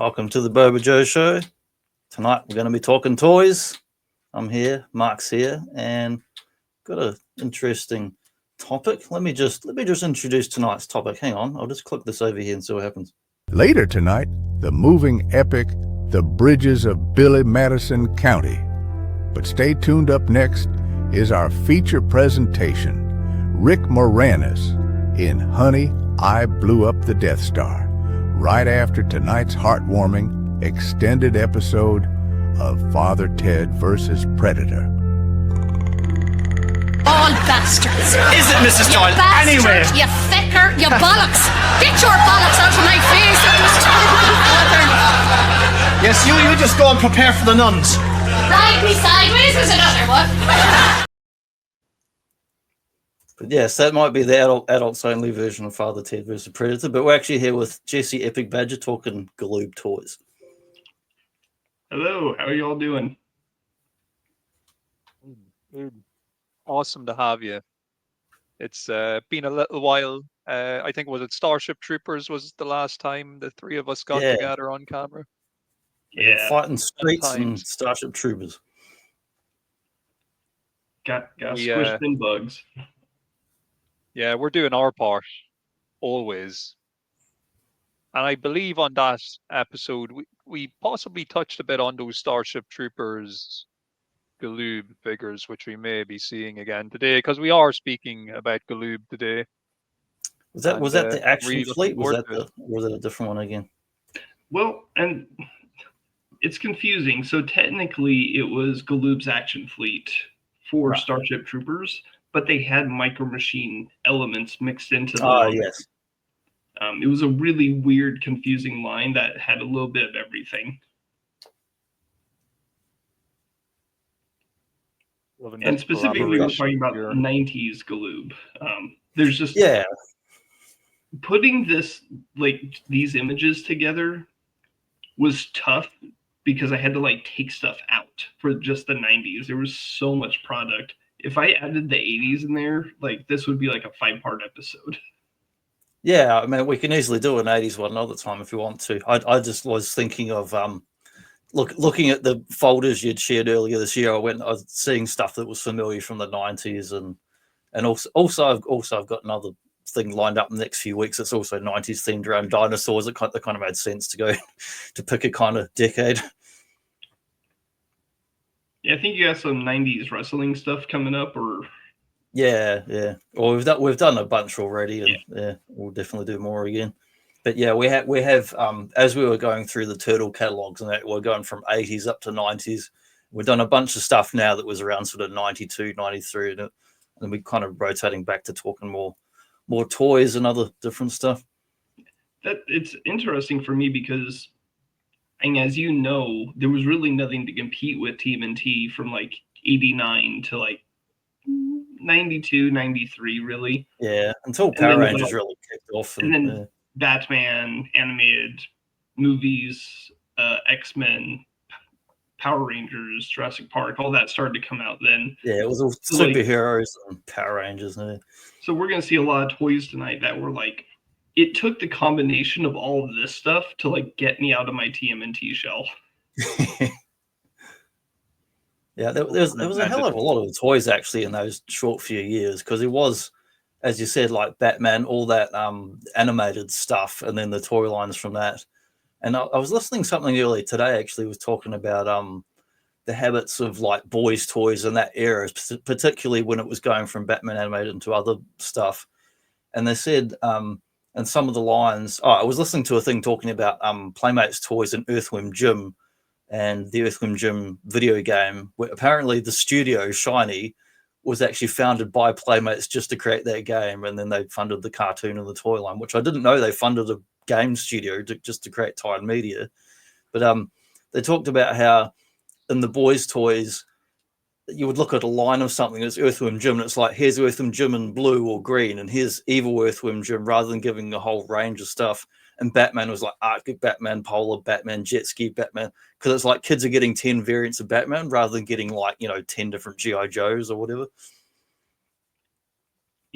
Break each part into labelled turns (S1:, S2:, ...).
S1: Welcome to the Boba Joe Show. Tonight we're going to be talking toys. I'm here, Mark's here, and got an interesting topic. Let me just introduce tonight's topic. Hang on, I'll just click this over here and see what happens.
S2: Later tonight, the moving epic, The Bridges of Billy Madison County. But stay tuned. Up next is our feature presentation, Rick Moranis in Honey, I Blew Up the Death Star, right after tonight's heartwarming extended episode of Father Ted versus Predator.
S3: All bastards.
S4: Is it, Mrs. Doyle?
S3: Bastard,
S4: Anyway.
S3: you fecker, you bollocks. Get your bollocks out of my face.
S4: Yes, you just go and prepare for the nuns.
S3: Ride me sideways is another one.
S1: But yes, that might be the adults only version of Father Ted versus Predator. But we're actually here with Jesse Epic Badger talking Galoob toys.
S5: Hello, how are you all doing?
S6: Good. Awesome to have you. It's been a little while. I think was it Starship Troopers was the last time the three of us got together on camera.
S5: Yeah,
S1: Fighting streets and Starship Troopers.
S5: got squished in bugs.
S6: Yeah, we're doing our part always. And I believe on that episode we possibly touched a bit on those Starship Troopers Galoob figures, which we may be seeing again today, because we are speaking about Galoob today.
S1: Was that the action fleet? Was it a different one again?
S5: Well, and it's confusing. So technically, it was Galoob's action fleet for Starship Troopers, but they had Micro Machine elements mixed into them.
S1: Oh, yes.
S5: It was a really weird, confusing line that had a little bit of everything. And specifically, we're talking about 90s Galoob. There's just putting these images together was tough because I had to take stuff out for just the 90s. There was so much product. If I added the 80s in there, this would be like a 5-part episode.
S1: Yeah, I mean, we can easily do an 80s one another time if you want to. I just was thinking of looking at the folders you'd shared earlier this year. I was seeing stuff that was familiar from the 90s, and also I've got another thing lined up in the next few weeks. It's also 90s themed around dinosaurs. It kind of made sense to go to pick a kind of decade.
S5: Yeah, I think you got some 90s wrestling stuff coming up, or
S1: yeah. Well, we've done a bunch already, and we'll definitely do more again. But yeah, we have as we were going through the Turtle catalogs, and that we're going from 80s up to 90s. We've done a bunch of stuff now that was around sort of 92, 93, and we're kind of rotating back to talking more toys and other different stuff.
S5: That it's interesting for me because, and as you know, there was really nothing to compete with TMNT from 89 to 92, 93, really.
S1: Yeah, until Power Rangers really kicked off.
S5: And then Batman, animated movies, X-Men, Power Rangers, Jurassic Park, all that started to come out then.
S1: Yeah, it was all superheroes and Power Rangers.
S5: So we're going to see a lot of toys tonight that were it took the combination of all of this stuff to get me out of my TMNT shell.
S1: Yeah, there was a hell of a lot of toys actually in those short few years, because it was, as you said, like Batman, all that animated stuff, and then the toy lines from that. And I was listening to something earlier today, actually, was talking about the habits of boys' toys in that era, particularly when it was going from Batman animated into other stuff. And they said, and some of the lines, I was listening to a thing talking about Playmates toys and Earthworm Jim, and the Earthworm Jim video game, where apparently the studio Shiny was actually founded by Playmates just to create that game, and then they funded the cartoon and the toy line, which I didn't know they funded a game studio just to create Tide Media. But they talked about how in the boys' toys, you would look at a line of something that's Earthworm Jim, and it's like, here's Earthworm Jim in blue or green, and here's evil Earthworm Jim, rather than giving a whole range of stuff. And Batman was like Arctic Batman, Polar Batman, Jet Ski Batman, because it's like kids are getting 10 variants of Batman rather than getting 10 different G.I. Joes or whatever.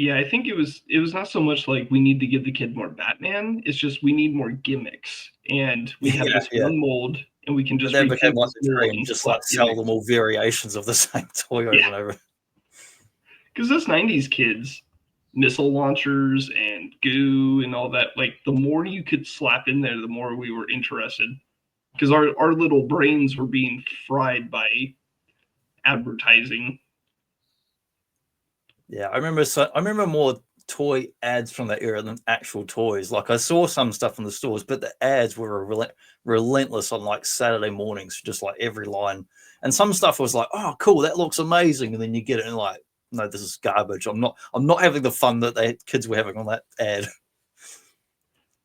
S5: Yeah, I think it was not so much like we need to give the kid more Batman. It's just we need more gimmicks, and we have this one mold, and we can just
S1: that became like the
S5: mold
S1: dream,
S5: and
S1: just
S5: swap
S1: like sell
S5: gimmicks.
S1: them all variations of the same toy over and over.
S5: Because those '90s kids, missile launchers and goo and all that, like the more you could slap in there, the more we were interested. Because our little brains were being fried by advertising.
S1: Yeah, I remember more toy ads from that era than actual toys. Like I saw some stuff in the stores, but the ads were relentless on like Saturday mornings, just like every line. And some stuff was like, "Oh, cool, that looks amazing," and then you get it and like, "No, this is garbage. I'm not having the fun that kids were having on that ad."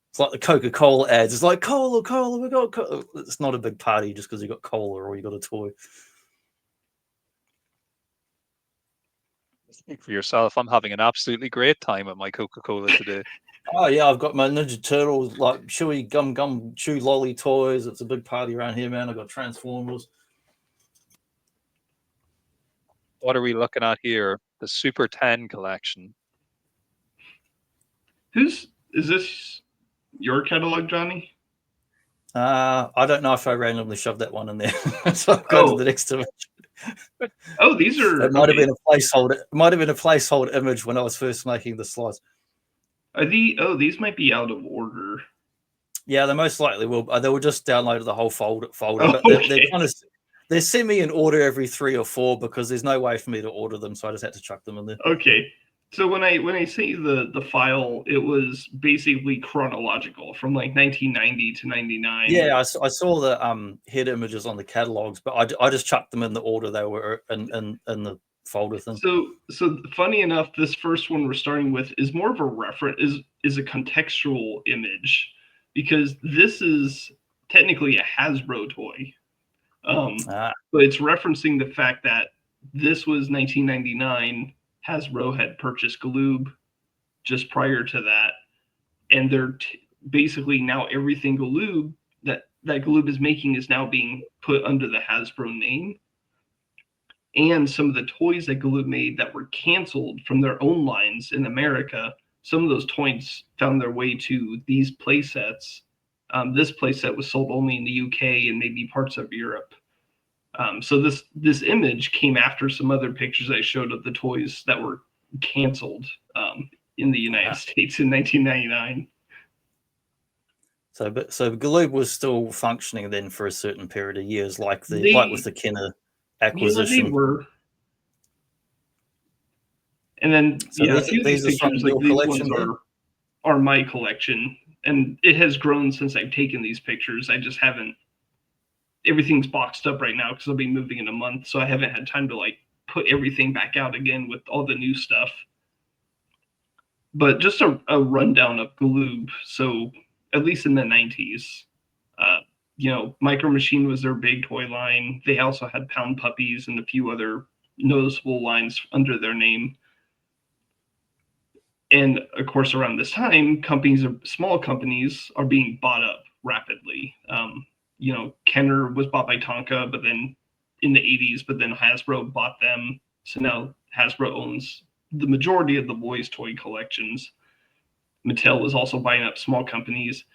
S1: It's like the Coca-Cola ads. It's like cola, we got cola. It's not a big party just because you got cola or you got a toy.
S6: Speak for yourself. I'm having an absolutely great time at my Coca-Cola today.
S1: Oh yeah, I've got my Ninja Turtles, like chewy gum chew lolly toys. It's a big party around here, man. I've got Transformers.
S6: What are we looking at here? The Super 10 collection.
S5: Is this your catalog, Johnny?
S1: I don't know if I randomly shoved that one in there. So I've got to the next image.
S5: Oh, these are.
S1: It might have been a placeholder. It might have been a placeholder image when I was first making the slides.
S5: These might be out of order.
S1: Yeah, they most likely will. They will just download the whole folder.
S5: Oh,
S1: But they're semi in order every 3 or 4 because there's no way for me to order them, so I just had to chuck them in there.
S5: Okay. So when I sent you the file, it was basically chronological from like 1990 to 99.
S1: Yeah, I saw the head images on the catalogs, but I just chucked them in the order they were in the folder thing.
S5: So funny enough, this first one we're starting with is more of a reference, is a contextual image, because this is technically a Hasbro toy. But it's referencing the fact that this was 1999. Hasbro had purchased Galoob just prior to that, and they're basically now everything Galoob that Galoob is making is now being put under the Hasbro name. And some of the toys that Galoob made that were canceled from their own lines in America, some of those toys found their way to these play sets. This play set was sold only in the UK and maybe parts of Europe. So this image came after some other pictures I showed of the toys that were canceled in the United States in 1999.
S1: So Galoob was still functioning then for a certain period of years, like with the Kenner acquisition.
S5: Yeah, they were. And then a few of these pictures, like these ones are my collection, and it has grown since I've taken these pictures. I just haven't. Everything's boxed up right now because I'll be moving in a month, so I haven't had time to like put everything back out again with all the new stuff. But just a rundown of Galoob. So at least in the 90s, Micro Machine was their big toy line. They also had Pound Puppies and a few other noticeable lines under their name. And of course, around this time, small companies are being bought up rapidly. Kenner was bought by Tonka, but then in the 80s, but then Hasbro bought them. So now Hasbro owns the majority of the boys' toy collections. Mattel was also buying up small companies.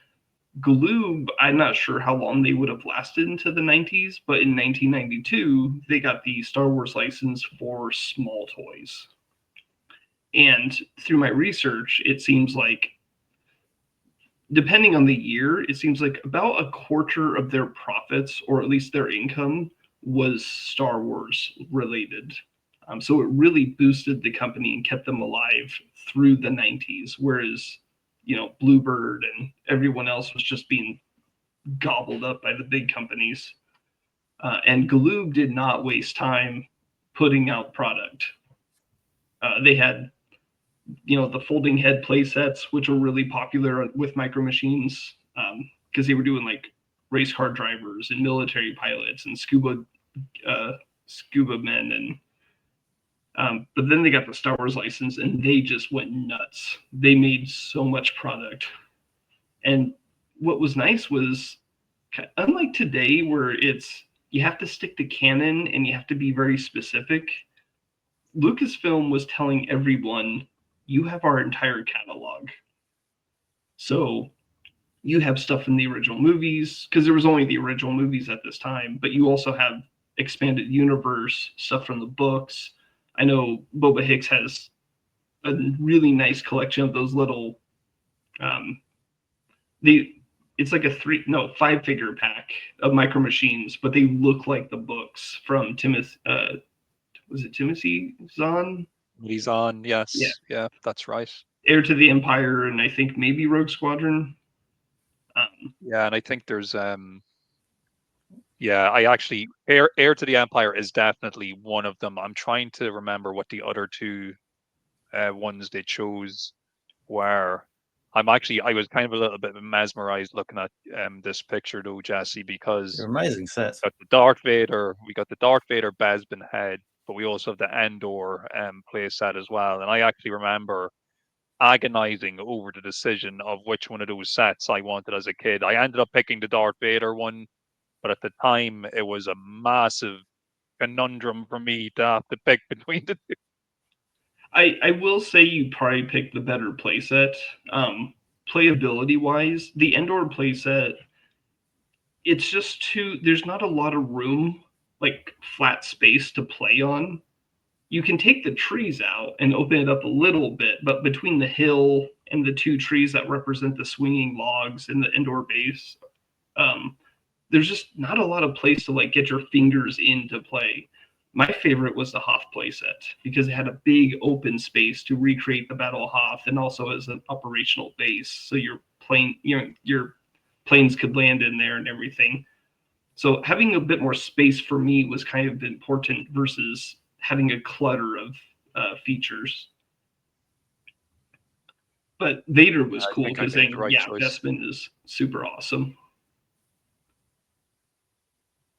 S5: Galoob, I'm not sure how long they would have lasted into the 90s, but in 1992, they got the Star Wars license for small toys. And through my research, it seems like, depending on the year, it seems like about a quarter of their profits, or at least their income, was Star Wars related. So it really boosted the company and kept them alive through the 90s, whereas, Bluebird and everyone else was just being gobbled up by the big companies. And Galoob did not waste time putting out product. They had the folding head play sets, which were really popular with Micro Machines, because they were doing like race car drivers and military pilots and scuba men, and but then they got the Star Wars license and they just went nuts. They made so much product. And what was nice was, unlike today where you have to stick to canon and you have to be very specific, Lucasfilm was telling everyone, you have our entire catalog. So you have stuff from the original movies, because there was only the original movies at this time, but you also have expanded universe, stuff from the books. I know Boba Hicks has a really nice collection of those little, it's like a 5-figure pack of Micro Machines, but they look like the books from Timothy, was it Timothy Zahn?
S6: Zahn, yes. Yeah, that's right.
S5: Heir to the Empire, and I think maybe Rogue Squadron.
S6: Yeah, and I think there's I actually Heir to the Empire is definitely one of them. I'm trying to remember what the other two ones they chose were. I was kind of a little bit mesmerized looking at this picture though, Jesse, because
S1: They're amazing sets.
S6: we got the Darth Vader Bespin head, but we also have the Endor play set as well. And I actually remember agonizing over the decision of which one of those sets I wanted as a kid. I ended up picking the Darth Vader one, but at the time it was a massive conundrum for me to have to pick between the two.
S5: I will say you probably picked the better playset. Playability wise, the Endor playset, it's just there's not a lot of room, like flat space to play on. You can take the trees out and open it up a little bit, but between the hill and the two trees that represent the swinging logs in the Endor base, there's just not a lot of place to like get your fingers into play. My favorite was the Hoth playset because it had a big open space to recreate the Battle of Hoth, and also as an operational base, so your planes could land in there and everything. So having a bit more space for me was kind of important versus having a clutter of features. But Vader was cool because Bespin is super awesome.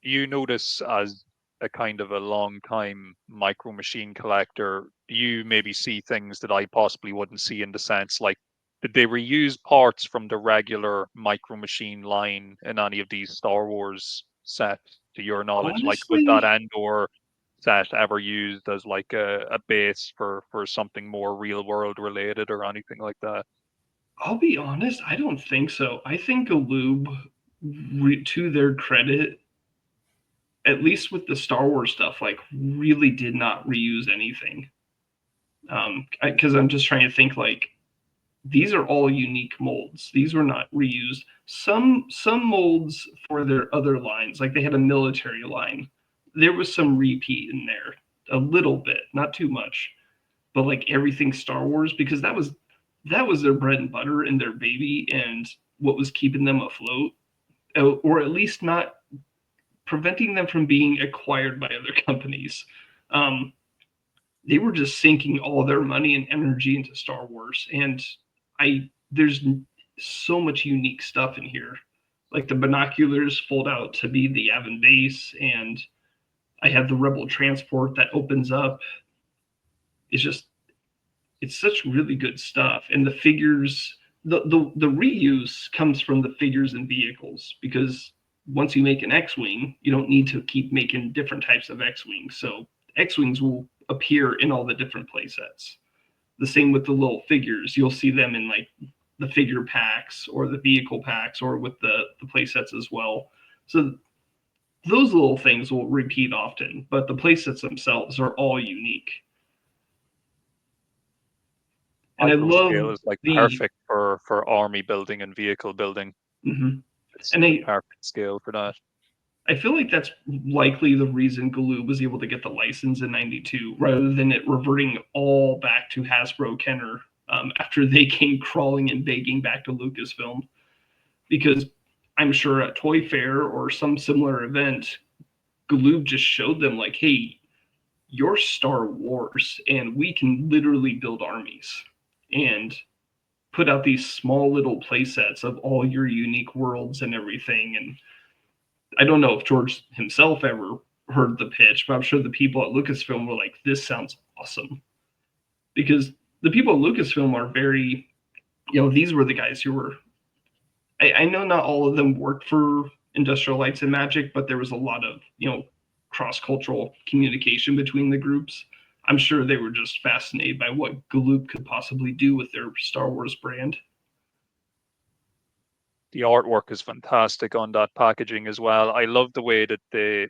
S6: You notice as a kind of a long time Micro Machine collector, you maybe see things that I possibly wouldn't see, in the sense like, did they reuse parts from the regular Micro Machine line in any of these Star Wars sets, to your knowledge?
S5: Honestly,
S6: like, was that Endor set ever used as like a base for something more real world related or anything like that?
S5: I'll be honest, I don't think so. I think Galoob, to their credit, at least with the Star Wars stuff, like really did not reuse anything. Because I'm just trying to think, like, these are all unique molds. These were not reused. Some molds for their other lines, like they had a military line, there was some repeat in there, a little bit, not too much, but like everything Star Wars, because that was their bread and butter and their baby, and what was keeping them afloat, or at least not preventing them from being acquired by other companies. They were just sinking all their money and energy into Star Wars, and there's so much unique stuff in here. Like the binoculars fold out to be the Yavin base, and I have the Rebel transport that opens up. It's such really good stuff. And the figures, the reuse comes from the figures and vehicles, because once you make an X-Wing, you don't need to keep making different types of X-Wings. So X-Wings will appear in all the different play sets. The same with the little figures. You'll see them in like the figure packs or the vehicle packs, or with the play sets as well. So those little things will repeat often, but the play sets themselves are all unique. And I love
S6: scale is like perfect for army building and vehicle building.
S5: Mm-hmm.
S6: It's a perfect scale for that.
S5: I feel like that's likely the reason Galoob was able to get the license in '92, rather than it reverting all back to Hasbro Kenner after they came crawling and begging back to Lucasfilm. Because I'm sure at Toy Fair or some similar event, Galoob just showed them like, hey, you're Star Wars, and we can literally build armies and put out these small little play sets of all your unique worlds and everything. And I don't know if George himself ever heard the pitch, but I'm sure the people at Lucasfilm were like, this sounds awesome. Because the people at Lucasfilm are very, these were the guys who were, I know not all of them worked for Industrial Lights and Magic, but there was a lot of, cross-cultural communication between the groups. I'm sure they were just fascinated by what Galoob could possibly do with their Star Wars brand.
S6: The artwork is fantastic on that packaging as well. I love the way that they,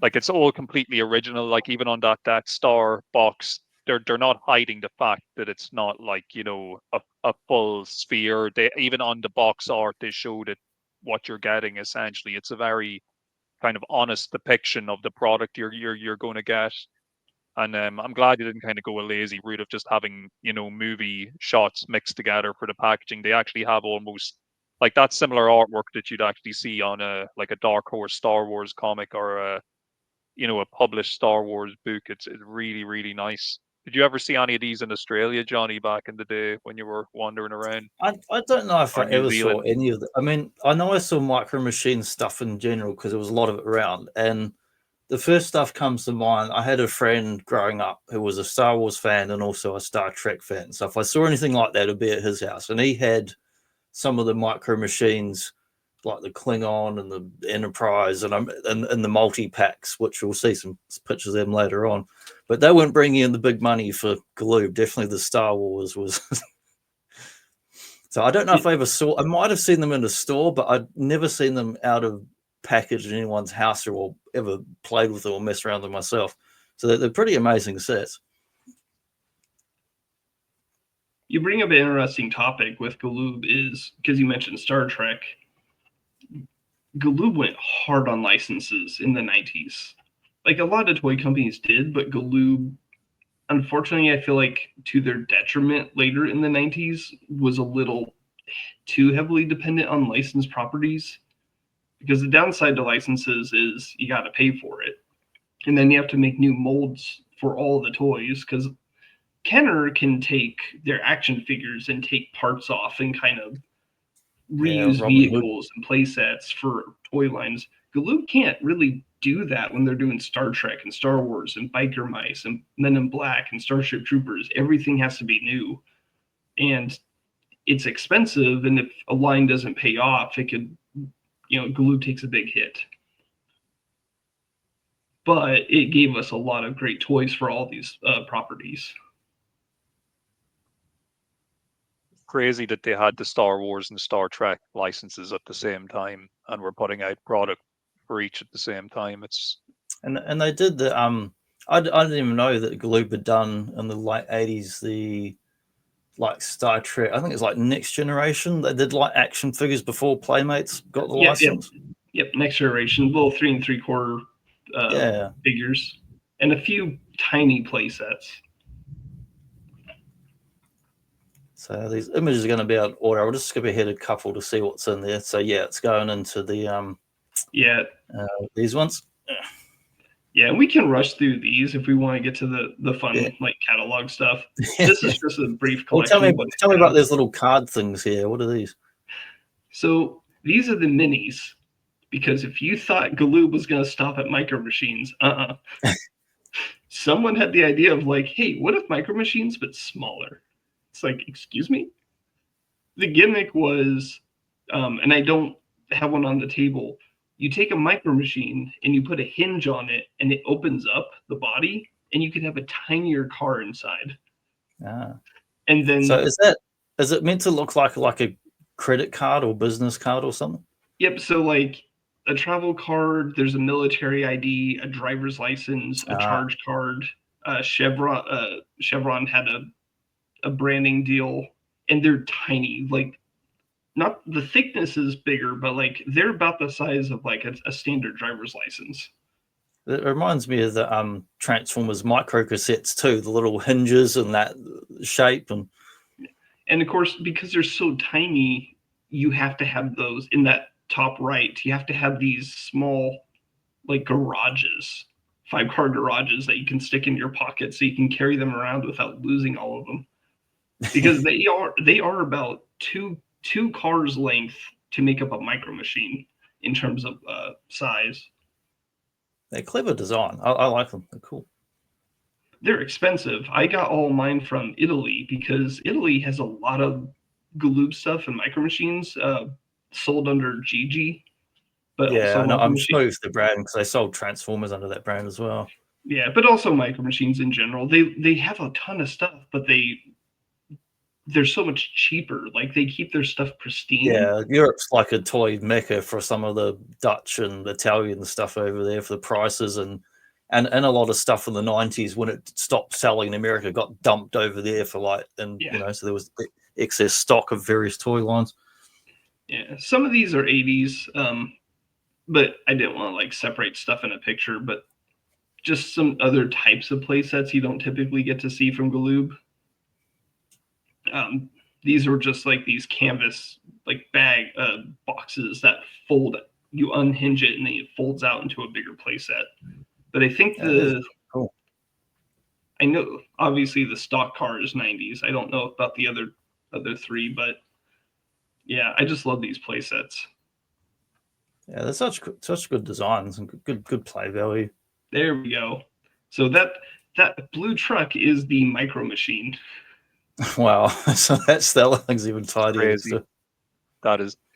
S6: like, it's all completely original. Like, even on that Star box, they're not hiding the fact that it's not like, you know, a full sphere. They even on the box art they show that what you're getting essentially. It's a very kind of honest depiction of the product you're going to get. And I'm glad you didn't kind of go a lazy route of just having, you know, movie shots mixed together for the packaging. They actually have almost like that similar artwork that you'd actually see on a Dark Horse Star Wars comic or a, you know, a published Star Wars book. It's really, really nice. Did you ever see any of these in Australia, Johnny, back in the day when you were wandering around?
S1: I don't know if
S6: Or
S1: I
S6: New
S1: ever saw
S6: Zealand?
S1: any of that. I mean, I know I saw Micro Machines stuff in general because there was a lot of it around. And the first stuff comes to mind. I had a friend growing up who was a Star Wars fan and also a Star Trek fan. So if I saw anything like that, it'd be at his house. And he had some of the Micro Machines, like the Klingon and the Enterprise, and the multi packs, which we'll see some pictures of them later on. But they weren't bringing in the big money for Galoob. Definitely the Star Wars was. So I don't know if I ever saw. I might have seen them in the store, but I'd never seen them out of package in anyone's house or ever played with them or messed around with them myself. So they're pretty amazing sets.
S5: You bring up an interesting topic with Galoob is because you mentioned Star Trek. Galoob went hard on licenses in the 90s. Like a lot of toy companies did, but Galoob, unfortunately, I feel like to their detriment later in the 90s, was a little too heavily dependent on licensed properties. Because the downside to licenses is you got to pay for it. And then you have to make new molds for all the toys because Kenner can take their action figures and take parts off and kind of reuse vehicles and play sets for toy lines. Galoob can't really do that when they're doing Star Trek and Star Wars and Biker Mice and Men in Black and Starship Troopers. Everything has to be new. And it's expensive, and if a line doesn't pay off, it could, you know, Galoob takes a big hit. But it gave us a lot of great toys for all these properties.
S6: Crazy that they had the Star Wars and Star Trek licenses at the same time and were putting out product for each at the same time. It's
S1: and they did the I didn't even know that Galoob had done in the late 80s the like Star Trek. I think it's like Next Generation. They did like action figures before Playmates got the license.
S5: Yep, Next Generation, little 3 3/4 figures, and a few tiny play sets.
S1: So these images are going to be out of order. I'll just skip ahead a couple to see what's in there. So yeah, it's going into the these ones.
S5: Yeah, we can rush through these if we want to get to the fun like catalog stuff. This is just a brief collection.
S1: Well, tell me about these little card things here. What are these?
S5: So these are the minis, because if you thought Galoob was going to stop at Micro Machines, someone had the idea of like, hey, what if Micro Machines but smaller? It's like, excuse me? The gimmick was, and I don't have one on the table, you take a Micro Machine and you put a hinge on it and it opens up the body and you can have a tinier car inside. And then
S1: so is it meant to look like a credit card or business card or something?
S5: Yep. So like a travel card, there's a military ID, a driver's license, a charge card, Chevron had a branding deal, and they're tiny. Like, not the thickness is bigger, but like they're about the size of like a standard driver's license.
S1: It reminds me of the Transformers micro cassettes too, the little hinges and that shape.
S5: And of course, because they're so tiny, you have to have those in that top right. You have to have these small like garages, 5-car garages that you can stick in your pocket so you can carry them around without losing all of them. Because they are about two cars length to make up a Micro Machine in terms of size.
S1: They're clever design. I like them. They're cool.
S5: They're expensive. I got all mine from Italy because Italy has a lot of Galoob stuff and Micro Machines sold under GG. But
S1: yeah, I'm familiar with the brand because they sold Transformers under that brand as well.
S5: Yeah, but also Micro Machines in general. They have a ton of stuff, but they're so much cheaper. Like they keep their stuff pristine.
S1: Yeah, Europe's like a toy mecca for some of the Dutch and Italian stuff over there for the prices, and a lot of stuff in the 90s when it stopped selling in America got dumped over there for like, and
S5: Yeah.
S1: you know, so there was excess stock of various toy lines.
S5: Yeah, some of these are 80s, but I didn't want to like separate stuff in a picture, but just some other types of play sets you don't typically get to see from Galoob. These were just like these canvas like bag boxes that fold. You unhinge it and then it folds out into a bigger play set. But I think
S1: cool.
S5: I know obviously the stock car is 90s. I don't know about the other three, but yeah, I just love these play sets.
S1: Yeah, they're such good designs and good play value.
S5: There we go. So that blue truck is the Micro Machine.
S1: Wow, so that thing's even tidier.
S6: Crazy.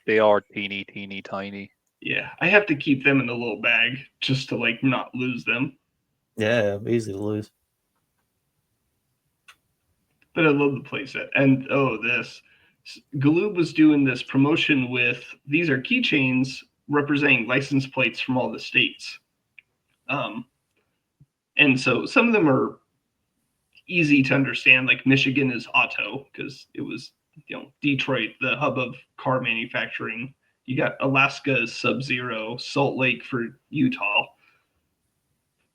S6: They are teeny tiny.
S5: Yeah, I have to keep them in a little bag just to like not lose them.
S1: Yeah, easy to lose.
S5: But I love the playset. And this Galoob was doing this promotion with, these are keychains representing license plates from all the states. And so some of them are easy to understand, like Michigan is auto because it was, you know, Detroit, the hub of car manufacturing. You got Alaska Sub-Zero, Salt Lake for Utah.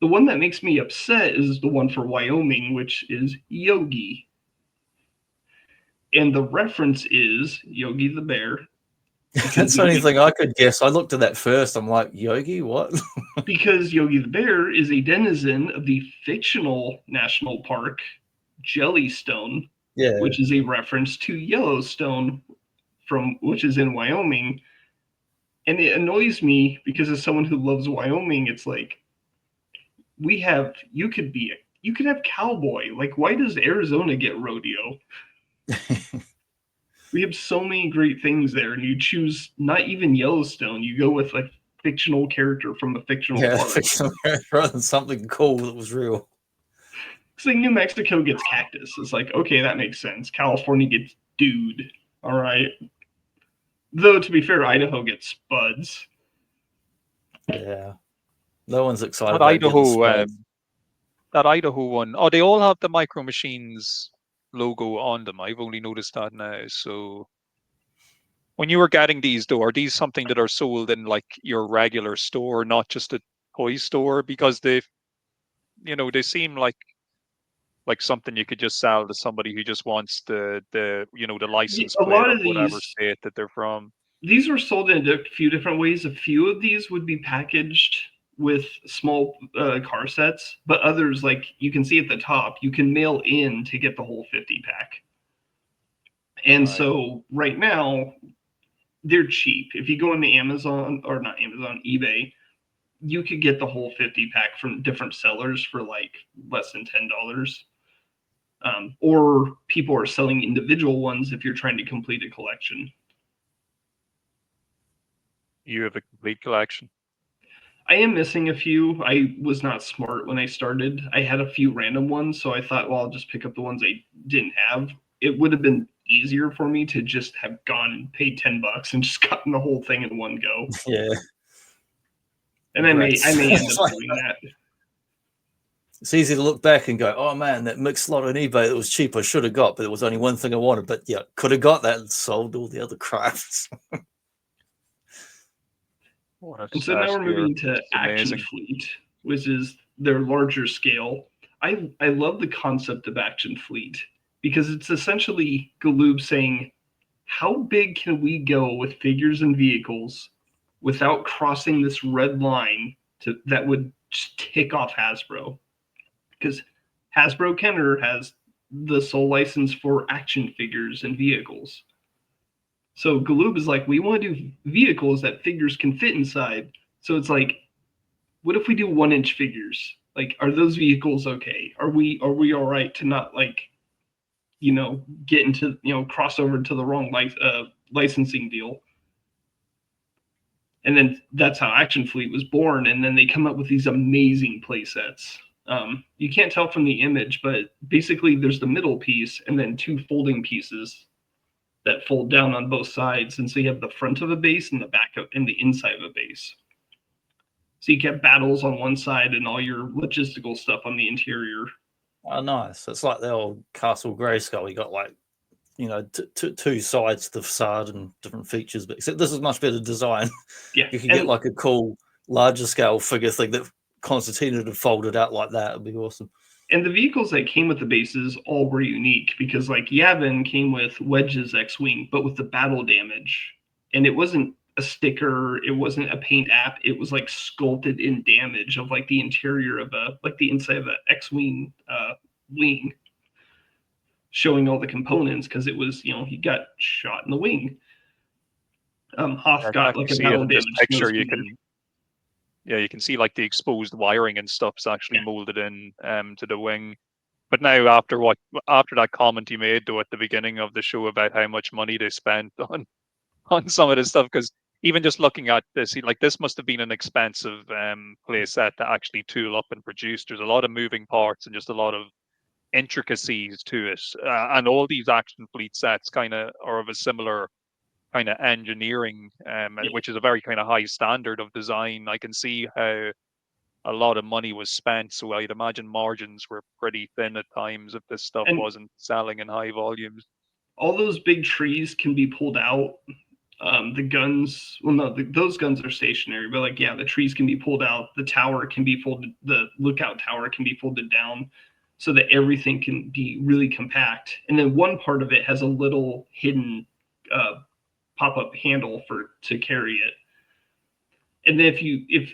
S5: The one that makes me upset is the one for Wyoming, which is Yogi. And the reference is Yogi the Bear.
S1: That's the only thing I could guess. I looked at that first. I'm like, Yogi, what?
S5: Because Yogi the Bear is a denizen of the fictional national park Jellystone, which is a reference to Yellowstone, which is in Wyoming. And it annoys me because as someone who loves Wyoming, it's like you could have cowboy. Like, why does Arizona get rodeo? We have so many great things there, and you choose not even Yellowstone. You go with a fictional character from a fictional park.
S1: Fictional rather than something cool that was real.
S5: It's like New Mexico gets cactus. It's like, okay, that makes sense. California gets dude. All right. Though, to be fair, Idaho gets spuds.
S1: Yeah. No one's excited
S6: that Idaho one. Oh, they all have the Micro Machines logo on them. I've only noticed that now. So when you were getting these though, are these something that are sold in like your regular store, not just a toy store? Because they seem like something you could just sell to somebody who just wants the license plate of whatever state that they're from.
S5: These were sold in a few different ways. A few of these would be packaged with small car sets, but others, like you can see at the top, you can mail in to get the whole 50 pack. And so right now they're cheap. If you go into Amazon, or not Amazon, eBay, you could get the whole 50 pack from different sellers for like less than $10. Or people are selling individual ones if you're trying to complete a collection.
S6: You have a complete collection?
S5: I am missing a few. I was not smart when I started. I had a few random ones, so I thought, well, I'll just pick up the ones I didn't have. It would have been easier for me to just have gone and paid $10 and just gotten the whole thing in one go.
S1: Yeah.
S5: And I may end up doing that.
S1: It's easy to look back and go, oh man, that mixed slot on eBay that was cheap, I should have got, but there was only one thing I wanted. But yeah, could have got that and sold all the other crafts.
S5: And so now we're moving to Action Fleet, which is their larger scale. I love the concept of Action Fleet because it's essentially Galoob saying, how big can we go with figures and vehicles without crossing this red line that would just tick off Hasbro? Because Hasbro Kenner has the sole license for action figures and vehicles. So Galoob is like, we want to do vehicles that figures can fit inside. So it's like, what if we do 1-inch figures? Like, are those vehicles okay? Are we all right to not like, get into, cross over to the wrong licensing deal? And then that's how Action Fleet was born. And then they come up with these amazing play sets. You can't tell from the image, but basically there's the middle piece and then 2 folding pieces that fold down on both sides. And so you have the front of a base and the back of and the inside of a base. So you get battles on one side and all your logistical stuff on the interior.
S1: Oh, nice. It's like the old Castle Grayskull. You got like, you know, two sides to the facade and different features, but except this is much better design.
S5: Yeah,
S1: you could get like a cool larger scale figure thing that Constantine had folded out like that. It'd be awesome.
S5: And the vehicles that came with the bases all were unique because like Yavin came with Wedge's X-Wing, but with the battle damage. And it wasn't a sticker, it wasn't a paint app, it was like sculpted in damage of like the interior of the inside of the X-Wing wing, showing all the components because it was, you know, he got shot in the wing. Hoth got like a battle damage.
S6: Picture you can see like the exposed wiring and stuff's actually molded in to the wing. But now after that comment you made though at the beginning of the show about how much money they spent on some of this stuff, because even just looking at this, like this must have been an expensive play set to actually tool up and produce. There's a lot of moving parts and just a lot of intricacies to it, and all these action fleet sets kind of are of a similar kind of engineering, which is a very kind of high standard of design. I can see how a lot of money was spent, so I'd imagine margins were pretty thin at times if this stuff wasn't selling in high volumes.
S5: All those big trees can be pulled out. The guns, well, no, those guns are stationary, but like, yeah, the trees can be pulled out. The tower can be folded, the lookout tower can be folded down so that everything can be really compact. And then one part of it has a little hidden pop-up handle to carry it. And then if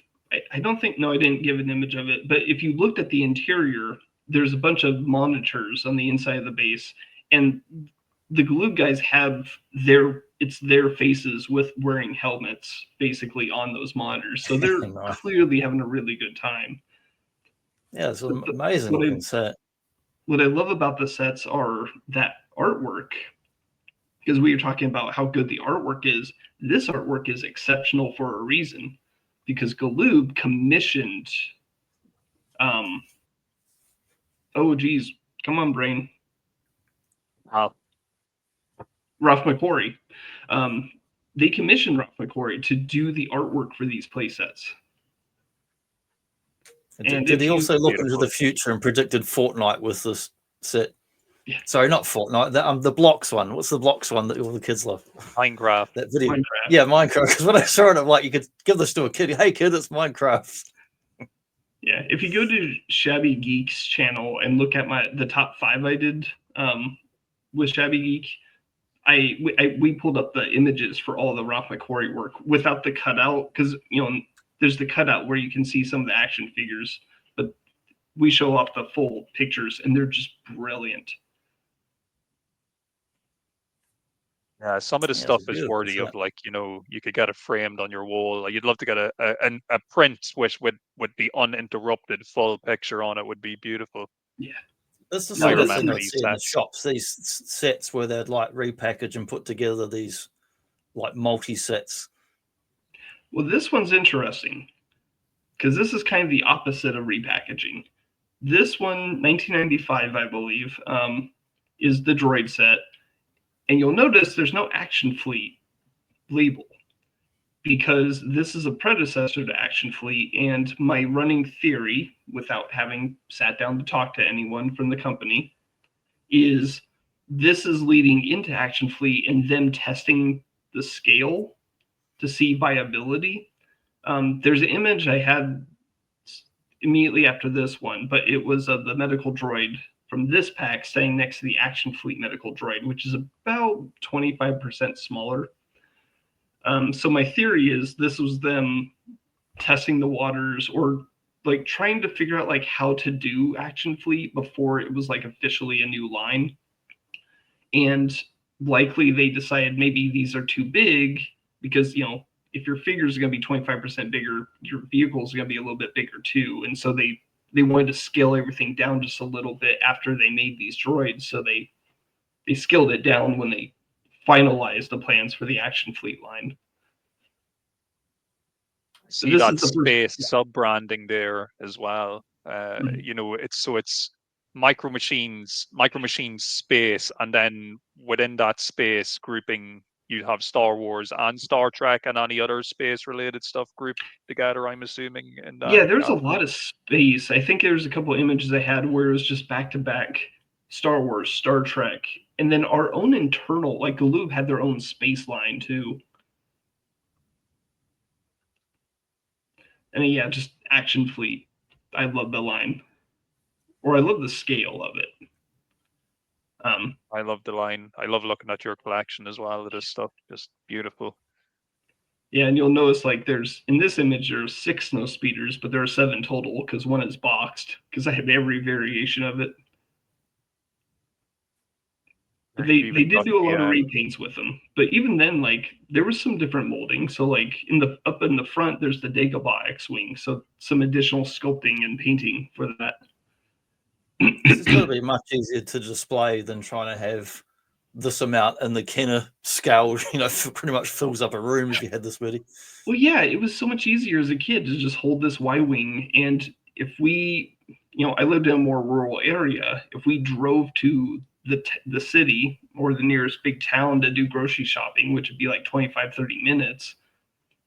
S5: I don't think, no, I didn't give an image of it, but if you looked at the interior, there's a bunch of monitors on the inside of the base, and the Galoob guys have their faces with wearing helmets basically on those monitors. So they're clearly having a really good time.
S1: Yeah, it's an amazing looking set.
S5: What I love about the sets are that artwork, because we were talking about how good the artwork is. This artwork is exceptional for a reason, because Galoob commissioned, oh geez, come on, brain.
S6: Wow.
S5: Ralph McQuarrie. They commissioned Ralph McQuarrie to do the artwork for these play sets.
S1: And did he also look into the future and predicted Fortnite with this set?
S5: Yeah.
S1: Sorry, not Fortnite. The Blocks one. What's the Blocks one that all the kids love?
S6: Minecraft.
S1: That video.
S5: Minecraft.
S1: Yeah, Minecraft. Because when I saw it, I'm like, you could give this to a kid. Hey, kid, it's Minecraft.
S5: Yeah, if you go to Shabby Geek's channel and look at the top 5 I did with Shabby Geek, we pulled up the images for all the Ralph McQuarrie work without the cutout, because you know there's the cutout where you can see some of the action figures, but we show off the full pictures and they're just brilliant.
S6: Yeah, some of the stuff is worthy of, like, you know, you could get it framed on your wall. Like, you'd love to get a print which would be uninterrupted full picture on it. Would be beautiful.
S5: Yeah.
S1: This is the thing I see in the shops, these sets where they'd like repackage and put together these like multi-sets.
S5: Well, this one's interesting because this is kind of the opposite of repackaging. This one, 1995, I believe, is the droid set. And you'll notice there's no Action Fleet label because this is a predecessor to Action Fleet. And my running theory, without having sat down to talk to anyone from the company, is this is leading into Action Fleet and them testing the scale to see viability. There's an image I had immediately after this one, but it was of the medical droid from this pack staying next to the Action Fleet medical droid, which is about 25% smaller. So my theory is this was them testing the waters, or like trying to figure out like how to do Action Fleet before it was like officially a new line. And likely they decided maybe these are too big because, you know, if your figures are going to be 25% bigger, your vehicles are going to be a little bit bigger too. And so they wanted to scale everything down just a little bit after they made these droids. So they scaled it down when they finalized the plans for the Action Fleet line.
S6: So see that space sub-branding there as well. You know, it's micro machines space, and then within that space grouping, you have Star Wars and Star Trek and any other space related stuff grouped together, I'm assuming. In that
S5: Yeah, there's a
S6: category.
S5: lot of space. I think there's a couple images I had where it was just back to back Star Wars, Star Trek, and then our own internal, like Galoob had their own space line too. And yeah, just Action Fleet. I love the line, or I love the scale of it.
S6: I love the line. I love looking at your collection as well of this stuff. Just beautiful.
S5: Yeah, and you'll notice like there's in this image there's 6 snow speeders, but there are 7 total because one is boxed because I have every variation of it. They did do a lot of repaints with them, but even then, like there was some different molding. So like up in the front, there's the Dagobah X-wing, so some additional sculpting and painting for that.
S1: It's got to be much easier to display than trying to have this amount in the Kenner scale. You know, pretty much fills up a room if you had this many.
S5: Well, yeah, it was so much easier as a kid to just hold this Y-wing, and if we, you know, I lived in a more rural area. If we drove to the city or the nearest big town to do grocery shopping, which would be like 25-30 minutes,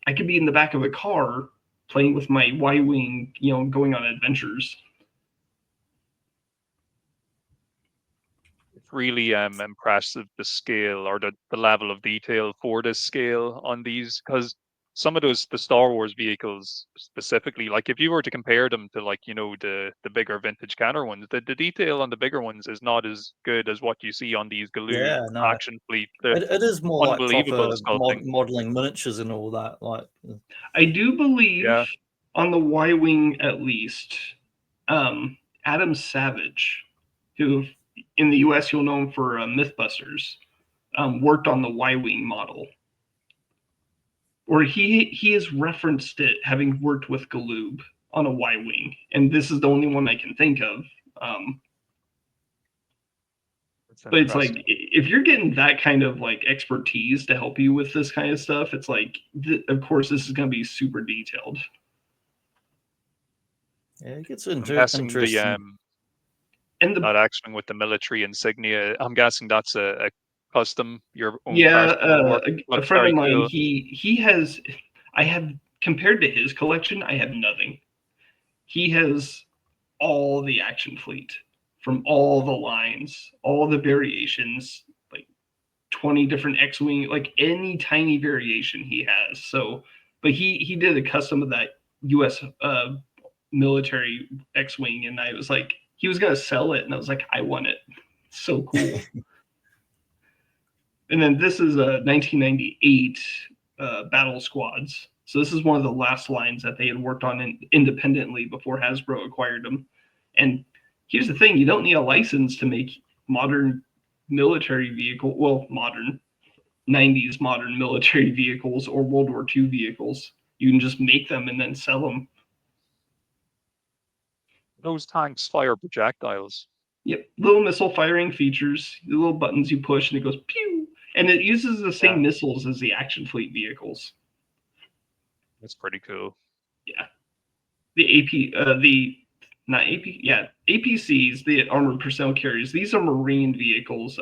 S5: I could be in the back of a car playing with my Y-wing, you know, going on adventures.
S6: It's really impressive, the scale or the level of detail for this scale on these, because some of the Star Wars vehicles specifically, like if you were to compare them to like, you know, the bigger vintage Kenner ones, the detail on the bigger ones is not as good as what you see on these Galoob Action Fleet.
S1: It is more like
S6: unbelievable
S1: proper modeling miniatures and all that. Like,
S5: I do believe on the Y-wing at least, Adam Savage, who in the US you'll know him for Mythbusters, worked on the Y-wing model. Or he has referenced it having worked with Galoob on a Y-wing, and this is the only one I can think of. But it's like if you're getting that kind of like expertise to help you with this kind of stuff, it's like, of course, this is going to be super detailed.
S1: Yeah, it gets interesting.
S6: And that action with the military insignia, I'm guessing that's a custom, your own.
S5: A friend of mine, cool. he has, I have, compared to his collection, I have nothing. He has all the Action Fleet from all the lines, all the variations, like 20 different X-wing, like any tiny variation he has. So, but he did a custom of that US military X-wing, and I was like, he was gonna sell it, and I was like, I want it. It's so cool. And then this is a 1998 Battle Squads. So this is one of the last lines that they had worked on independently before Hasbro acquired them. And here's the thing, you don't need a license to make modern military vehicle, well, modern 90s modern military vehicles or World War II vehicles. You can just make them and then sell them.
S6: Those tanks fire projectiles.
S5: Yep, little missile firing features, the little buttons you push and it goes pew. And it uses the same missiles as the Action Fleet vehicles.
S6: That's pretty cool.
S5: Yeah. APCs, the armored personnel carriers, these are Marine vehicles.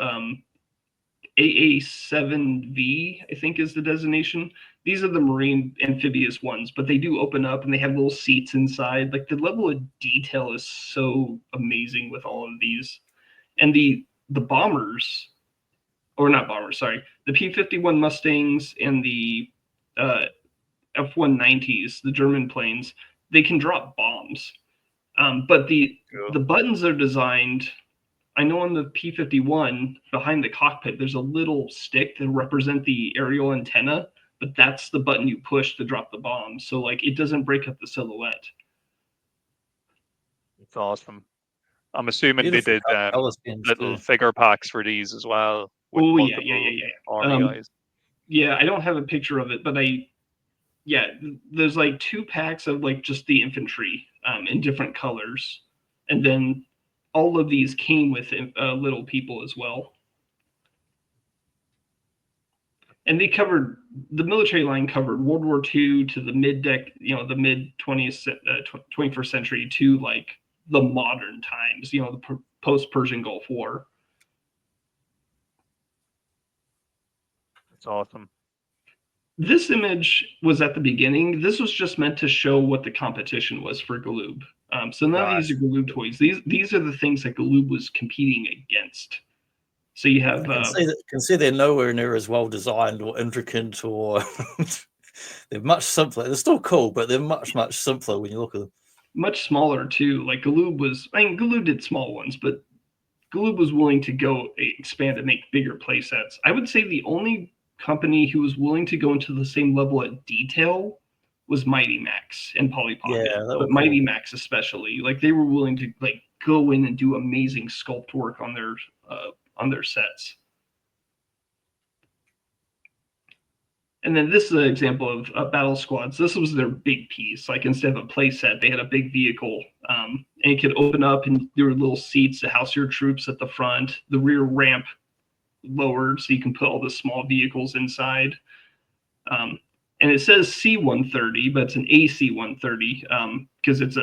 S5: AA7V, I think is the designation. These are the Marine amphibious ones, but they do open up and they have little seats inside. Like the level of detail is so amazing with all of these. And the bombers, or not bombers, sorry, the P-51 Mustangs and the F-190s, the German planes, they can drop bombs. But the buttons are designed, I know on the P-51, behind the cockpit, there's a little stick to represent the aerial antenna, but that's the button you push to drop the bomb. So like it doesn't break up the silhouette.
S6: It's awesome. I'm assuming they did little figure packs for these as well.
S5: Oh yeah. Yeah, I don't have a picture of it, but there's like 2 packs of like just the infantry in different colors, and then all of these came with little people as well. And they covered, the military line covered World War II to the mid-21st century to like the modern times, you know, the post-Persian Gulf War.
S6: That's awesome.
S5: This image was at the beginning. This was just meant to show what the competition was for Galoob. So none of these are Galoob toys. These are the things that Galoob was competing against. So you have
S1: can see they're nowhere near as well designed or intricate, or they're much simpler. They're still cool, but they're much simpler when you look at them.
S5: Much smaller too. Like Galoob was, I mean, Galoob did small ones, but Galoob was willing to go expand and make bigger play sets. I would say the only company who was willing to go into the same level of detail was Mighty Max and Polly Pocket.
S1: Yeah,
S5: but Mighty Max especially, like they were willing to like go in and do amazing sculpt work on their sets. And then this is an example of Battle Squads. This was their big piece. Like instead of a play set, they had a big vehicle, and it could open up, and there were little seats to house your troops at the front. The rear ramp lowered, so you can put all the small vehicles inside. And it says C-130, but it's an AC-130 because it's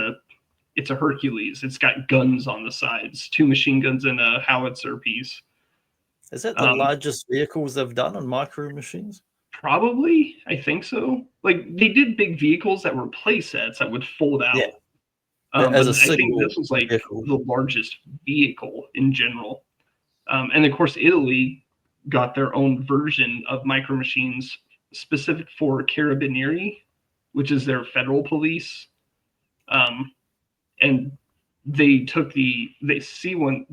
S5: a Hercules. It's got guns on the sides, 2 machine guns and a howitzer piece.
S1: Is that the largest vehicles they've done on Micro Machines?
S5: Probably, I think so. Like they did big vehicles that were play sets that would fold out.
S1: Yeah.
S5: But I think this was like the largest vehicle in general. And of course, Italy got their own version of Micro Machines specific for Carabinieri, which is their federal police. And they took the C-130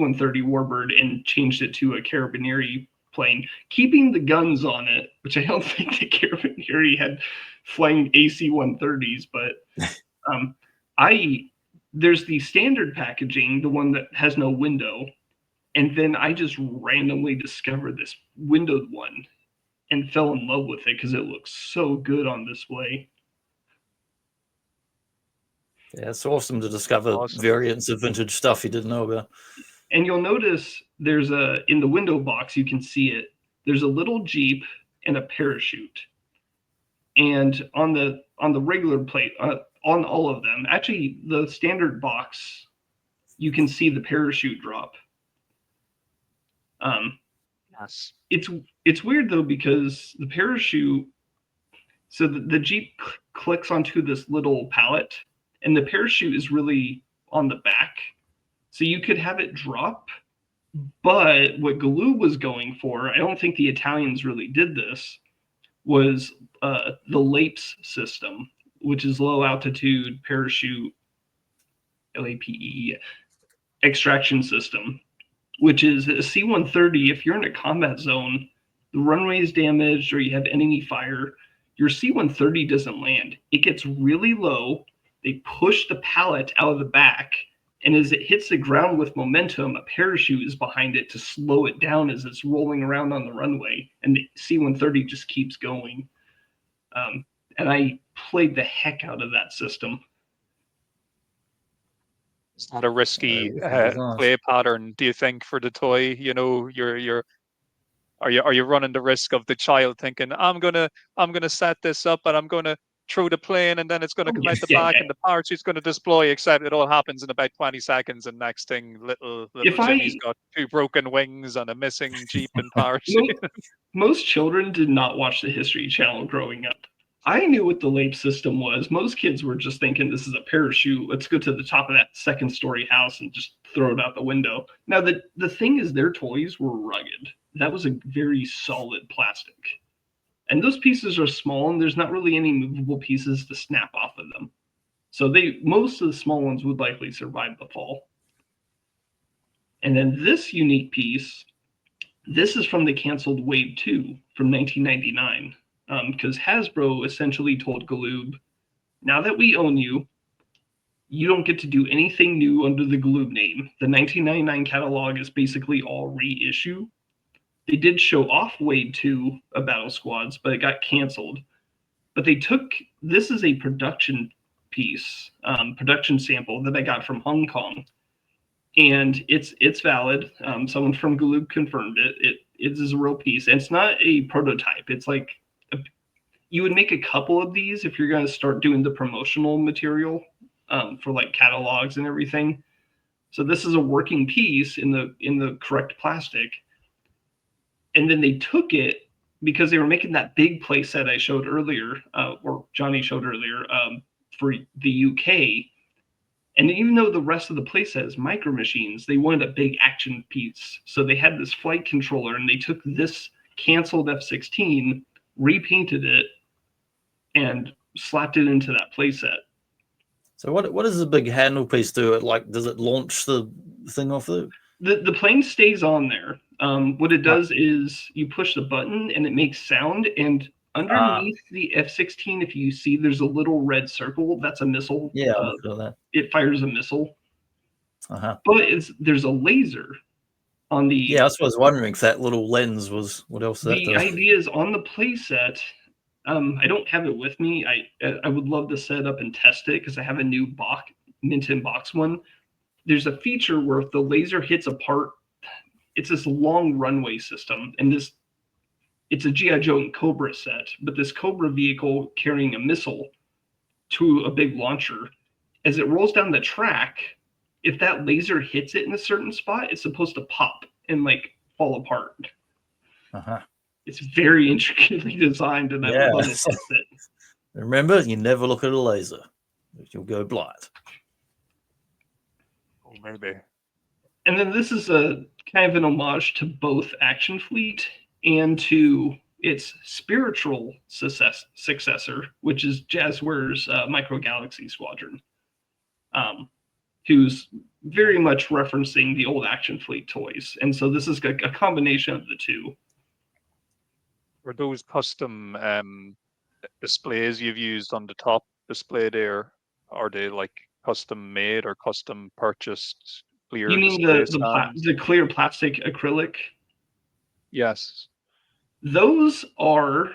S5: Warbird and changed it to a Carabinieri plane, keeping the guns on it, which I don't think the Carabinieri had flying AC-130s, but there's the standard packaging, the one that has no window, and then I just randomly discovered this windowed one and fell in love with it because it looks so good on display.
S1: Yeah, it's awesome to discover variants of vintage stuff you didn't know about.
S5: And you'll notice there's in the window box, you can see it, there's a little Jeep and a parachute. And on the regular plate, on all of them, actually the standard box, you can see the parachute drop.
S6: Yes.
S5: It's weird though, because the parachute, so the Jeep clicks onto this little pallet, and the parachute is really on the back. So you could have it drop, but what Galoob was going for, I don't think the Italians really did this, was the LAPES system, which is low altitude parachute, LAPE, extraction system, which is a C-130. If you're in a combat zone, the runway is damaged or you have enemy fire, your C-130 doesn't land. It gets really low. They push the pallet out of the back, and as it hits the ground with momentum, a parachute is behind it to slow it down as it's rolling around on the runway, and the C-130 just keeps going. And I played the heck out of that system.
S6: It's not a risky play pattern, do you think, for the toy? You know, are you running the risk of the child thinking, I'm gonna set this up and I'm gonna throw the plane and then it's gonna come out the back and the parachute's gonna deploy, except it all happens in about 20 seconds, and next thing little Jimmy's got 2 broken wings and a missing Jeep and parachute.
S5: Most children did not watch the History Channel growing up. I knew what the LAPE system was. Most kids were just thinking, this is a parachute. Let's go to the top of that 2nd-story house and just throw it out the window. Now, the thing is, their toys were rugged. That was a very solid plastic. And those pieces are small, and there's not really any movable pieces to snap off of them. So most of the small ones would likely survive the fall. And then this unique piece, this is from the canceled Wave 2 from 1999. Because Hasbro essentially told Galoob, now that we own you, you don't get to do anything new under the Galoob name. The 1999 catalog is basically all reissue. They did show off Wave 2 of Battle Squads, but it got canceled. But this is a production piece, production sample that I got from Hong Kong. And it's valid. Someone from Galoob confirmed it. It is a real piece. And it's not a prototype. It's like, you would make a couple of these if you're going to start doing the promotional material for like catalogs and everything. So this is a working piece in the correct plastic. And then they took it because they were making that big play set I showed earlier, or Johnny showed earlier, for the UK. And even though the rest of the play set is micro machines, they wanted a big action piece. So they had this flight controller, and they took this canceled F-16, repainted it, and slapped it into that play set.
S1: So what does the big handle piece do? Does it launch the thing off the?
S5: The plane stays on there. What it does is you push the button and it makes sound, and underneath the F-16, if you see, there's a little red circle. That's a missile.
S1: Yeah, I looked at that.
S5: It fires a missile.
S1: Uh-huh.
S5: But there's a laser on the.
S1: Yeah, that's what I was wondering if that little lens was what else that
S5: The
S1: does.
S5: idea is on the playset. I don't have it with me. I would love to set it up and test it because I have a new mint in box one. There's a feature where if the laser hits a part, it's this long runway system, and it's a G.I. Joe and Cobra set, but this Cobra vehicle carrying a missile to a big launcher, as it rolls down the track, if that laser hits it in a certain spot, it's supposed to pop and like fall apart.
S1: Uh-huh.
S5: It's very intricately designed, and I would love to test it.
S1: Remember, you never look at a laser. You'll go blind.
S6: Oh, maybe.
S5: And then this is a kind of an homage to both Action Fleet and to its spiritual successor, which is Jazzware's Micro Galaxy Squadron, who's very much referencing the old Action Fleet toys. And so this is a combination of the two.
S6: Were those custom displays you've used on the top display there? Are they like custom made or custom purchased? Clear
S5: You mean the clear plastic acrylic?
S6: Yes.
S5: Those are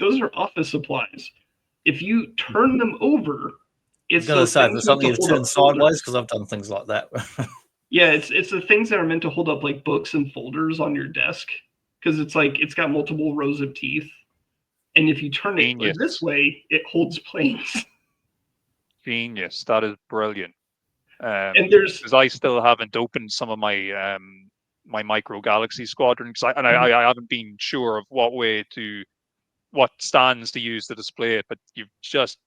S5: office supplies. If you turn them over, it's
S1: going to say, for something you've turned sideways, because I've done things like that.
S5: Yeah, it's the things that are meant to hold up like books and folders on your desk, because it's got multiple rows of teeth, and if you turn it this way, it holds planes.
S6: Genius! That is brilliant.
S5: And because
S6: I still haven't opened some of my my Micro Galaxy Squadron, I haven't been sure of what stands to use to display it, but you've just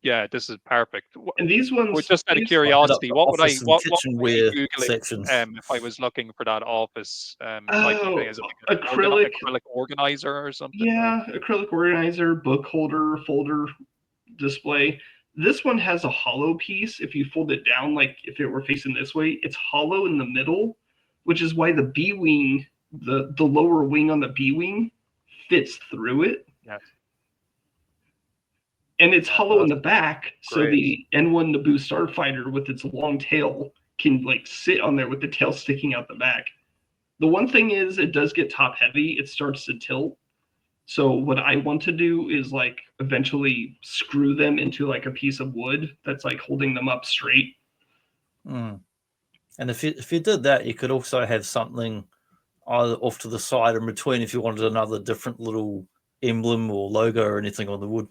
S6: this is perfect.
S5: And these ones,
S6: just out of curiosity, what would I
S1: kitchenware
S6: sections if I was looking for that office type of thing? Is it like acrylic organizer or something?
S5: Yeah, acrylic organizer, book holder, folder display. This one has a hollow piece. If you fold it down, like if it were facing this way, it's hollow in the middle, which is why the B wing, the lower wing on the B wing, fits through it.
S6: Yes.
S5: And it's hollow in the back, so the N1 Naboo starfighter with its long tail can like sit on there with the tail sticking out the back. The one thing is, it does get top heavy. It starts to tilt. So what I want to do is like eventually screw them into like a piece of wood that's like holding them up straight.
S1: And if you did that, you could also have something either off to the side in between if you wanted another different little emblem or logo or anything on the wood.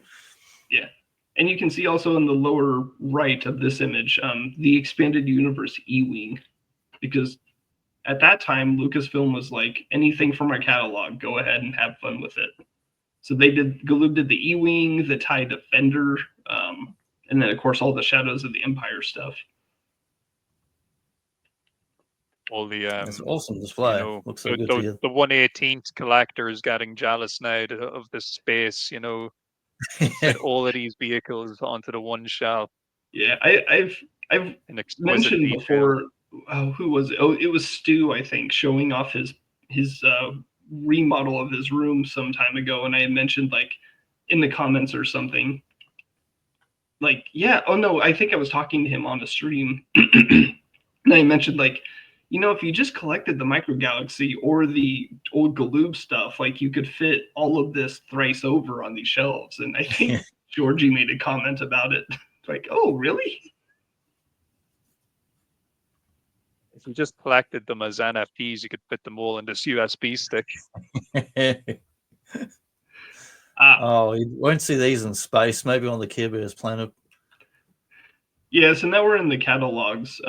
S5: Yeah. And you can see also in the lower right of this image, the Expanded Universe E-Wing, because at that time, Lucasfilm was like, anything from our catalog, go ahead and have fun with it. So Galoob did the E-Wing, the TIE Defender, and then, of course, all the Shadows of the Empire stuff.
S6: All the
S1: it's an awesome display. Looks so good to you.
S6: The 1/18th collectors getting jealous now of this space, get all of these vehicles onto the one shelf.
S5: Yeah, I've mentioned before. Who was it? Oh, it was Stu, I think, showing off his remodel of his room some time ago, and I had mentioned like in the comments or something, like, yeah, oh no, I think I was talking to him on a stream, and I mentioned like, if you just collected the Micro Galaxy or the old Galoob stuff, like you could fit all of this thrice over on these shelves. And I think Georgie made a comment about it, like, oh, really?
S6: If you just collected them as NFTs, you could fit them all in this USB stick.
S1: You won't see these in space. Maybe on the Care Bears planet.
S5: Yeah, so now we're in the catalogs.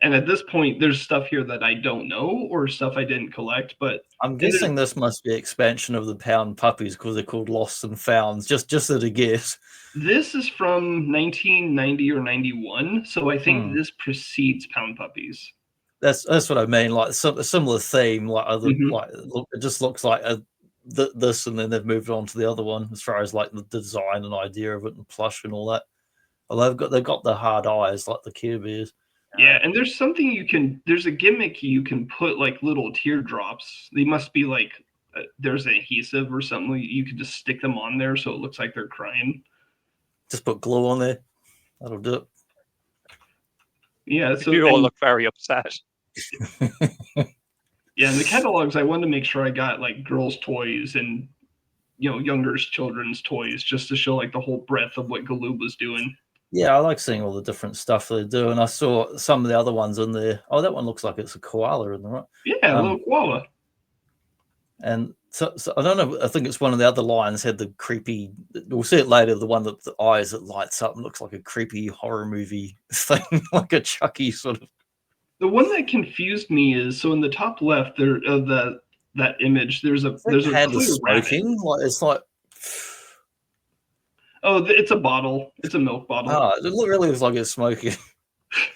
S5: And at this point, there's stuff here that I don't know or stuff I didn't collect. But
S1: I'm guessing this must be expansion of the Pound Puppies because they're called Lost and Founds. Just as a guess.
S5: This is from 1990 or 91, so I think this precedes Pound Puppies.
S1: That's what I mean. Like a similar theme. Like it just looks like this, and then they've moved on to the other one as far as like the design and idea of it and plush and all that. Although they've got the hard eyes like the Care Bears.
S5: Yeah, and there's something there's a gimmick you can put like little teardrops. They must be like there's an adhesive or something. You could just stick them on there so it looks like they're crying.
S1: Just put glue on there. That'll do it.
S5: Yeah, so
S6: you all look very upset.
S5: Yeah, in the catalogs, I wanted to make sure I got like girls' toys and younger children's toys just to show like the whole breadth of what Galoob was doing.
S1: Yeah, I like seeing all the different stuff they do, and I saw some of the other ones in there. Oh, that one looks like it's a koala in there, right?
S5: Yeah, a little koala.
S1: And so I don't know. I think it's one of the other lions had the creepy. We'll see it later. The one that the eyes that lights up and looks like a creepy horror movie thing, like a Chucky sort of.
S5: The one that confused me is so in the top left there of that image. There's a clear
S1: smoking. Like it's like.
S5: Oh, it's a bottle. It's a milk bottle.
S1: Ah, it really looks like it's smoking.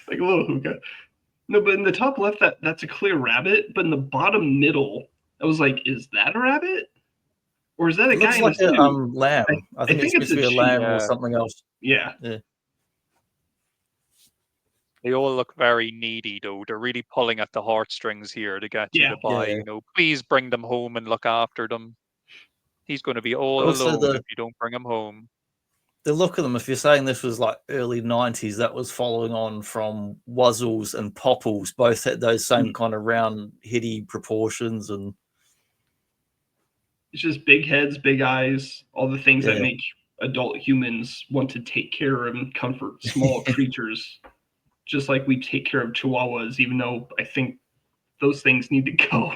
S5: Like a little hookah. No, but in the top left, that's a clear rabbit. But in the bottom middle, I was like, is that a rabbit? Or is that a guy in a suit?
S1: Lamb. I think it's supposed to be a lamb or something else.
S5: Yeah.
S6: They all look very needy, though. They're really pulling at the heartstrings here to get you to buy. Please bring them home and look after them. He's going to be all alone if you don't bring him home.
S1: The look of them, if you're saying this was like early 90s, that was following on from Wuzzles and Popples. Both had those same kind of round, heady proportions. And
S5: it's just big heads, big eyes, all the things that make adult humans want to take care of and comfort small creatures. Just like we take care of chihuahuas, even though I think those things need to go.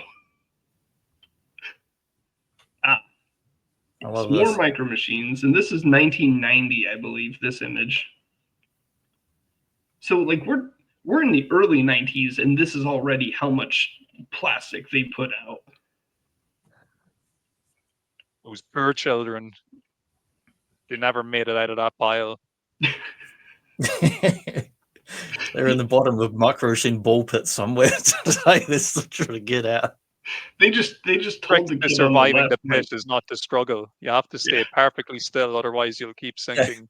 S5: More Micro Machines, and this is 1990, I believe. This image. So, like, we're in the early 90s, and this is already how much plastic they put out.
S6: Those poor children. They never made it out of that pile.
S1: They're in the bottom of Micro Machine ball pit somewhere today. They're still trying to get out.
S5: They just told the kid
S6: surviving the pit is not the struggle. You have to stay perfectly still, otherwise you'll keep sinking.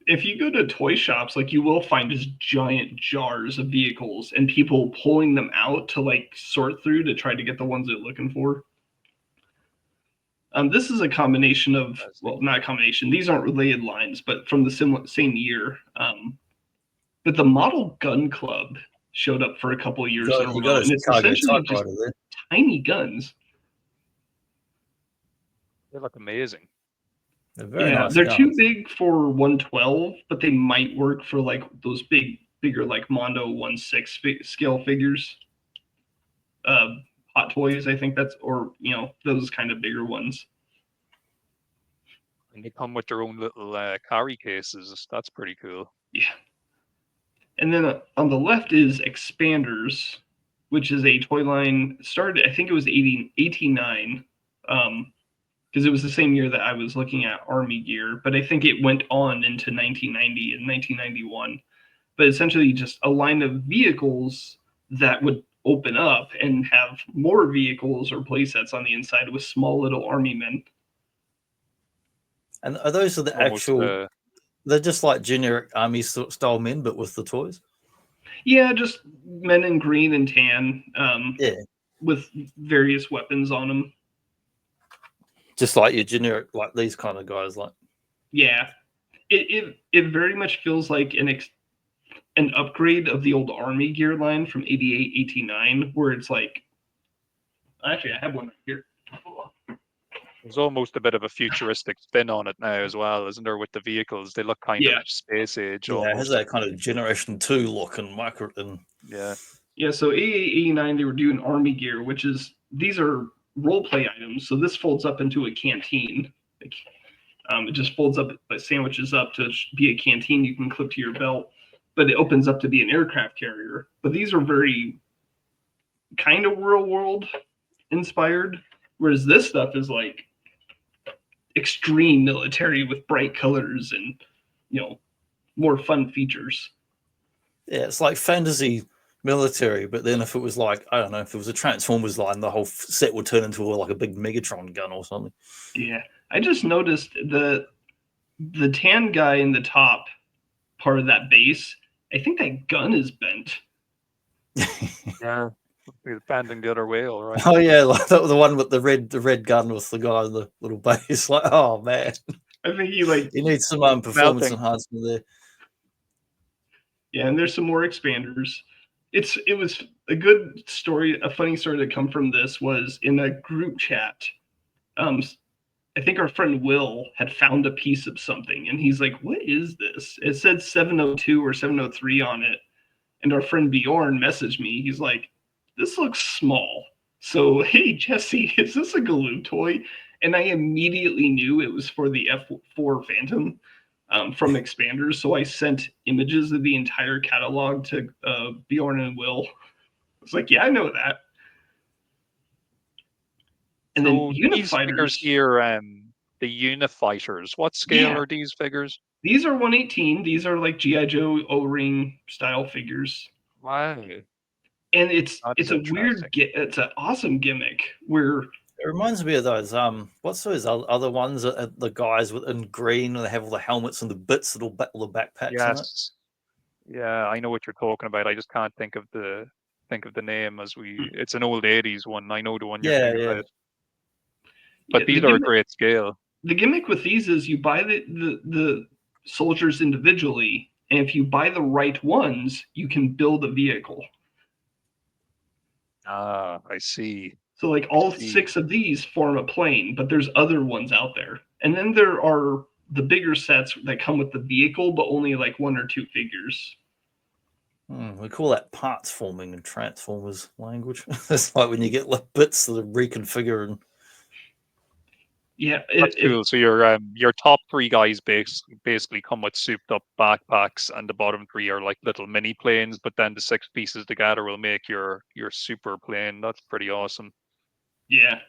S5: If you go to toy shops, like you will find just giant jars of vehicles and people pulling them out to like sort through to try to get the ones they're looking for. This is a combination of, well, not a combination. These aren't related lines, but from the same year. But the Model Gun Club showed up for a couple of years in a row, and it's essentially just tiny guns.
S6: They look amazing.
S1: They're very nice
S5: they're
S1: guns.
S5: too big for 112, but they might work for like those bigger like Mondo 1/6 scale figures. Hot Toys, I think that's, or those kind of bigger ones.
S6: And they come with their own little carry cases. That's pretty cool.
S5: Yeah. And then on the left is Expanders, which is a toy line started, I think it was 89, because it was the same year that I was looking at Army Gear, but I think it went on into 1990 and 1991. But essentially just a line of vehicles that would open up and have more vehicles or playsets on the inside with small little army men.
S1: And are those the actual... They're just like generic army style men, but with the toys.
S5: Yeah, just men in green and tan. With various weapons on them.
S1: Just like your generic, like these kind of guys. Like,
S5: yeah, it very much feels like an upgrade of the old Army Gear line from 88, 89, where it's like, actually, I have one right here.
S6: There's almost a bit of a futuristic spin on it now as well, isn't there? With the vehicles, they look kind of space age.
S1: Yeah, it has that kind of Generation 2 look and micro. And
S5: yeah. So 88, 89, they were doing Army Gear, which is, these are role play items. So this folds up into a canteen. It just folds up, sandwiches up to be a canteen you can clip to your belt, but it opens up to be an aircraft carrier. But these are very kind of real world inspired, whereas this stuff is like extreme military with bright colors and, you know, more fun features.
S1: Yeah, it's like fantasy military, but then if it was like, I don't know, if it was a Transformers line, the whole set would turn into like a big Megatron gun or something.
S5: Yeah, I just noticed the tan guy in the top part of that base, I think that gun is bent.
S6: Yeah, he's bending the other way, all right.
S1: Oh yeah, like the one with the red gun with the guy in the little base. Like, oh man,
S5: I think he
S1: needs some performance enhancement there.
S5: Yeah, and there's some more expanders. It was a good story. A funny story to come from this was in a group chat. I think our friend Will had found a piece of something, and he's like, "What is this?" It said 702 or 703 on it, and our friend Bjorn messaged me. He's like, "This looks small." So, hey Jesse, is this a Galoob toy? And I immediately knew it was for the F4 Phantom. From expanders, so I sent images of the entire catalog to Bjorn and Will. I was like, yeah, I know that. And
S6: so
S5: then
S6: these figures here, the Unifighters, what scale are these figures?
S5: These are 118. These are like G.I. Joe O-ring style figures.
S6: Wow.
S5: And it's it's an awesome gimmick where
S1: it reminds me of those what's those other ones, the guys in green, and they have all the helmets and the bits, all the backpacks.
S6: Yes. In it. Yeah, I know what you're talking about. I just can't think of the name it's an old 80s one. I know the one you're talking about. But these are a great scale.
S5: The gimmick with these is you buy the soldiers individually, and if you buy the right ones, you can build a vehicle.
S6: Ah, I see.
S5: So like all 6 of these form a plane, but there's other ones out there. And then there are the bigger sets that come with the vehicle, but only like 1 or 2 figures.
S1: We call that parts forming in Transformers language. It's like when you get bits that are reconfiguring.
S5: Yeah,
S6: that's cool. So your top 3 guys basically come with souped up backpacks, and the bottom 3 are like little mini planes. But then the 6 pieces together will make your super plane. That's pretty awesome.
S5: Yeah,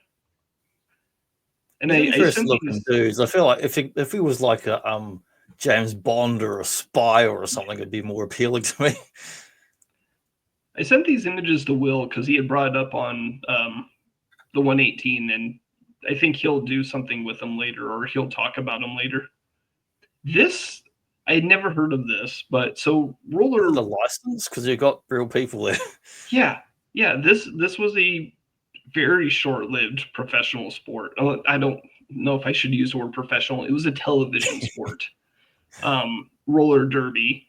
S5: and
S1: looking dudes. I feel like if he was like a James Bond or a spy or something, it'd be more appealing to me.
S5: I sent these images to Will because he had brought it up on the 118, and I think he'll do something with them later, or he'll talk about them later. This, I had never heard of this, but so roller
S1: the license, because you got real people there.
S5: Yeah. This was a very short-lived professional sport. I don't know if I should use the word professional. It was a television sport, roller derby.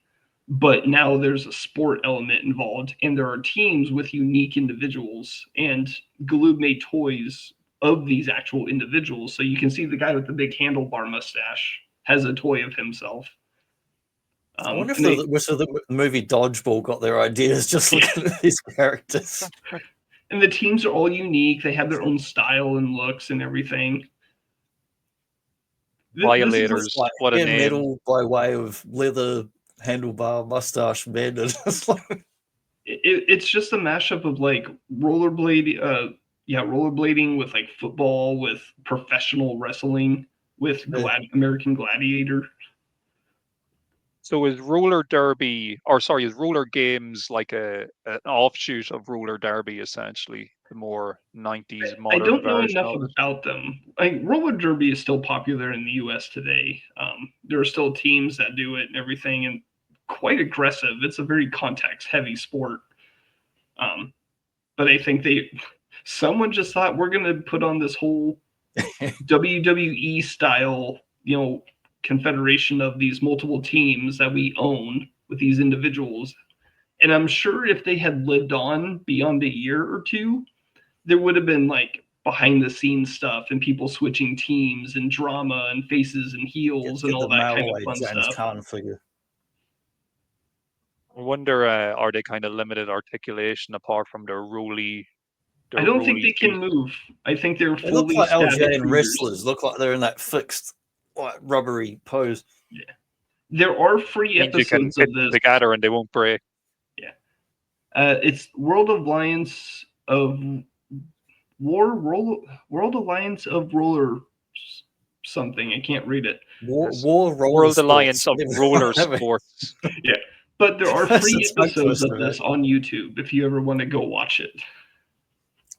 S5: But now there's a sport element involved, and there are teams with unique individuals. And Galoob made toys of these actual individuals. So you can see the guy with the big handlebar mustache has a toy of himself.
S1: I wonder if the movie Dodgeball got their ideas just looking at these characters.
S5: And the teams are all unique. They have their own style and looks and everything.
S6: Violators,
S1: like
S6: what a name.
S1: Metal by way of leather handlebar mustache men.
S5: It's just a mashup of like rollerblade, rollerblading with like football, with professional wrestling, with American Gladiator.
S6: So is roller games like an offshoot of roller derby, essentially, the more 90s modern
S5: I don't know
S6: version
S5: enough about them. Like roller derby is still popular in the U.S. today. There are still teams that do it and everything, and quite aggressive. It's a very contact-heavy sport. But I think someone just thought we're going to put on this whole WWE style, confederation of these multiple teams that we own with these individuals. And I'm sure if they had lived on beyond a year or two, there would have been like behind the scenes stuff and people switching teams and drama and faces and heels and all that kind of fun
S1: James
S5: stuff.
S1: Caan figure.
S6: I wonder, are they kind of limited articulation apart from their roly?
S5: I don't think they can move. I think they're fully
S1: look like LJ and
S5: figures.
S1: wrestlers. Look like they're in that fixed like rubbery pose.
S5: Yeah. There are free
S6: Means you can
S5: episodes
S6: hit
S5: of
S6: them
S5: this.
S6: together and they won't break.
S5: Yeah. It's World Alliance of Roller something. I can't read it.
S6: World Alliance of Roller Sports.
S5: Yeah. But there are free
S1: a tongue
S5: episodes of
S1: twister,
S5: this on YouTube if you ever want to go watch it.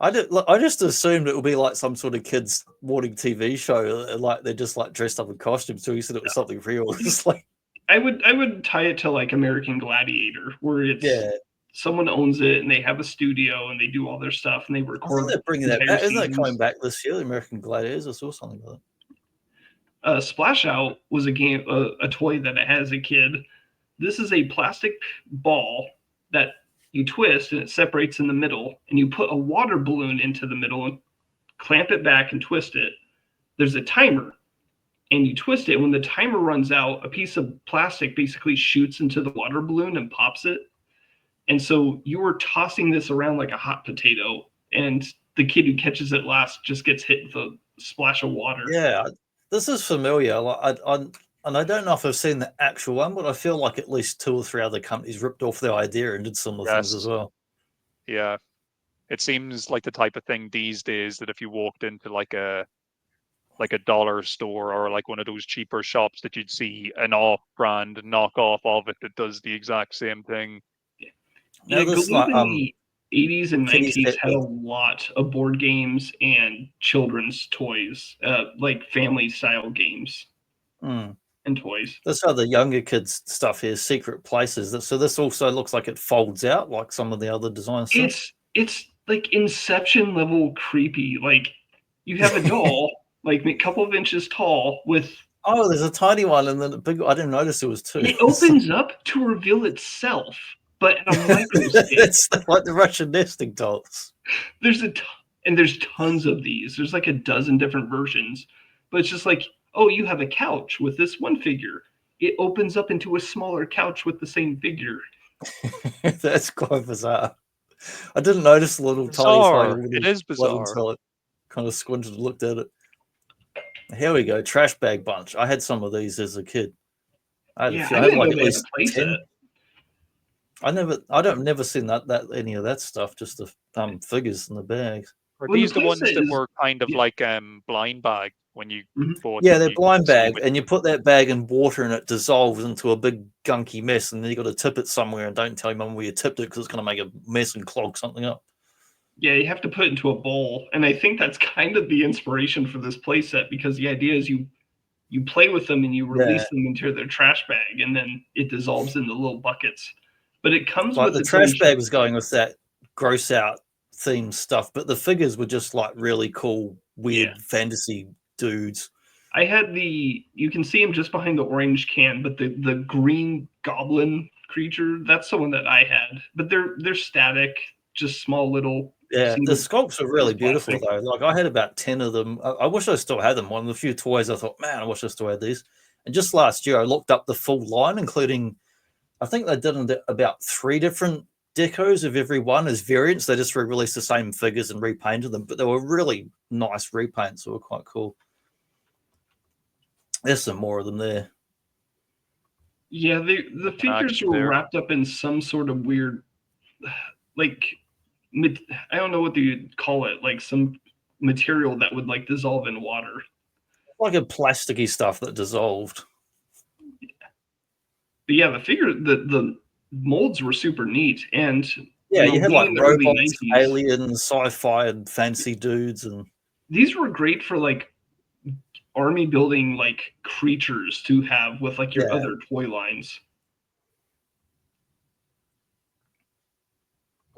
S1: I just assumed it would be like some sort of kids morning TV show, like they're just like dressed up in costumes. So you said it was something real. It's like
S5: I would tie it to like American Gladiator, where it's someone owns it and they have a studio and they do all their stuff and they record.
S1: They're bringing that back. Isn't that coming back this year? The American Gladiators. I saw something about it.
S5: Splash Out was a game, a toy that I had as a kid. This is a plastic ball that you twist and it separates in the middle, and you put a water balloon into the middle and clamp it back and twist it. There's a timer, and you twist it. When the timer runs out, a piece of plastic basically shoots into the water balloon and pops it. And so you were tossing this around like a hot potato, and the kid who catches it last just gets hit with a splash of water.
S1: Yeah, this is familiar. Like and I don't know if I've seen the actual one, but I feel like at least 2 or 3 other companies ripped off their idea and did similar things as well.
S6: Yeah. It seems like the type of thing these days that if you walked into like a dollar store or like one of those cheaper shops that you'd see an off-brand knockoff of it that does the exact same thing.
S5: Yeah, Galoob in the 80s and 90s had a lot of board games and children's toys, like family-style games. And toys.
S1: That's how the younger kids stuff here, secret places. So this also looks like it folds out like some of the other designs.
S5: It's like Inception level creepy. Like you have a doll, like a couple of inches tall with.
S1: Oh, there's a tiny one and then a big. I didn't notice there was 2.
S5: It opens up to reveal itself, but at a micro scale.
S1: It's like the Russian nesting dolls.
S5: There's tons of these. There's like a dozen different versions, but it's just like, oh, you have a couch with this one figure. It opens up into a smaller couch with the same figure.
S1: That's quite bizarre. I didn't notice the little tiny.
S6: It is bizarre.
S1: Until it kind of squinted and looked at it. Here we go. Trash bag bunch. I had some of these as a kid. I had like at least 10. I never seen that any of that stuff. Just the figures in the bags.
S6: Are these the ones that were kind of like blind bag when you bought?
S1: Yeah, they're blind bag, and you put that bag in water and it dissolves into a big gunky mess, and then you got to tip it somewhere and don't tell your mum where you tipped it because it's going to make a mess and clog something up.
S5: Yeah, you have to put it into a bowl, and I think that's kind of the inspiration for this playset, because the idea is you play with them and you release them into their trash bag, and then it dissolves into little buckets. But it comes with
S1: the trash bag was going with that gross out theme stuff, but the figures were just like really cool, weird fantasy dudes.
S5: I had you can see him just behind the orange can, but the green goblin creature, that's the one that I had. But they're static, just small little.
S1: Yeah, the sculpts are really beautiful though. Like I had about 10 of them. I wish I still had them. One of the few toys I thought, man, I wish I still had these. And just last year I looked up the full line, including, I think they did about 3 different decos of every one as variants. They just re-released the same figures and repainted them, but they were really nice repaints. They were quite cool. There's some more of them there.
S5: Yeah, the figures were wrapped up in some sort of weird, like, I don't know what you'd call it, like some material that would like dissolve in water.
S1: Like a plasticky stuff that dissolved.
S5: But yeah, the molds were super neat, and
S1: yeah, you had like robots, aliens, sci-fi, and fancy dudes, and
S5: these were great for like army building, like creatures to have with like your other toy lines.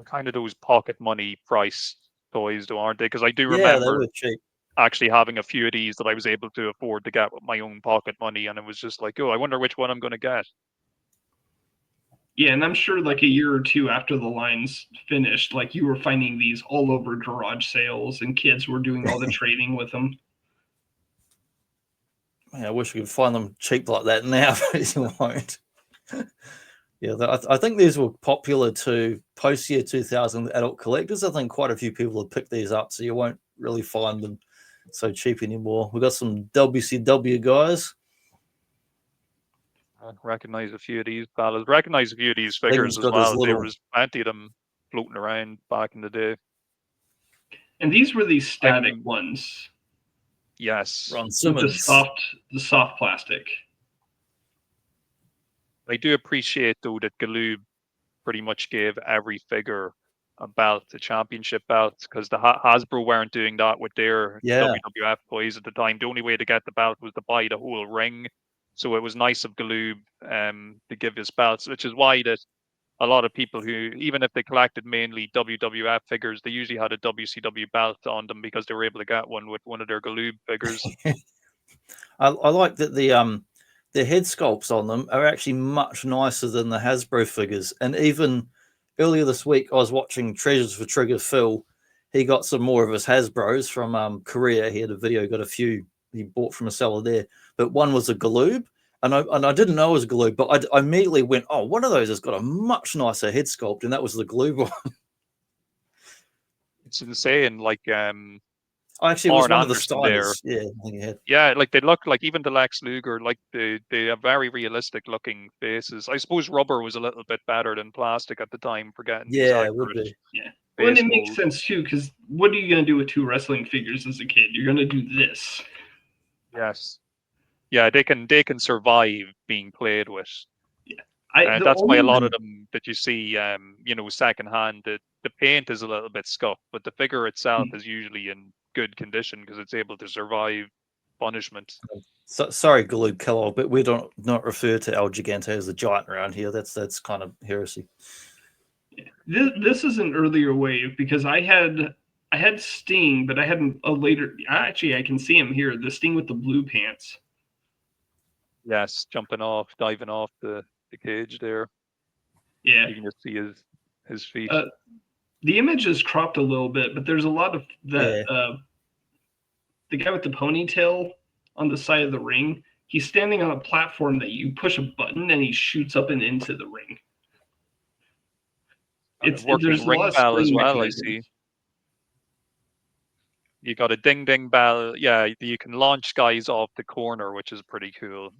S6: Kind of those pocket money price toys, though, aren't they? Because I do remember actually having a few of these that I was able to afford to get with my own pocket money, and it was just like, oh, I wonder which one I'm going to get.
S5: Yeah, and I'm sure like a year or 2 after the lines finished, like you were finding these all over garage sales, and kids were doing all the trading with them.
S1: Man, I wish we could find them cheap like that now, but you won't. Yeah, I think these were popular to post-year 2000 adult collectors. I think quite a few people have picked these up, so you won't really find them so cheap anymore. We got some WCW guys.
S6: I recognize a few of these fellas. Recognize a few of these figures as
S1: got his
S6: well. There
S1: little-
S6: was plenty of them floating around back in the day.
S5: And these were these static ones
S6: Yes.
S1: Ron
S5: with
S1: Simmons.
S5: the soft plastic.
S6: I do appreciate though that Galoob pretty much gave every figure a belt, a championship belt, because the Hasbro weren't doing that with their WWF toys at the time. The only way to get the belt was to buy the whole ring. So it was nice of Galoob to give his belts, which is why that a lot of people who, even if they collected mainly WWF figures, they usually had a WCW belt on them because they were able to get one with one of their Galoob figures.
S1: I like that the head sculpts on them are actually much nicer than the Hasbro figures. And even earlier this week, I was watching Treasures for Trigger Phil. He got some more of his Hasbros from Korea. He had a video, got a few he bought from a seller there. But one was a Galoob. And I didn't know it was Galoob, but I immediately went, oh, one of those has got a much nicer head sculpt. And that was the Galoob one.
S6: It's insane. Like,
S1: Actually, it was
S6: Arn
S1: one of the
S6: Anderson
S1: Steiners. Yeah, I think he had.
S6: yeah, like they look like even the Lex Luger, like they have very realistic looking faces. I suppose rubber was a little bit better than plastic at the time for getting these
S1: Yeah, it would
S6: accurate
S1: be.
S5: Yeah. Well, and
S6: face
S5: it makes
S6: molds.
S5: sense too, because what are you going to do with two wrestling figures as a kid? You're going to do this.
S6: Yes. Yeah, they can survive being played with.
S5: The
S6: That's why a lot
S5: only-
S6: of them that you see, you know, secondhand, the paint is a little bit scuffed, but the figure itself is usually in good condition because it's able to survive punishment.
S1: So, sorry, Galoob Kellogg, but we don't not refer to El Gigante as a giant around here. That's kind of heresy.
S5: This is an earlier wave because I had Sting, but I had a later. Actually, I can see him here. The Sting with the blue pants.
S6: Yes, diving off the cage there.
S5: Yeah.
S6: You can just see his feet.
S5: The image is cropped a little bit, but there's a lot of that.
S1: Yeah.
S5: The guy with the ponytail on the side of the ring, he's standing on a platform that you push a button and he shoots up and into the ring.
S6: It's
S5: there's
S6: working
S5: a
S6: ring
S5: lot of
S6: bell as
S5: spring
S6: well, I
S5: mechanisms.
S6: see. You got a ding ding bell. Yeah, you can launch guys off the corner, which is pretty cool.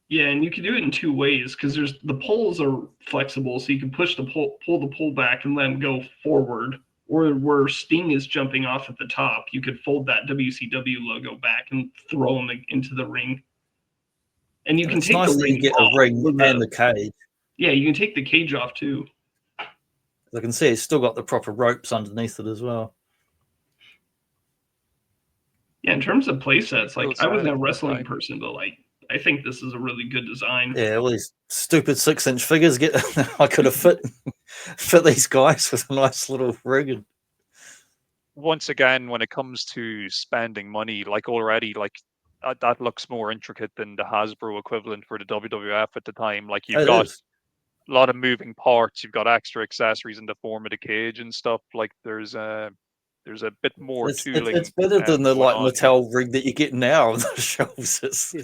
S5: Yeah, and you can do it in two ways because there's the poles are flexible, so you can push the pull the pole back and let them go forward. Or where Sting is jumping off at the top, you could fold that WCW logo back and throw him into the ring. And you can
S1: It's
S5: take
S1: nice
S5: the
S1: that
S5: ring
S1: you get
S5: off
S1: a ring
S5: with
S1: and the cage.
S5: Yeah, you can take the cage off too.
S1: I can see it's still got the proper ropes underneath it as well.
S5: Yeah, in terms of play sets, like I wasn't a
S6: Right.
S5: wrestling person, but like I think this is a really good design.
S1: Yeah, all these stupid 6-inch figures get. I could have fit these guys with a nice little rig. And
S6: Once again, when it comes to spending money, like already, like that looks more intricate than the Hasbro equivalent for the WWF at the time. Like you've
S1: it
S6: got
S1: is.
S6: a lot of moving parts, you've got extra accessories in the form of the cage and stuff. Like there's a bit more tooling.
S1: It's better than the
S6: going
S1: like
S6: on.
S1: Mattel rig that you get now on the shelves.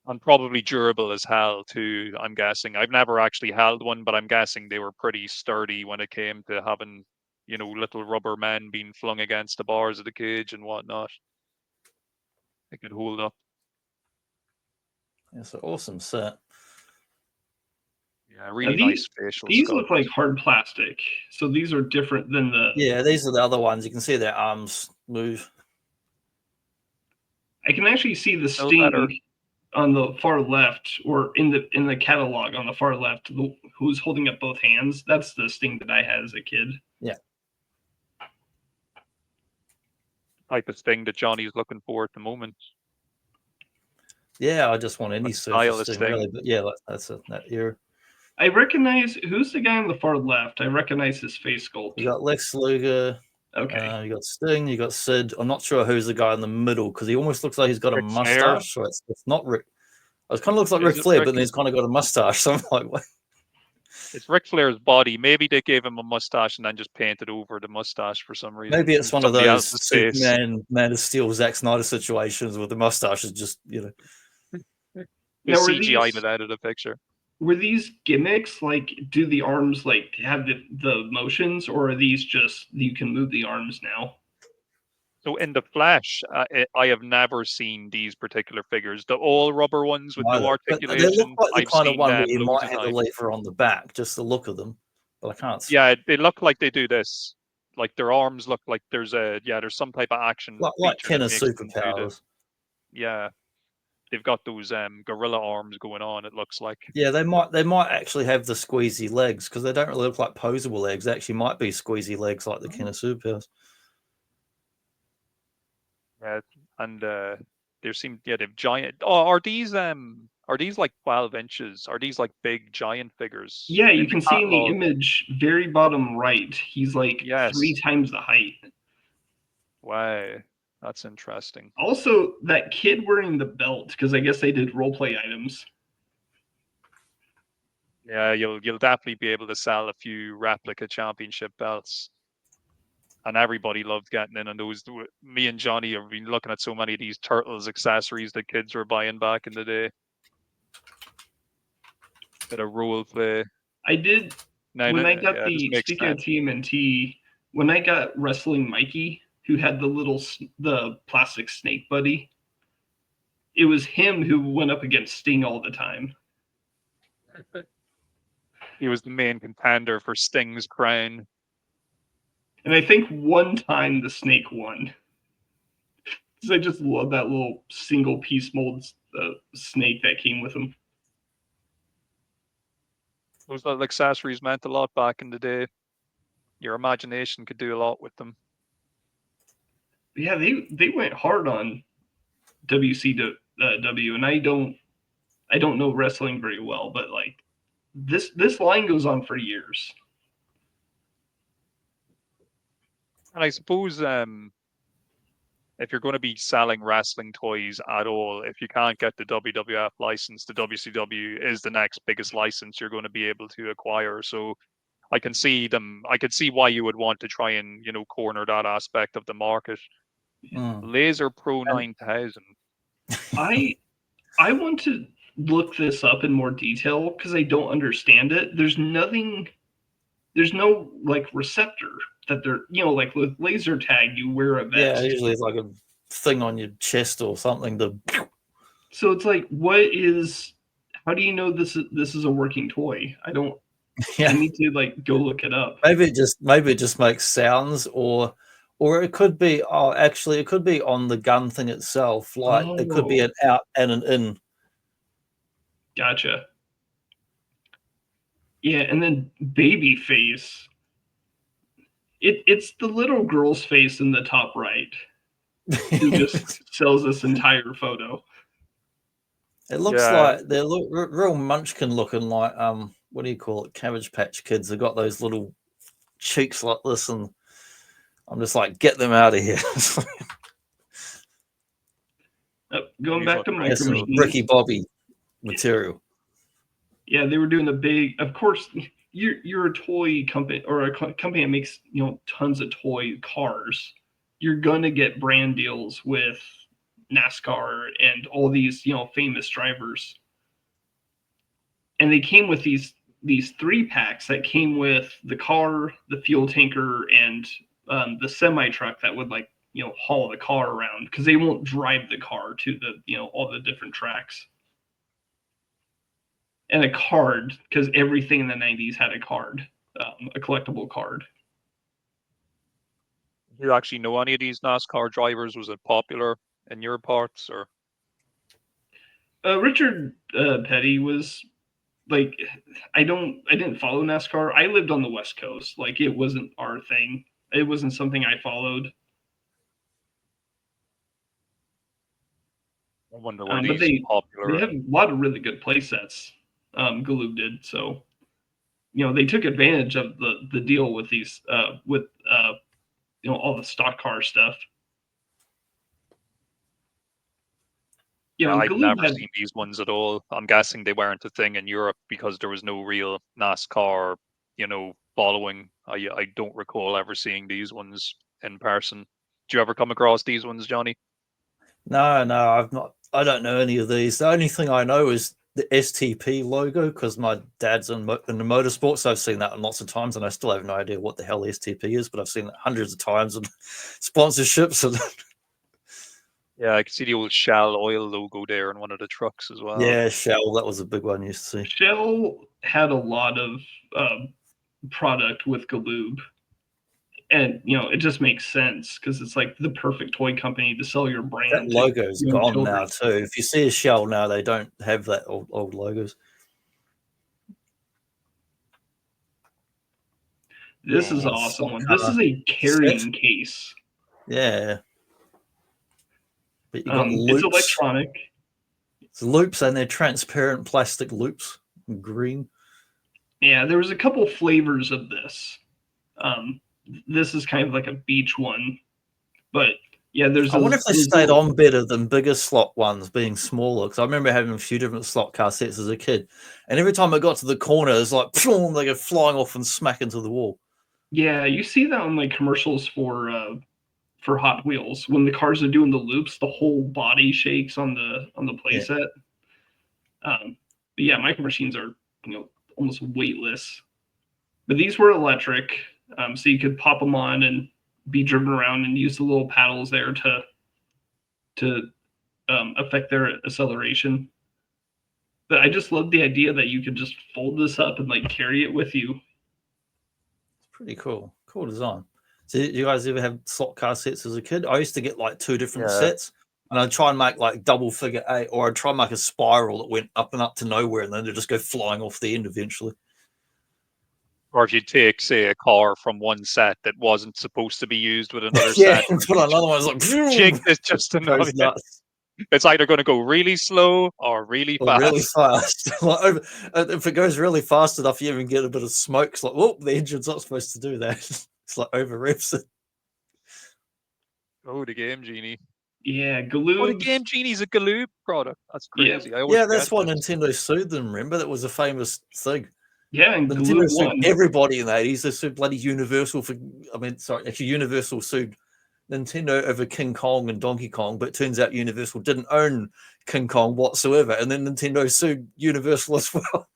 S6: And probably durable as hell too, I'm guessing. I've never actually held one, but I'm guessing they were pretty sturdy when it came to having, you know, little rubber men being flung against the bars of the cage and whatnot. They could hold up.
S1: It's an awesome set.
S6: Yeah, really
S5: these-
S6: nice facial
S5: These
S6: sculpt.
S5: look like hard plastic, so these are different than the.
S1: Yeah, these are the other ones. You can see their arms move.
S5: I can actually see the
S6: Still
S5: Sting
S6: better.
S5: on the far left, or in the catalog on the far left, who's holding up both hands. That's the Sting that I had as a kid.
S6: Type of thing that Johnny's looking for at the moment.
S1: Yeah, I just want any
S6: What style
S1: surface
S6: is
S1: thing,
S6: thing?
S1: really. But yeah, that's that era.
S5: I recognize who's the guy on the far left. I recognize his face sculpt.
S1: You got Lex Luger.
S5: Okay.
S1: You got Sting. You got Sid. I'm not sure who's the guy in the middle because he almost looks like he's got a
S6: Ric Flair.
S1: mustache. So it's not Rick. It kind of looks like
S6: Is
S1: Ric
S6: it
S1: Flair,
S6: Ric-
S1: but then he's kind of got a mustache. So I'm like, what?
S6: It's Ric Flair's body. Maybe they gave him a mustache and then just painted over the mustache for some reason.
S1: Maybe it's one of
S6: Somebody
S1: those
S6: else's face.
S1: Superman, Man of Steel, Zack Snyder situations with the mustache is just,
S6: They
S5: Now, were
S6: CGI'd
S5: these-
S6: it out of the picture.
S5: were these gimmicks? Like, do the arms like have the motions, or are these just you can move the arms now?
S6: So in the flesh, I have never seen these particular figures. The all rubber ones with no
S1: But they look
S6: articulation,
S1: like the
S6: I've
S1: kind of
S6: seen
S1: one where
S6: them
S1: you
S6: loads
S1: might
S6: of
S1: have the
S6: times.
S1: lever on the back, just the look of them. But I can't.
S6: Yeah, they look like they do this. Like their arms look like there's some type of action
S1: Like
S6: feature that
S1: Kenner's
S6: makes them do the.
S1: superpowers.
S6: Yeah, they've got those gorilla arms going on. It looks like.
S1: Yeah, they might actually have the squeezy legs because they don't really look like posable legs. They actually might be squeezy legs like the Kenner superpowers.
S6: Yeah, and there seem they've giant. Oh, are these like 12 inches? Are these like big giant figures?
S5: Yeah, you
S6: In the
S5: can see in the
S6: catalog?
S5: image, very bottom right, he's like 3
S6: Yes.
S5: times the height.
S6: Wow, that's interesting.
S5: Also, that kid wearing the belt, because I guess they did roleplay items.
S6: Yeah, you'll definitely be able to sell a few replica championship belts. And everybody loved getting in on those. Me and Johnny have been looking at so many of these Turtles accessories that kids were buying back in the day. Bit of role play.
S5: I did when I got speaking of TMNT, when I got Wrestling Mikey, who had the plastic snake buddy, it was him who went up against Sting all the time.
S6: He was the main contender for Sting's crown.
S5: And I think one time the snake won. Because I just love that little single piece mold snake that came with him.
S6: Those little accessories meant a lot back in the day. Your imagination could do a lot with them.
S5: Yeah, they went hard on WCW, and I don't know wrestling very well, but like this line goes on for years.
S6: And I suppose if you're going to be selling wrestling toys at all, if you can't get the WWF license, the WCW is the next biggest license you're going to be able to acquire. So I can see why you would want to try and, corner that aspect of the market. Laser Pro 9000.
S5: I want to look this up in more detail because I don't understand it. There's no like receptor that they're, like with laser tag, you wear a vest.
S1: Yeah, usually it's like a thing on your chest or something.
S5: So it's like, how do you know this is a working toy? I don't. Yeah. I need to like go look it up.
S1: Maybe it just makes sounds, or it could be. Oh, actually, it could be on the gun thing itself. Like it could be an out and an in.
S5: Gotcha. Yeah, and then baby face. It's the little girl's face in the top right who just sells this entire photo.
S1: It looks like they're real munchkin looking, like what do you call it? Cabbage Patch Kids. They've got those little cheeks like this, and I'm just like, get them out of here.
S5: Going back to Micro Machines.
S1: Ricky Bobby material.
S5: Yeah, they were doing the big. Of course, you're a toy company or a company that makes tons of toy cars. You're gonna get brand deals with NASCAR and all these famous drivers. And they came with these 3-packs that came with the car, the fuel tanker, and the semi truck that would haul the car around because they won't drive the car to the all the different tracks. And a card, because everything in the 90s had a card, a collectible card.
S6: Do you actually know any of these NASCAR drivers? Was it popular in your parts, or?
S5: Richard Petty was like, I didn't follow NASCAR. I lived on the West Coast. Like, it wasn't our thing. It wasn't something I followed.
S6: I wonder were these popular.
S5: They have a lot of really good play sets. Galoob did, so they took advantage of the deal with these all the stock car stuff.
S6: I've never seen these ones at all. I'm guessing they weren't a thing in Europe because there was no real NASCAR following. I don't recall ever seeing these ones in person. Do you ever come across these ones, Johnny?
S1: No, I've not. I don't know any of these. The only thing I know is the STP logo because my dad's in the motorsport, so I've seen that lots of times, and I still have no idea what the hell STP is, but I've seen it hundreds of times in sponsorships. And
S6: Yeah, I can see the old Shell oil logo there on one of the trucks as well.
S1: yeah, Shell, that was a big one you used to see.
S5: Shell had a lot of product with Galoob. And, you know, it just makes sense because it's like the perfect toy company to sell your brand.
S1: That logo's gone now too. If you see a Shell now, they don't have that old logos.
S5: This is an awesome one. This is a carrying case.
S1: Yeah. But you got
S5: it's electronic.
S1: It's loops, and they're transparent plastic loops, green.
S5: Yeah, there was a couple flavors of this. This is kind of like a beach one, but yeah, there's.
S1: I wonder if they stayed on better than bigger slot ones being smaller, because I remember having a few different slot car sets as a kid, and every time I got to the corner, it's like boom, they go flying off and smack into the wall.
S5: Yeah, you see that on like commercials for Hot Wheels when the cars are doing the loops, the whole body shakes on the playset. But yeah, Micro Machines are, you know, almost weightless, but these were electric. So you could pop them on and be driven around and use the little paddles there to affect their acceleration. But I just love the idea that you could just fold this up and like carry it with you.
S1: It's pretty cool. Cool design. So did you guys ever have slot car sets as a kid? I used to get like 2 different sets, and I'd try and make like double figure 8, or I'd try and make a spiral that went up and up to nowhere, and then they'd just go flying off the end eventually.
S6: Or if you take, say, a car from one set that wasn't supposed to be used with another set.
S1: And put on another one, it's like,
S6: jig is just another. It's either going to go really slow or really fast.
S1: Really fast. Like, if it goes really fast enough, you even get a bit of smoke. It's like, whoop, the engine's not supposed to do that. It's like over revs it.
S6: Oh, the Game Genie.
S5: Yeah, Galoob.
S6: Oh, the Game Genie's a Galoob product. That's crazy.
S5: Yeah,
S1: that's why Nintendo sued them. Remember, that was a famous thing.
S5: Yeah, and
S1: Nintendo sued everybody in the 80s. They sued bloody Universal for. Actually, Universal sued Nintendo over King Kong and Donkey Kong, but it turns out Universal didn't own King Kong whatsoever, and then Nintendo sued Universal as well.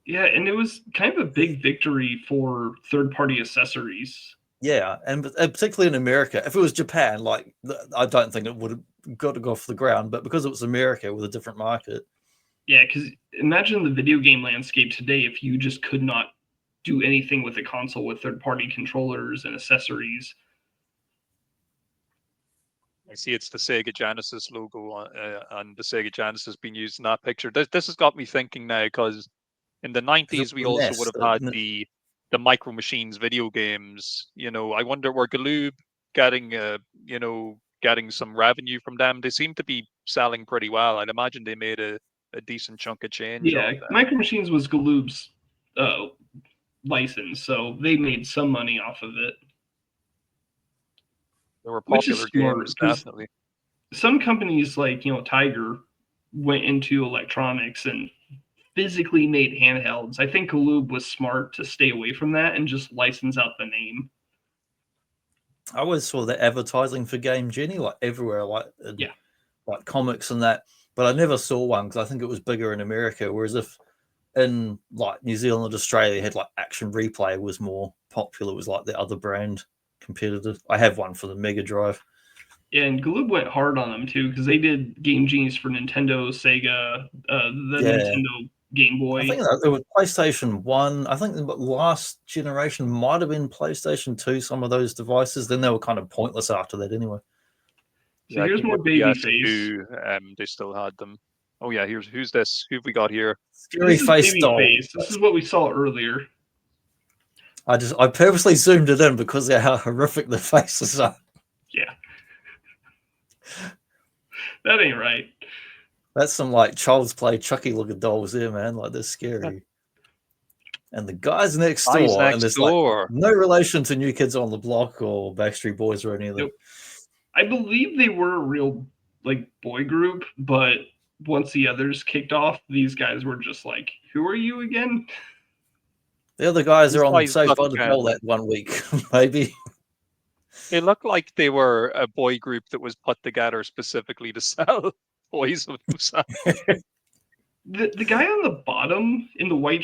S5: Yeah, and it was kind of a big victory for third-party accessories.
S1: Yeah, and particularly in America. If it was Japan, like, I don't think it would have got to go off the ground, but because it was America with a different market.
S5: Yeah, because imagine the video game landscape today if you just could not do anything with a console with third-party controllers and accessories.
S6: I see it's the Sega Genesis logo, and the Sega Genesis being used in that picture. This has got me thinking now, because in the 90s we also would have had the Micro Machines video games. You know, I wonder, were Galoob getting getting some revenue from them? They seem to be selling pretty well. I'd imagine they made a decent chunk of change.
S5: Yeah, Micro Machines was Galoob's license, so they made some money off of it.
S6: There were popular games, definitely.
S5: Some companies like, Tiger went into electronics and physically made handhelds. I think Galoob was smart to stay away from that and just license out the name.
S1: I always saw the advertising for Game Genie like everywhere, like comics and that, but I never saw one because I think it was bigger in America. Whereas if in like New Zealand, Australia, had like Action Replay was more popular, it was like the other brand competitor. I have one for the Mega Drive.
S5: Yeah, and Galoob went hard on them too because they did Game Genies for Nintendo, Sega, Nintendo Game Boy.
S1: I think there was PlayStation 1. I think the last generation might have been PlayStation 2, some of those devices. Then they were kind of pointless after that anyway.
S5: So here's more Babyface.
S6: They still had them. Oh yeah, who's this? Who've we got here?
S1: Scary Face doll.
S5: This is what we saw earlier.
S1: I purposely zoomed it in because of how horrific the faces are.
S5: Yeah. That ain't right.
S1: That's some like Child's Play Chucky looking dolls there, man. Like, they're scary. And the guys next door, and there's like no relation to New Kids on the Block or Backstreet Boys or any of them.
S5: I believe they were a real like boy group, but once the others kicked off, these guys were just like, "Who are you again?"
S1: The other guys are on the safe on the ball that 1 week, maybe.
S6: It looked like they were a boy group that was put together specifically to sell toys of themselves.
S5: The guy on the bottom in the white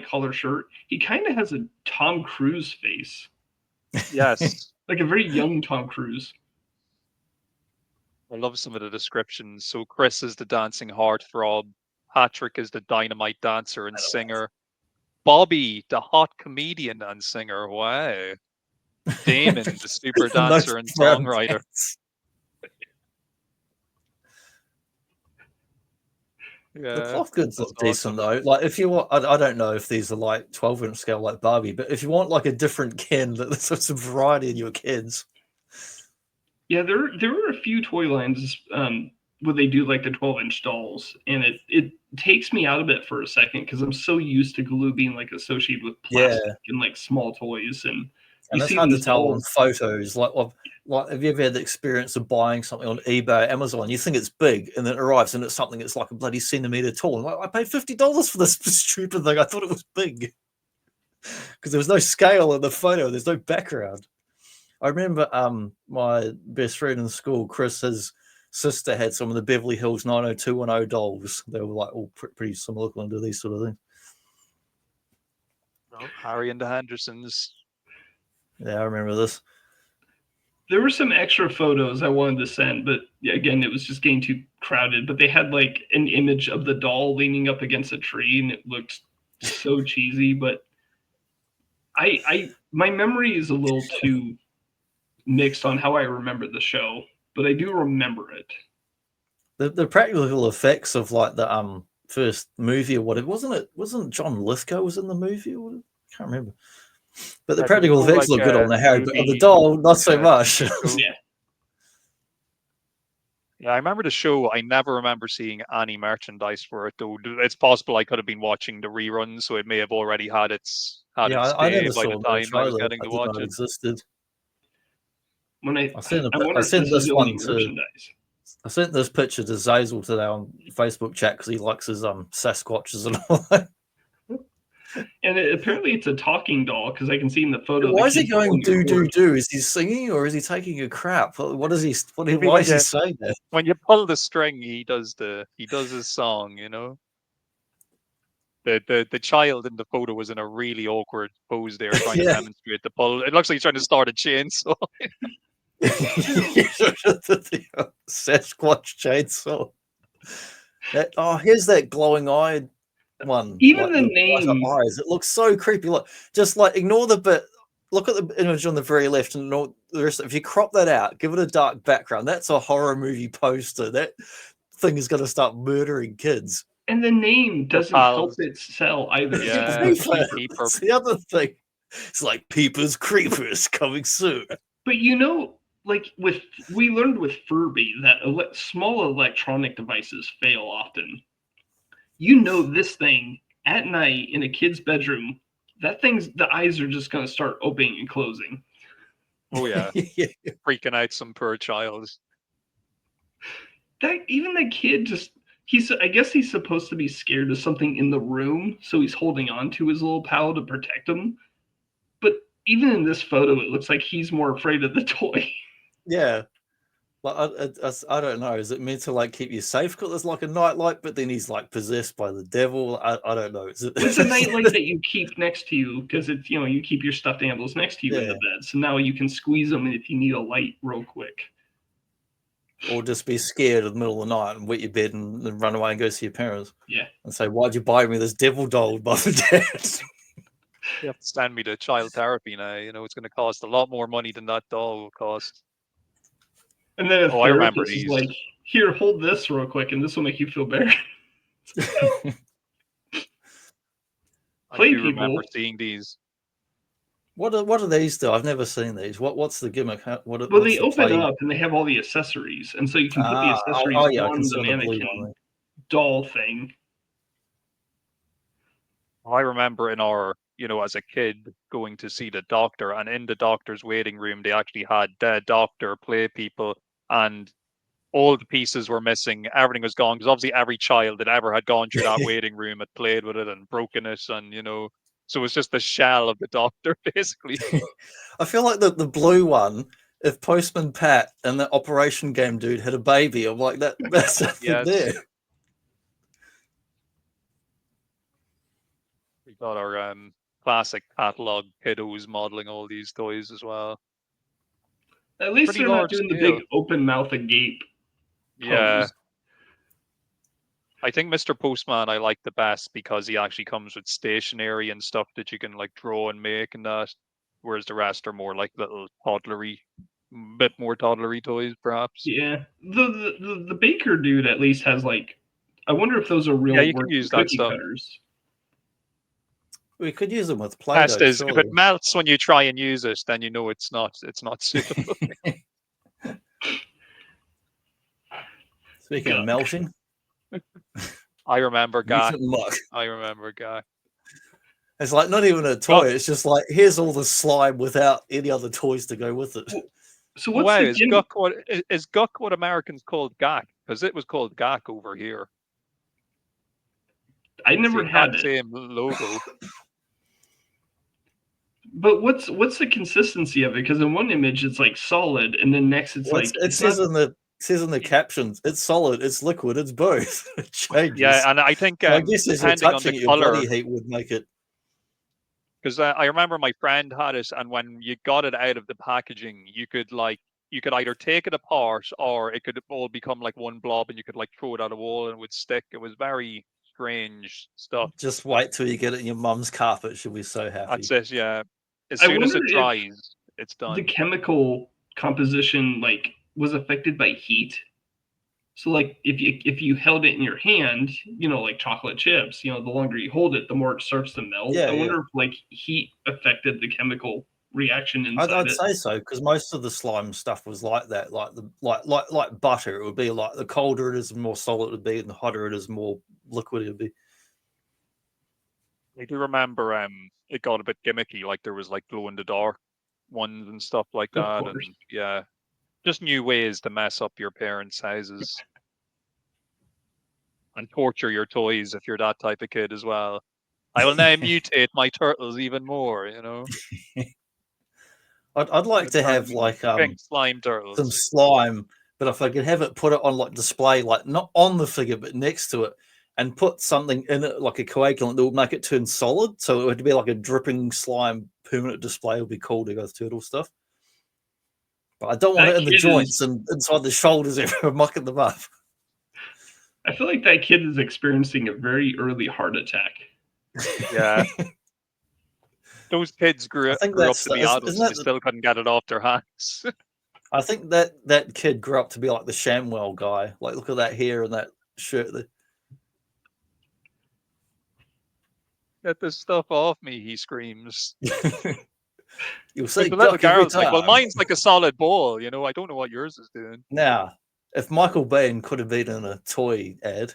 S5: collar shirt, he kind of has a Tom Cruise face.
S6: Yes.
S5: Like a very young Tom Cruise.
S6: I love some of the descriptions. So Chris is the dancing heartthrob. Patrick is the dynamite dancer and singer. Bobby, the hot comedian and singer. Wow. Damon, the super dancer and songwriter.
S1: Yeah, the cloth goods look decent though. Like if you want, I don't know if these are like 12-inch scale like Barbie, but if you want like a different kin, there's some variety in your kids.
S5: Yeah, there were a few toy lines where they do like the 12-inch dolls, and it takes me out of it for a second because I'm so used to Galoob being like associated with plastic and like small toys, and
S1: it's hard to tell on photos. Like, have you ever had the experience of buying something on eBay, Amazon? You think it's big, and then it arrives, and it's something that's like a bloody centimeter tall. And like, I paid $50 for this stupid thing. I thought it was big because there was no scale in the photo. There's no background. I remember my best friend in school, Chris, his sister had some of the Beverly Hills 90210 dolls. They were like all pretty similar looking to these sort of things.
S6: Oh, Harry and the Hendersons.
S1: Yeah, I remember this.
S5: There were some extra photos I wanted to send, but again, it was just getting too crowded. But they had like an image of the doll leaning up against a tree, and it looked so cheesy. But my memory is a little too mixed on how I remember the show, but I do remember it.
S1: The practical effects of like the first movie or whatever, wasn't John Lithgow was in the movie or whatever? I can't remember. But the practical effects look good on the head, but on the doll, not so much.
S6: Yeah, I remember the show. I never remember seeing any merchandise for it, though. It's possible I could have been watching the reruns, so it may have already had its
S1: I never
S6: by the
S1: saw
S6: time I was getting to watch it.
S1: Existed.
S5: When I sent
S1: this picture to Zazel today on Facebook chat because he likes his Sasquatches and all that.
S5: And apparently it's a talking doll because I can see in the photo.
S1: Why is he going do do do? Is he singing or is he taking a crap? What is he? Why is he saying that?
S6: When you pull the string, he does his song. You know. The child in the photo was in a really awkward pose there, trying to demonstrate the pull. It looks like he's trying to start a chainsaw.
S1: Sasquatch chainsaw. Here's that glowing eyed one.
S5: Even the name
S1: eyes. It looks so creepy. Look, just like ignore the bit. Look at the image on the very left and ignore the rest. If you crop that out, give it a dark background. That's a horror movie poster. That thing is going to start murdering kids.
S5: And the name doesn't help it sell either.
S6: Yeah,
S1: that's the other thing. It's like Peepers Creepers coming soon.
S5: But you know, like we learned with Furby that small electronic devices fail often. You know, this thing at night in a kid's bedroom, the eyes are just going to start opening and closing.
S6: Oh yeah, freaking out some poor child.
S5: Even the kid just. I guess he's supposed to be scared of something in the room, so he's holding on to his little pal to protect him. But even in this photo, it looks like he's more afraid of the toy.
S1: Yeah. Like, I don't know. Is it meant to like keep you safe because there's like a nightlight, but then he's like possessed by the devil? I don't know. It's
S5: a nightlight that you keep next to you because it's, you know, you keep your stuffed animals next to you in the bed. So now you can squeeze them if you need a light real quick.
S1: Or just be scared in the middle of the night and wet your bed and then run away and go see your parents.
S5: Yeah.
S1: And say, why'd you buy me this devil doll, Mum and Dad?
S6: You have to send me to child therapy now. You know, it's going to cost a lot more money than that doll will cost.
S5: And then
S6: I remember these.
S5: Like, here, hold this real quick, and this will make you feel better.
S6: I do remember seeing these.
S1: What are these though? I've never seen these. What's the gimmick?
S5: Well, they open up and they have all the accessories, and so you can put the accessories on the mannequin doll thing.
S6: I remember in our, you know, as a kid going to see the doctor, and in the doctor's waiting room, they actually had dead doctor play people, and all the pieces were missing. Everything was gone because obviously every child that ever had gone through that waiting room had played with it and broken it, and you know. So it's just the shell of the doctor, basically.
S1: I feel like the blue one, if Postman Pat and the Operation Game dude had a baby, I'm like, that's there.
S6: got our classic catalog kiddos modeling all these toys as well.
S5: At least
S6: Pretty
S5: they're not
S6: large
S5: doing the
S6: scale.
S5: big open mouth agape
S6: Yeah.
S5: pose.
S6: I think Mr. Postman I like the best because he actually comes with stationery and stuff that you can like draw and make and that. Whereas the rest are more like little toddlery, bit more toddlery toys, perhaps.
S5: Yeah, the baker dude at least has like, I wonder if those are real
S6: Yeah, you can
S5: working
S6: use that
S5: cookie
S6: stuff.
S5: cutters.
S1: We could use them with
S6: Test
S1: Play-Doh,
S6: is if
S1: surely.
S6: it melts when you try and use it, then you know it's not suitable.
S1: Speaking of
S5: Gunk.
S6: I
S1: melting,
S6: remember Guy.
S1: mutant muck.
S6: I remember Guy.
S1: It's like not even a toy. It's just like here's all the slime without any other toys to go with it.
S5: So
S6: Oh,
S5: what's
S6: wow,
S5: the
S6: is
S5: gimmick?
S6: Guck is Guck what Americans called Gak? Because it was called Gak over here.
S5: I
S6: It's
S5: never
S6: the
S5: had
S6: exact
S5: it.
S6: same logo.
S5: But what's the consistency of it? Because in one image it's like solid, and then next it's
S1: Well,
S5: like
S1: it says in the captions, it's solid, it's liquid, it's both. It changes.
S6: Yeah, and I think
S1: So I guess as you're
S6: depending on
S1: touching
S6: the
S1: it, your
S6: color,
S1: body heat would make it.
S6: because I remember my friend had it, and when you got it out of the packaging, you could either take it apart or it could all become like one blob, and you could like throw it at a wall and it would stick. It was very strange stuff.
S1: Just wait till you get it in your mum's carpet. She'll be so happy.
S6: That's it. Yeah, as
S5: I
S6: soon as
S5: wonder
S6: it
S5: if
S6: dries, it's
S5: the
S6: done.
S5: chemical composition like was affected by heat. So like if you held it in your hand, you know, like chocolate chips, you know, the longer you hold it, the more it starts to melt.
S1: Yeah,
S5: I
S1: yeah.
S5: wonder if like heat affected the chemical reaction inside
S1: I'd
S5: it.
S1: say so because most of the slime stuff was like that, like butter. It would be like the colder it is, the more solid it would be, and the hotter it is, the more liquid it would be.
S6: I do remember it got a bit gimmicky, like there was like glow in the dark ones and stuff like
S5: Of
S6: that,
S5: course.
S6: and yeah, just new ways to mess up your parents' houses and torture your toys if you're that type of kid as well. I will now mutate my turtles even more, you know.
S1: I'd like to have like
S6: pink slime
S1: some
S6: turtles.
S1: slime, but if I could have it put it on like display, like not on the figure but next to it, and put something in it like a coagulant that would make it turn solid, so it would be like a dripping slime permanent display. Would be cool to go through turtle stuff. But I don't want
S5: That
S1: it in the
S5: kid
S1: joints
S5: is-
S1: and inside the shoulders everywhere, mucking them up.
S5: I feel like that kid is experiencing a very early heart attack.
S6: Yeah. Those kids grew up to be adults, they still couldn't get it off their hands.
S1: I think that kid grew up to be like the Shamwell guy. Like, look at that hair and that shirt.
S6: Get this stuff off me, he screams.
S1: You'll see
S6: Like the little
S1: Duck every
S6: girl's like, well,
S1: time.
S6: mine's like a solid ball, you know. I don't know what yours is doing.
S1: Now, if Michael Bain could have been in a toy ad,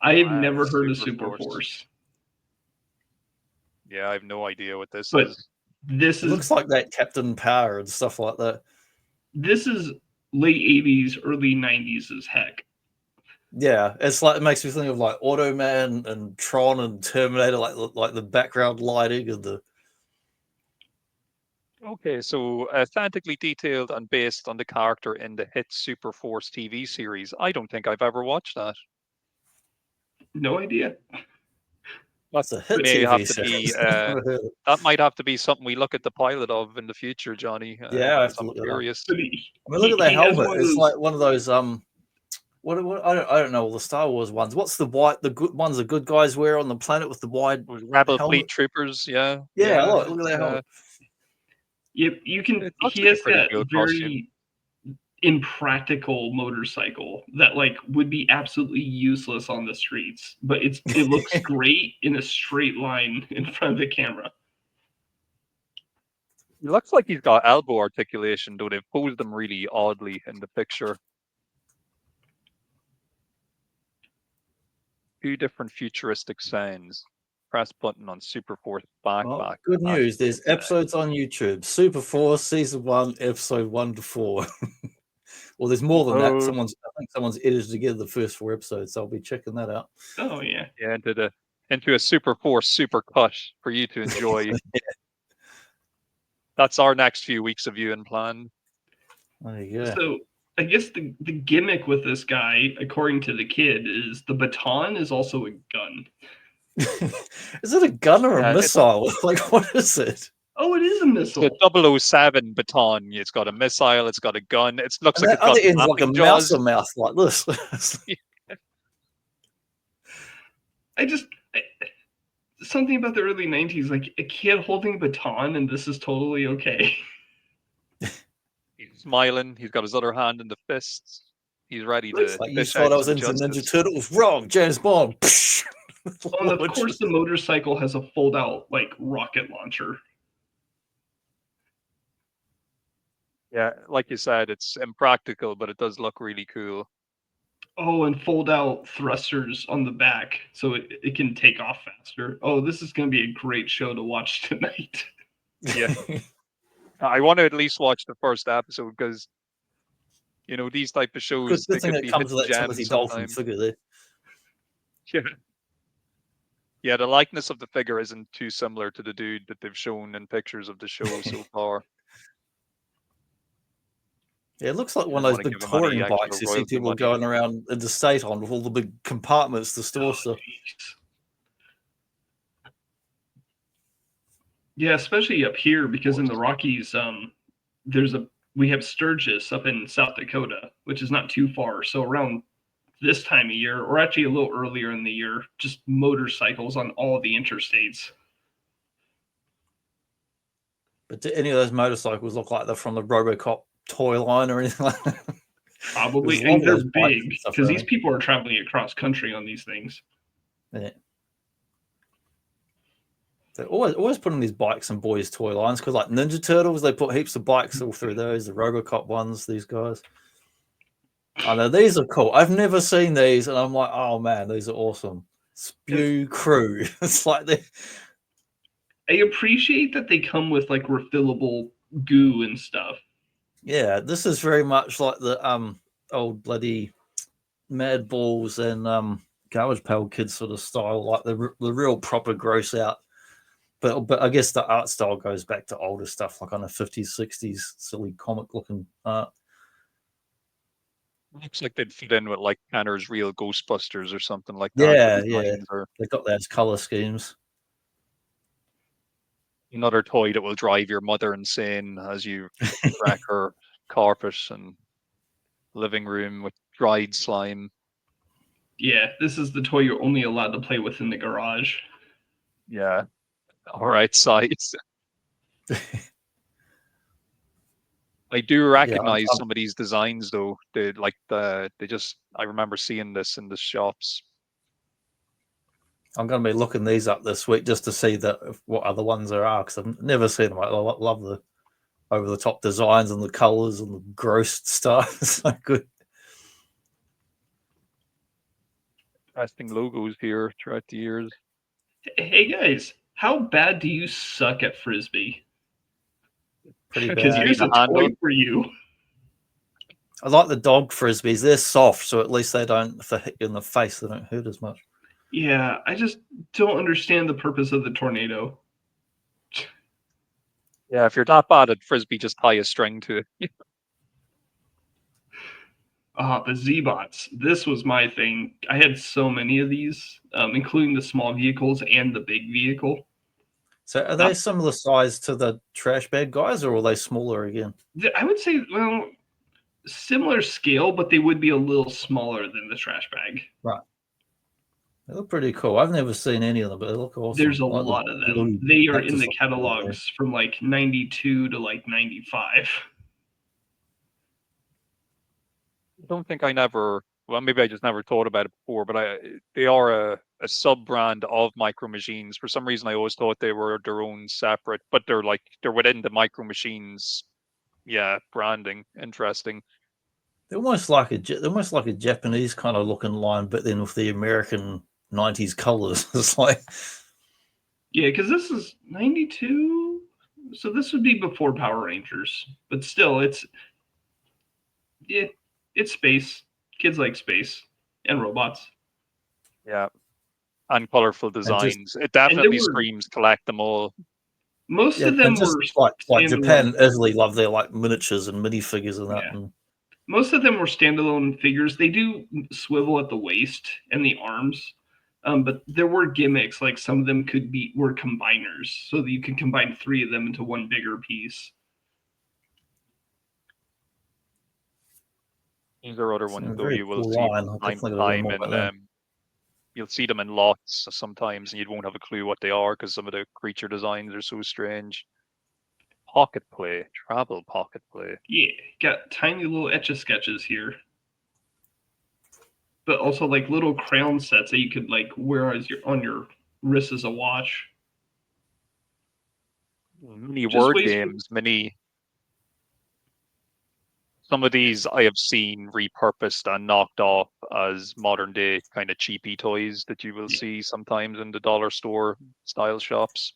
S5: I've never heard of Super Force.
S6: Yeah, I have no idea what this
S5: But
S6: is.
S5: this
S1: it looks like that Captain Power and stuff like that.
S5: This is late 80s, early 90s as heck.
S1: Yeah, it's like it makes me think of like Automan and Tron and Terminator, like the background lighting and the.
S6: Okay, so authentically detailed and based on the character in the hit Super Force TV series. I don't think I've ever watched that.
S5: No idea.
S1: That's a hit
S6: May
S1: TV
S6: have to
S1: series.
S6: be,
S1: Never heard of it.
S6: that might have to be something we look at the pilot of in the future, Johnny.
S1: Yeah, I have to
S6: I'm
S1: look it up.
S6: curious.
S1: I mean, look at that helmet. It's like one of those what I don't know all the Star Wars ones. What's the white? The good ones the good guys wear on the planet with the wide
S6: Rebel
S1: helmet?
S6: Fleet Troopers, yeah.
S1: Yeah, look at that helmet.
S5: Yep, you can.
S6: It looks
S5: He
S6: like a
S5: has
S6: pretty
S5: that
S6: good
S5: very
S6: costume.
S5: impractical motorcycle that like would be absolutely useless on the streets, but it looks great in a straight line in front of the camera.
S6: He looks like he's got elbow articulation, though they've posed him really oddly in the picture. Two different futuristic sounds. Press button on Super Force backpack.
S1: Well, good news. There's episodes on YouTube. Super Force Season 1, Episode 1 to 4. Well, there's more than that. I think someone's edited together the first 4 episodes, so I'll be checking that out.
S5: Oh yeah.
S6: Yeah, into a Super Force super cut for you to enjoy.
S1: Yeah.
S6: That's our next few weeks of viewing plan.
S1: There you go.
S5: So I guess the gimmick with this guy, according to the kid, is the baton is also a gun.
S1: Is it a gun or a
S6: Yeah,
S1: missile? Like, what is it?
S5: Oh, it is a
S6: It's
S5: missile.
S6: a 007 baton. It's got a missile. It's got a gun. It looks
S1: And
S6: like
S1: that
S6: it's got
S1: other end's like a
S6: mapping
S1: mouse
S6: jaws.
S1: mouth like this.
S5: Something about the early 90s, like a kid holding a baton, and this is totally okay.
S6: He's smiling. He's got his other hand in the fists. He's ready to
S1: Looks like you
S6: dish
S1: thought
S6: out
S1: I was
S6: some
S1: into Ninja
S6: justice.
S1: Turtles. Wrong, James Bond.
S5: Oh, and of course, the motorcycle has a fold-out like rocket launcher.
S6: Yeah, like you said, it's impractical, but it does look really cool.
S5: Oh, and fold-out thrusters on the back, so it can take off faster. Oh, this is going to be a great show to watch tonight.
S6: Yeah. I want to at least watch the first episode because, you know, these type of shows, they
S1: Good thing
S6: could
S1: it
S6: be
S1: comes with
S6: hidden
S1: that Timothy
S6: gems
S1: Dalton
S6: sometimes.
S1: figure there.
S6: Yeah. Yeah, the likeness of the figure isn't too similar to the dude that they've shown in pictures of the show so far.
S1: Yeah, it looks like one
S6: Didn't
S1: of those
S6: wanna
S1: big
S6: give him any
S1: touring
S6: extra
S1: bikes you see
S6: royalty
S1: people
S6: money.
S1: going around in the state on with all the big compartments to store stuff.
S5: Jeez. Yeah, especially up here because in the Rockies, we have Sturgis up in South Dakota, which is not too far. So around this time of year, or actually a little earlier in the year, just motorcycles on all the interstates.
S1: But do any of those motorcycles look like they're from the RoboCop toy line or anything like that?
S5: Probably,
S1: There's a lot
S5: and
S1: of
S5: they're
S1: those bikes and
S5: big
S1: stuff
S5: because
S1: around
S5: these
S1: here.
S5: people are traveling across country on these things.
S1: Yeah. They're always putting these bikes in boys' toy lines because, like Ninja Turtles, they put heaps of bikes all through those. The RoboCop ones, these guys. I know these are cool. I've never seen these, and I'm like, oh man, these are awesome. Spew Crew. It's like they.
S5: I appreciate that they come with like refillable goo and stuff.
S1: Yeah, this is very much like the old bloody Mad Balls and Garbage Pail Kids sort of style, like the real proper gross out. But I guess the art style goes back to older stuff, like on the 50s, 60s, silly comic looking art.
S6: Looks like they'd fit in with like Tanner's Real Ghostbusters or something like
S1: Yeah,
S6: that.
S1: yeah.
S6: Or
S1: They got those color schemes.
S6: another toy that will drive your mother insane as you crack her carpet and living room with dried slime.
S5: Yeah, this is the toy you're only allowed to play with in the garage.
S6: Yeah. All right, size. I do recognize some of these designs though. I remember seeing this in the shops.
S1: I'm going to be looking these up this week just to see what other ones there are because I've never seen them. I love the over the top designs and the colors and the gross stuff. It's so good.
S6: Interesting logos here throughout the years.
S5: Hey guys, how bad do you suck at frisbee?
S1: Pretty
S5: Because
S1: bad.
S5: here's a toy for you.
S1: I like the dog frisbees. They're soft, so at least they don't, if they hit you in the face, they don't hurt as much.
S5: Yeah, I just don't understand the purpose of the tornado.
S6: Yeah, if you're that bad at frisbee, just tie a string to it.
S5: The Z-Bots. This was my thing. I had so many of these, including the small vehicles and the big vehicle.
S1: So are they similar size to the trash bag guys, or are they smaller again?
S5: I would say, well, similar scale, but they would be a little smaller than the trash bag.
S1: Right. They look pretty cool. I've never seen any of them, but they look awesome.
S5: There's a lot of them. They are in the catalogs from like 92 to like 95.
S6: I don't think maybe I just never thought about it before, but they are a sub-brand of Micro Machines. For some reason, I always thought they were their own separate, but they're within the Micro Machines, branding. Interesting.
S1: They're almost like a Japanese kind of looking line, but then with the American 90s colors. It's like,
S5: yeah, because this is 92, so this would be before Power Rangers, but still, it's space. Kids like space and robots.
S6: Yeah, and colorful designs. It definitely screams collect them all.
S5: Most of them were
S1: like Japan and Italy love their like miniatures and minifigures and that.
S5: Yeah.
S1: And
S5: most of them were standalone figures. They do swivel at the waist and the arms, But there were gimmicks, like some of them were combiners, so that you could combine 3 of them into one bigger piece.
S6: These are other ones, though, you will
S1: cool
S6: see
S1: line.
S6: from
S1: I
S6: time to
S1: definitely gotta learn
S6: time,
S1: more about them.
S6: and you'll see them in lots sometimes, and you won't have a clue what they are because some of the creature designs are so strange. Pocket play, travel pocket play.
S5: Yeah, got tiny little etch-a-sketches here. But also like little crown sets that you could like wear as on your wrist as a watch.
S6: Many
S5: Just
S6: word
S5: ways
S6: games, many. Some of these I have seen repurposed and knocked off as modern day kind of cheapy toys that you will see sometimes in the dollar store style shops.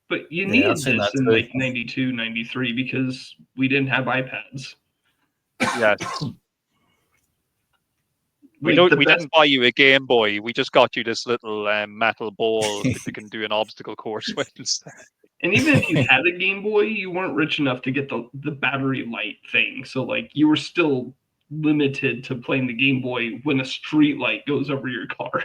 S5: But you
S1: Yeah, I've
S5: needed
S1: seen
S5: this
S1: that
S5: in
S1: too.
S5: like 92, 93 because we didn't have iPads.
S6: Yes. We
S5: Like,
S6: didn't buy you a Game Boy. We just got you this little metal ball that you can do an obstacle course with instead.
S5: And even if you had a Game Boy, you weren't rich enough to get the battery light thing. So like you were still limited to playing the Game Boy when a street light goes over your car.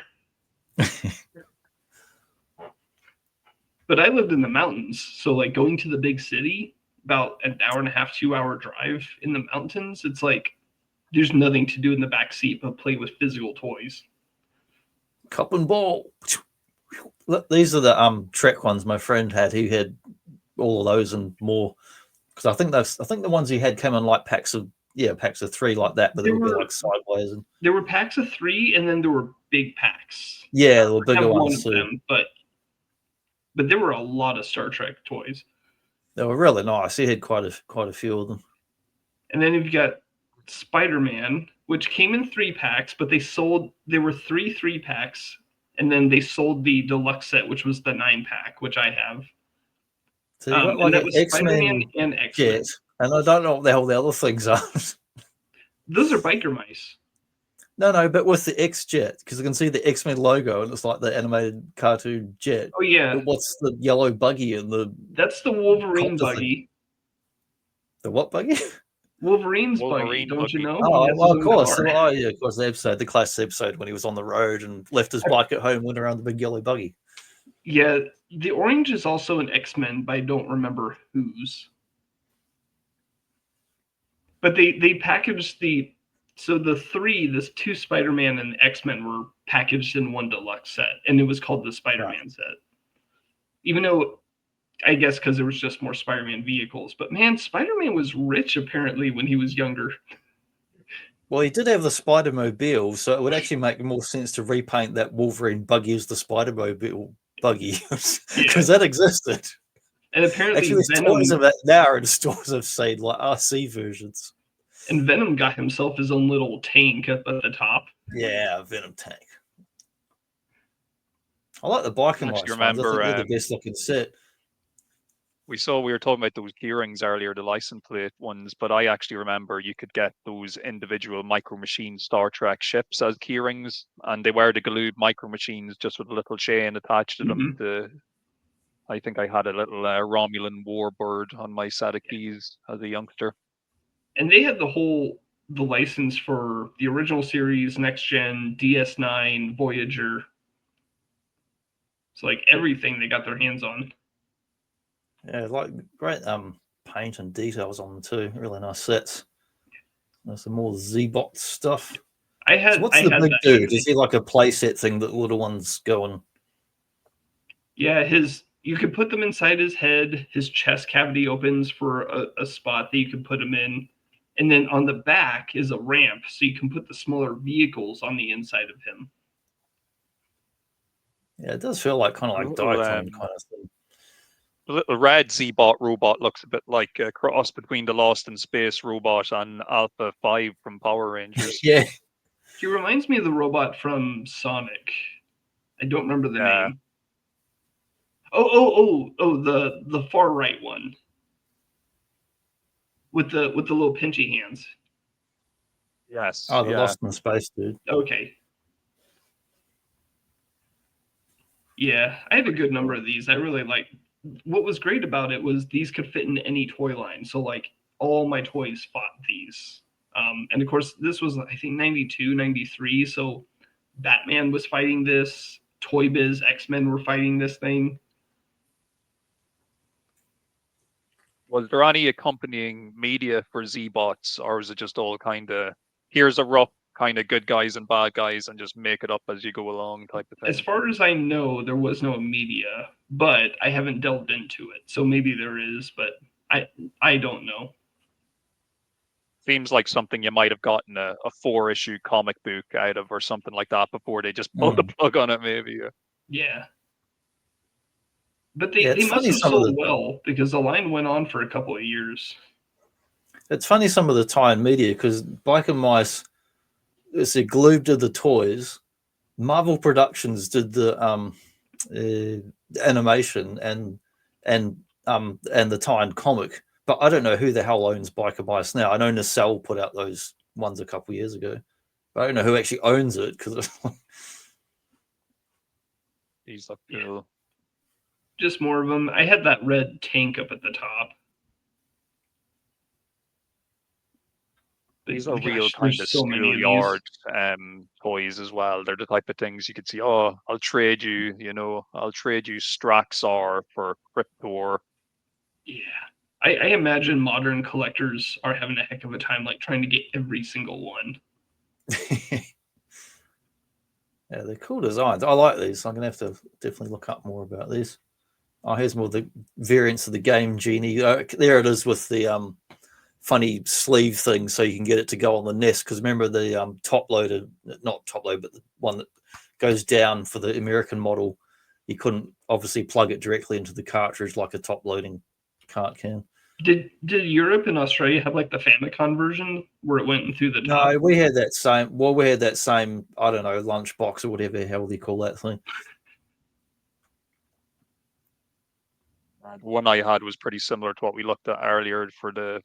S5: But I lived in the mountains, so like going to the big city, about an hour and a half, 2-hour drive in the mountains, it's like there's nothing to do in the back seat but play with physical toys.
S1: Cup and ball. Look, these are the Trek ones my friend had. He had all of those and more. Because I think the ones he had came in like packs of 3 like that, but they would be like sideways. And
S5: there were packs of 3, and then there were big packs.
S1: Yeah, there were bigger ones too.
S5: Them, but there were a lot of Star Trek toys.
S1: They were really nice. He had quite a few of them.
S5: And then you've got Spider-Man, which came in 3 packs, but there were 3 packs, and then they sold the deluxe set, which was the 9-pack, which I have.
S1: So you got like
S5: that was Spider-Man and X-Men.
S1: And I don't know what the hell the other things are.
S5: Those are biker mice.
S1: No, but with the X jet, because you can see the X-Men logo and it's like the animated cartoon jet.
S5: Oh yeah.
S1: But what's the yellow buggy and the?
S5: That's the Wolverine buggy.
S1: The what buggy?
S5: Wolverine's buggy, don't you know?
S1: Oh, well, of course. Oh, yeah, of course. The classic episode when he was on the road and left his bike at home, went around the big yellow buggy.
S5: Yeah, the orange is also an X-Men, but I don't remember whose. But they packaged the 2 Spider-Man and X-Men were packaged in one deluxe set, and it was called the Spider-Man set. Even though, I guess because there was just more Spider-Man vehicles. But man, Spider-Man was rich apparently when he was younger.
S1: Well, he did have the Spider-Mobile, so it would actually make more sense to repaint that Wolverine buggy as the Spider-Mobile buggy, because that existed.
S5: And apparently
S1: actually, there's toys of it now in stores I've seen, like RC versions.
S5: And Venom got himself his own little tank up at the top.
S1: Yeah, Venom tank. I like the biking lights.
S6: Remember,
S1: they're the best looking set.
S6: We were talking about those key rings earlier, the license plate ones, but I actually remember you could get those individual Micro Machine Star Trek ships as key rings, and they were the Galoob Micro Machines just with a little chain attached to them. I think I had a little Romulan warbird on my set of keys as a youngster.
S5: And they had the license for the original series, Next Gen, DS9, Voyager. It's like everything they got their hands on.
S1: Yeah, like great paint and details on them too. Really nice sets. There's some more Z-Bot stuff. What's the big dude? Is he like a playset thing that the little ones go on?
S5: Yeah, you could put them inside his head. His chest cavity opens for a spot that you can put them in. And then on the back is a ramp, so you can put the smaller vehicles on the inside of him.
S1: Yeah, it does feel like kind of like Diacon kind of thing.
S6: The little red Z-Bot robot looks a bit like a cross between the Lost in Space robot and Alpha 5 from Power Rangers.
S1: Yeah.
S5: He reminds me of the robot from Sonic. I don't remember the name. The far right one. With the little pinchy hands.
S6: Yes.
S1: Oh, the Lost in Space dude.
S5: Okay. Yeah, I have a good number of these. I really like. What was great about it was these could fit in any toy line. So like all my toys fought these. And of course, this was I think 92, 93. So Batman was fighting this. Toy Biz X-Men were fighting this thing.
S6: Was there any accompanying media for Z-Bots, or was it just all kind of, here's a rough kind of good guys and bad guys and just make it up as you go along type of thing?
S5: As far as I know, there was no media, but I haven't delved into it. So maybe there is, but I don't know.
S6: Seems like something you might have gotten a 4-issue comic book out of or something like that before they just pulled the plug on it, maybe.
S5: Yeah. But they must have sold well, because the line went on for a couple of years.
S1: It's funny, some of the tie-in media, because Biker Mice, let's see, Galoob did the toys, Marvel Productions did the animation and the tie-in comic. But I don't know who the hell owns Biker Mice now. I know Nacelle put out those ones a couple of years ago, but I don't know who actually owns it, because
S6: these look cool.
S5: Just more of them. I had that red tank up at the top.
S6: These are real kind of schoolyard toys as well. They're the type of things you could see, oh, I'll trade you, I'll trade you Straxar for Cryptor.
S5: Yeah. I imagine modern collectors are having a heck of a time, like trying to get every single one.
S1: Yeah, they're cool designs. I like these. I'm going to have to definitely look up more about these. Oh, here's more of the variants of the Game Genie. There it is with the funny sleeve thing, so you can get it to go on the nest. Because remember the top-loaded, not top-load, but the one that goes down for the American model, you couldn't obviously plug it directly into the cartridge like a top-loading cart can.
S5: Did Europe and Australia have like the Famicom version where it went through the top?
S1: No, we had that same. Well, we had that same. I don't know, lunchbox or whatever the hell they call that thing.
S6: The one I had was pretty similar to what we looked at earlier for the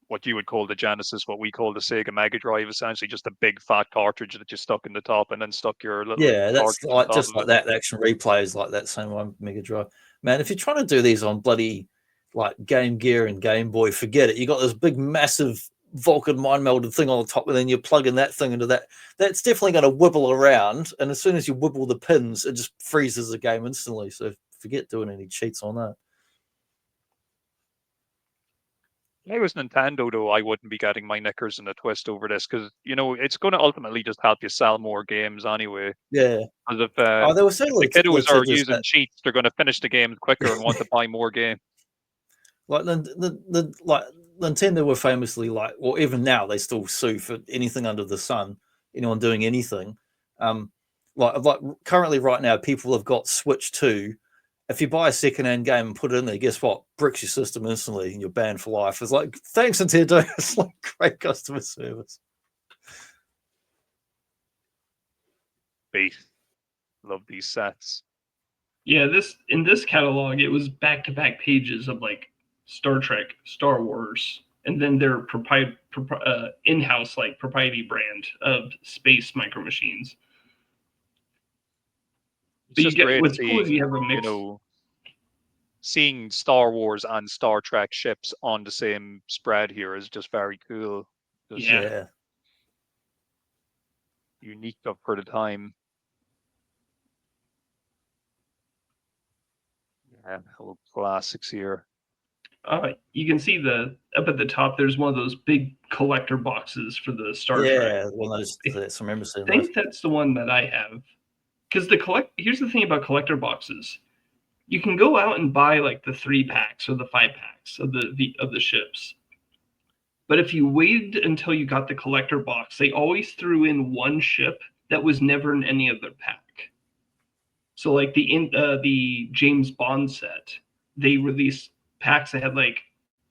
S6: what you would call the Genesis, what we call the Sega Mega Drive. Essentially, just a big fat cartridge that you stuck in the top and then stuck your little.
S1: Yeah, that's like just like that. Action Replay is like that same one, Mega Drive. Man, if you're trying to do these on bloody like Game Gear and Game Boy, forget it. You got this big, massive Vulcan mind melded thing on the top, and then you're plugging that thing into that. That's definitely going to wibble around, and as soon as you wibble the pins, it just freezes the game instantly. So forget doing any cheats on that.
S6: If I was Nintendo, though, I wouldn't be getting my knickers in a twist over this, because it's going to ultimately just help you sell more games anyway.
S1: Yeah.
S6: Because if
S1: they were saying
S6: the kiddos are using cheats, they're going to finish the games quicker and want to buy more games. Like
S1: Nintendo were famously like, well, even now they still sue for anything under the sun, anyone doing anything. Like currently right now, people have got Switch 2. If you buy a second-hand game and put it in there, guess what? Bricks your system instantly and you're banned for life. It's like, thanks, Nintendo. It's like great customer service.
S6: Beast. Love these sets.
S5: Yeah, in this catalog, it was back-to-back pages of like Star Trek, Star Wars, and then their in-house like proprietary brand of space micro machines.
S6: It's just great to see, seeing Star Wars and Star Trek ships on the same spread here is just very cool. Just,
S1: yeah.
S6: Unique up for the time. Yeah, hello classics here.
S5: You can see up at the top, there's one of those big collector boxes for the Star Trek.
S1: Yeah, one of those. I remember seeing
S5: I think that's the one that I have. Because here's the thing about collector boxes. You can go out and buy like the 3-packs or the 5-packs of the ships. But if you waited until you got the collector box, they always threw in one ship that was never in any other pack. So like the James Bond set, they released packs that had like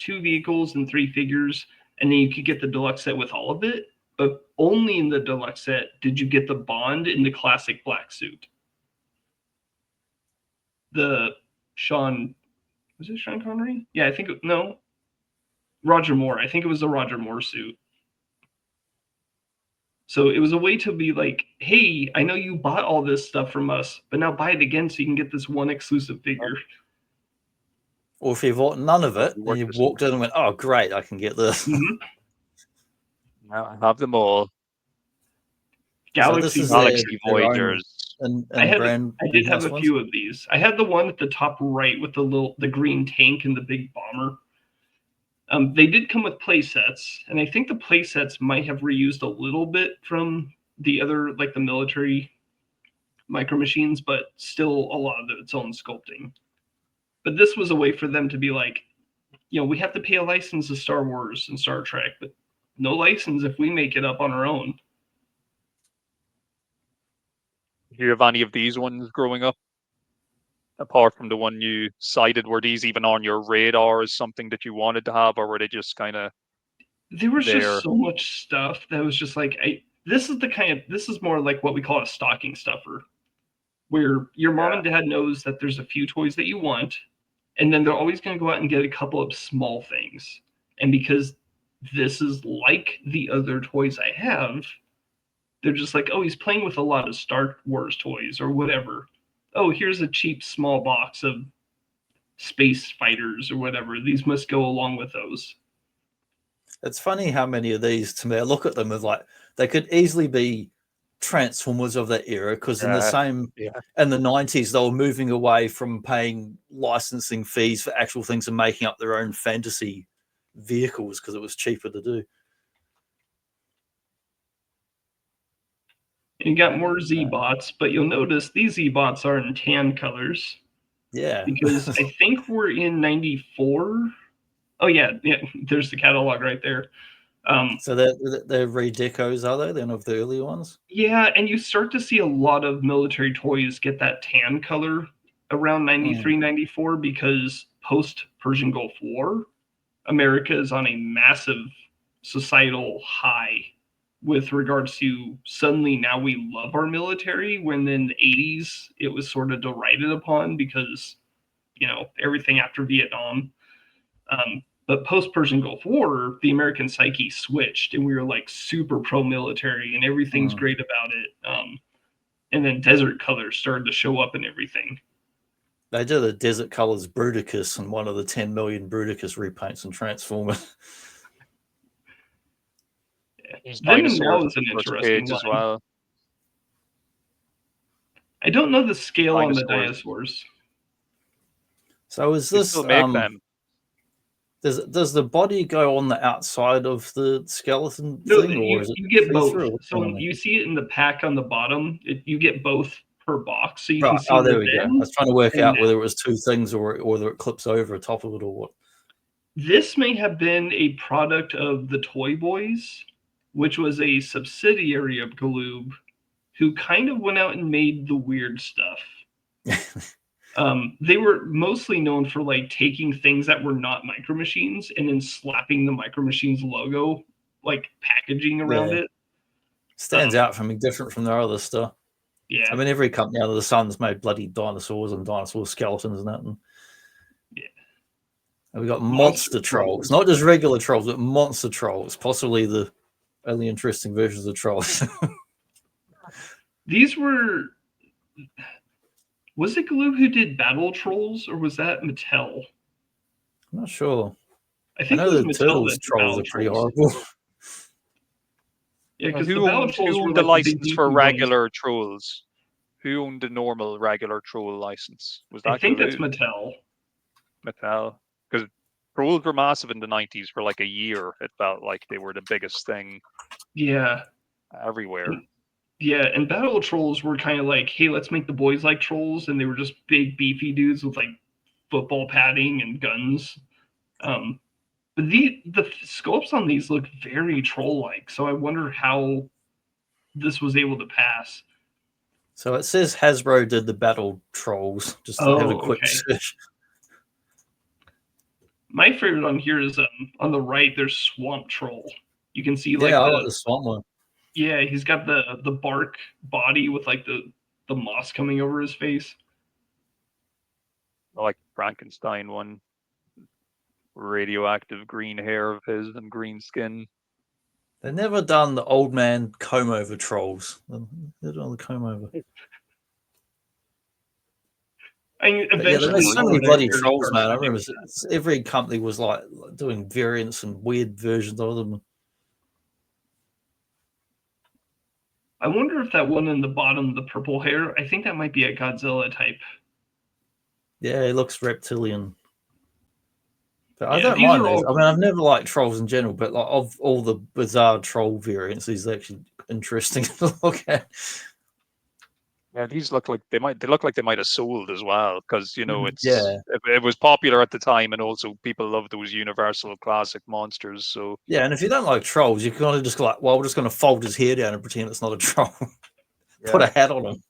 S5: 2 vehicles and 3 figures, and then you could get the deluxe set with all of it. But only in the deluxe set did you get the Bond in the classic black suit. Was it Sean Connery? Yeah, Roger Moore. I think it was the Roger Moore suit. So it was a way to be like, hey, I know you bought all this stuff from us, but now buy it again so you can get this one exclusive figure.
S1: Or if you bought none of it, then you walked in and went, oh, great, I can get this.
S5: Mm-hmm.
S6: Now I have them all.
S5: Galaxy
S6: Voyagers.
S1: and
S5: I did have
S1: nice
S5: a
S1: ones?
S5: few of these. I had the one at the top right with the green tank and the big bomber. They did come with play sets, and I think the play sets might have reused a little bit from the other, like the military micro machines, but still a lot of its own sculpting. But this was a way for them to be like, we have to pay a license to Star Wars and Star Trek, but no license if we make it up on our own.
S6: Do you have any of these ones growing up? Apart from the one you cited, were these even on your radar as something that you wanted to have, or were they just kind of
S5: there was
S6: there?
S5: Just so much stuff that was just like, this is more like what we call a stocking stuffer, where your mom and dad knows that there's a few toys that you want, and then they're always going to go out and get a couple of small things. And because this is like the other toys I have, they're just like, oh, he's playing with a lot of Star Wars toys or whatever. Oh, here's a cheap small box of space fighters or whatever. These must go along with those.
S1: It's funny how many of these, to me, I look at them as like, they could easily be Transformers of that era, because in the in the 90s, they were moving away from paying licensing fees for actual things and making up their own fantasy vehicles because it was cheaper to do.
S5: You got more Z-Bots, but you'll notice these Z-Bots are in tan colors.
S1: Yeah.
S5: Because I think we're in 94. Oh, yeah. There's the catalog right there.
S1: So they're redecos, are they? They're not the early ones?
S5: Yeah, and you start to see a lot of military toys get that tan color around 93, 94, because post-Persian Gulf War, America is on a massive societal high with regards to suddenly now we love our military, when in the 80s it was sort of derided upon because, everything after Vietnam. But post-Persian Gulf War, the American psyche switched, and we were like super pro-military, and everything's great about it. And then desert colors started to show up and everything.
S1: They did a desert colors Bruticus and one of the 10 million Bruticus repaints and Transformers.
S5: Then and Now is an interesting
S6: as well.
S5: I don't know the scale on the dinosaurs.
S1: So is this
S6: make them?
S1: Does the body go on the outside of the skeleton thing, or is it
S5: you get both? So when you see it in the pack on the bottom, you get both per box, so you can see.
S1: Oh, there we go. I was trying to work out whether it was two things or whether it clips over top of it or what.
S5: This may have been a product of the Toy Boys, which was a subsidiary of Galoob, who kind of went out and made the weird stuff. They were mostly known for like taking things that were not Micro Machines and then slapping the Micro Machines logo, like packaging around it.
S1: Stands out from being different from their other stuff.
S5: Yeah.
S1: I mean, every company under the sun's made bloody dinosaurs and dinosaur skeletons and that. And we got monster trolls, not just regular trolls, but monster trolls, possibly the only interesting versions of trolls.
S5: These were... Was it Galoob who did Battle Trolls, or was that Mattel?
S1: I'm not sure.
S5: I think
S1: know the Turtles trolls are pretty horrible.
S5: Yeah, because
S6: who owned the license for regular trolls? Who owned the normal regular troll license? Was that?
S5: I think that's Mattel.
S6: Mattel, because trolls were massive in the 90s for like a year. It felt like they were the biggest thing.
S5: Yeah.
S6: Everywhere.
S5: Yeah, and Battle Trolls were kind of like, hey, let's make the boys like trolls, and they were just big, beefy dudes with like football padding and guns. But the sculpts on these look very troll-like, so I wonder how this was able to pass.
S1: So it says Hasbro did the Battle Trolls. Just to have a quick search.
S5: My favorite on here is on the right. There's Swamp Troll. You can see like
S1: I like the swamp one.
S5: Yeah, he's got the bark body with like the moss coming over his face.
S6: I like Frankenstein one. Radioactive green hair of his and green skin.
S1: They've never done the old man comb over trolls. They've done the comb over.
S5: I mean, eventually,
S1: there's so many bloody trolls, man. I remember every company was like doing variants and weird versions of them.
S5: I wonder if that one in the bottom, the purple hair, I think that might be a Godzilla type.
S1: Yeah, it looks reptilian. But I
S5: Yeah,
S1: don't
S5: these
S1: mind
S5: are
S1: these.
S5: all-
S1: I mean, I've never liked trolls in general, but like of all the bizarre troll variants, these are actually interesting to look at.
S6: Yeah, these look like they look like they might have sold as well, because you know
S1: Yeah.
S6: it was popular at the time, and also people love those Universal classic monsters. So
S1: Yeah, and if you don't like trolls, you can kind of just go like, well, we're just going to fold his hair down and pretend it's not a troll. Put a hat on him.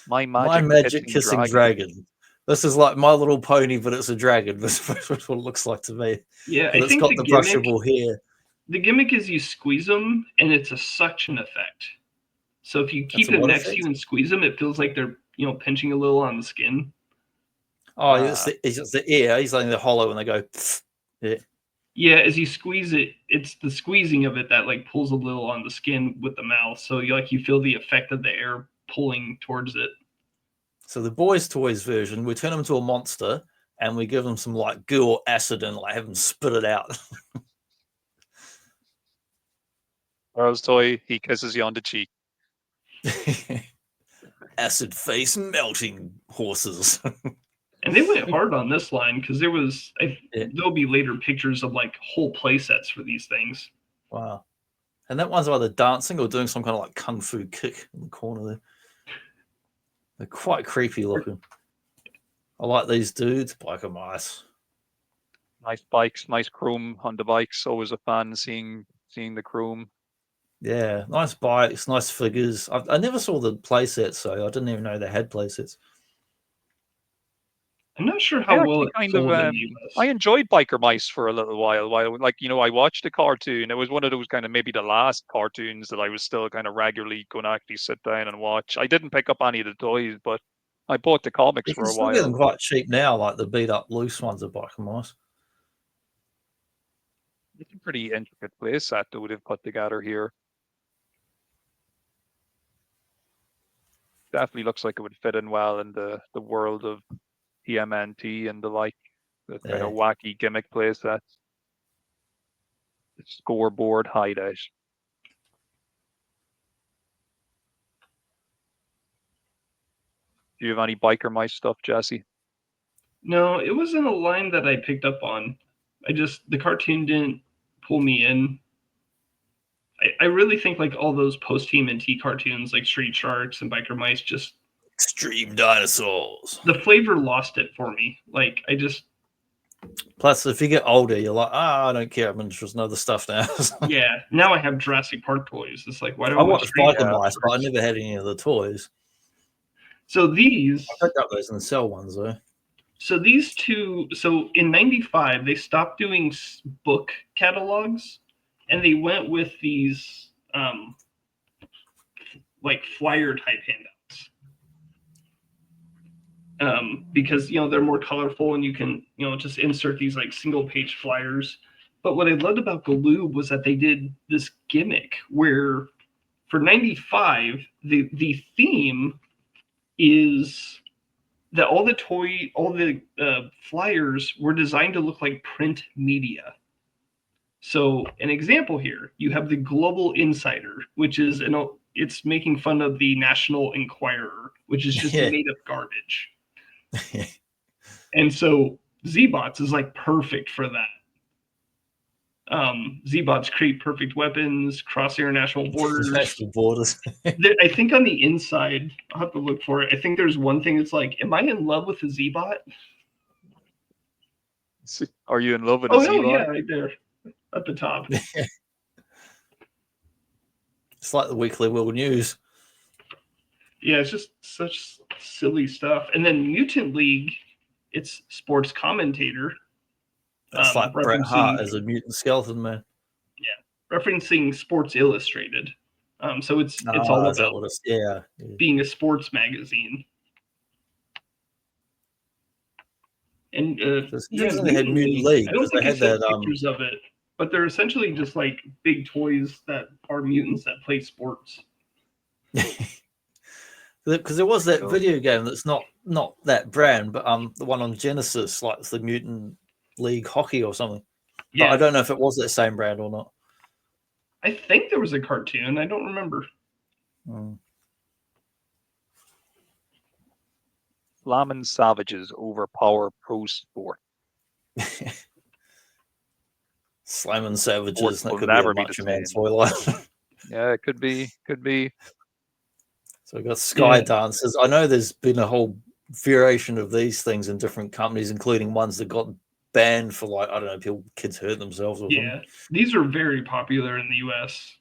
S6: My
S1: My magic kissing dragon. This is like My Little Pony, but it's a dragon. That's what it looks like to me.
S5: Yeah,
S1: But
S5: I
S1: it's
S5: think
S1: got the brushable hair.
S5: The gimmick is you squeeze them, and it's a suction effect. So if you keep
S1: That's a
S5: them
S1: what
S5: next to
S1: effect?
S5: you and squeeze them, it feels like they're pinching a little on the skin.
S1: Oh, it's the ear. He's letting the hollow, and they go. Yeah.
S5: Yeah, as you squeeze it, it's the squeezing of it that like pulls a little on the skin with the mouth. So you feel the effect of the air pulling towards it.
S1: So the boys' toys version, we turn them into a monster, and we give them some like goo or acid, and like have them spit it out.
S6: Girl's toy, he kisses you on the cheek.
S1: Acid face melting horses.
S5: And they went hard on this line because there'll be later pictures of like whole play sets for these things.
S1: Wow. And that one's either dancing or doing some kind of like kung fu kick in the corner there. They're quite creepy looking. I like these dudes, biker mice.
S6: Nice bikes, nice chrome on the bikes. Always a fan seeing the chrome.
S1: Yeah, nice bikes, nice figures. I never saw the play sets, so I didn't even know they had play sets.
S5: I'm not sure how well it sold in the US.
S6: I enjoyed Biker Mice for a little while. Like, I watched the cartoon. It was one of those kind of maybe the last cartoons that I was still kind of regularly going to actually sit down and watch. I didn't pick up any of the toys, but I bought the comics
S1: You
S6: for
S1: can
S6: a
S1: still
S6: while.
S1: get them quite cheap now, like the beat up loose ones of biker mice.
S6: It's a pretty intricate play set that would have put together here. Definitely looks like it would fit in well in the world of TMNT and the like, the kind of wacky gimmick play sets. The scoreboard hideout. Do you have any biker mice stuff, Jesse?
S5: No, it wasn't a line that I picked up on. The cartoon didn't pull me in. I really think like all those post TMNT cartoons like Street Sharks and Biker Mice just
S1: extreme dinosaurs.
S5: The flavor lost it for me. Like
S1: Plus, if you get older, you're like, I don't care. I'm interested in other stuff now.
S5: Yeah, now I have Jurassic Park toys. It's like, why do
S1: I watched Biker Mice, but I never had any of the toys.
S5: So these,
S1: I picked up those in the cell ones though.
S5: So these two, so in '95 they stopped doing book catalogs, and they went with these like flyer type handouts. Because they're more colorful and you can just insert these like single page flyers. But what I loved about Galoob was that they did this gimmick where for '95 the theme is that all the flyers were designed to look like print media. So an example here, you have the Global Insider, which is it's making fun of the National Enquirer, which is just made of garbage. And so Z-Bots is like perfect for that. Z-Bots create perfect weapons, cross international borders. I think on the inside, I'll have to look for it. I think there's one thing that's like, am I in love with a Z-Bot?
S6: Are you in love with a Z-Bot?
S5: Oh, yeah, right there at the top.
S1: It's like the Weekly World News.
S5: Yeah, it's just such silly stuff. And then Mutant League, it's sports commentator.
S1: That's like Bret Hart as a mutant skeleton man.
S5: Yeah, referencing Sports Illustrated. So it's all about being a sports magazine. And
S1: they had Mutant League.
S5: I don't think
S1: they had that
S5: pictures of it, but they're essentially just like big toys that are mutants that play sports.
S1: Because there was that video game that's not that brand, but the one on Genesis, like the Mutant League Hockey or something. Yeah, but I don't know if it was that same brand or not.
S5: I think there was a cartoon. I don't remember.
S1: Mm.
S6: Flamin' Savages overpower pro sport.
S1: Slamming Savages. That
S6: Will
S1: could be a
S6: never be the
S1: Macho Man
S6: same.
S1: toy line.
S6: Yeah, it could be. Could be.
S1: So we've got Sky Dancers. I know there's been a whole variation of these things in different companies, including ones that got banned for, like, I don't know, kids hurt themselves with them.
S5: These are very popular in the US.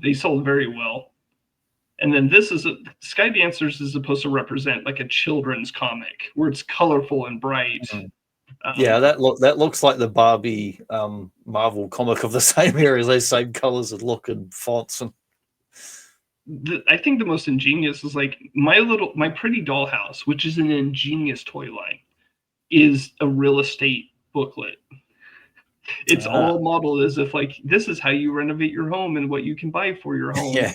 S5: They sold very well. And then this is Sky Dancers is supposed to represent like a children's comic where it's colorful and bright.
S1: Mm-hmm. Yeah, that looks like the Barbie Marvel comic of the same era, those same colors and look and fonts. And
S5: I think the most ingenious is like My Pretty Dollhouse, which is an ingenious toy line, is a real estate booklet. It's all modeled as if like this is how you renovate your home and what you can buy for your home.
S1: Yeah.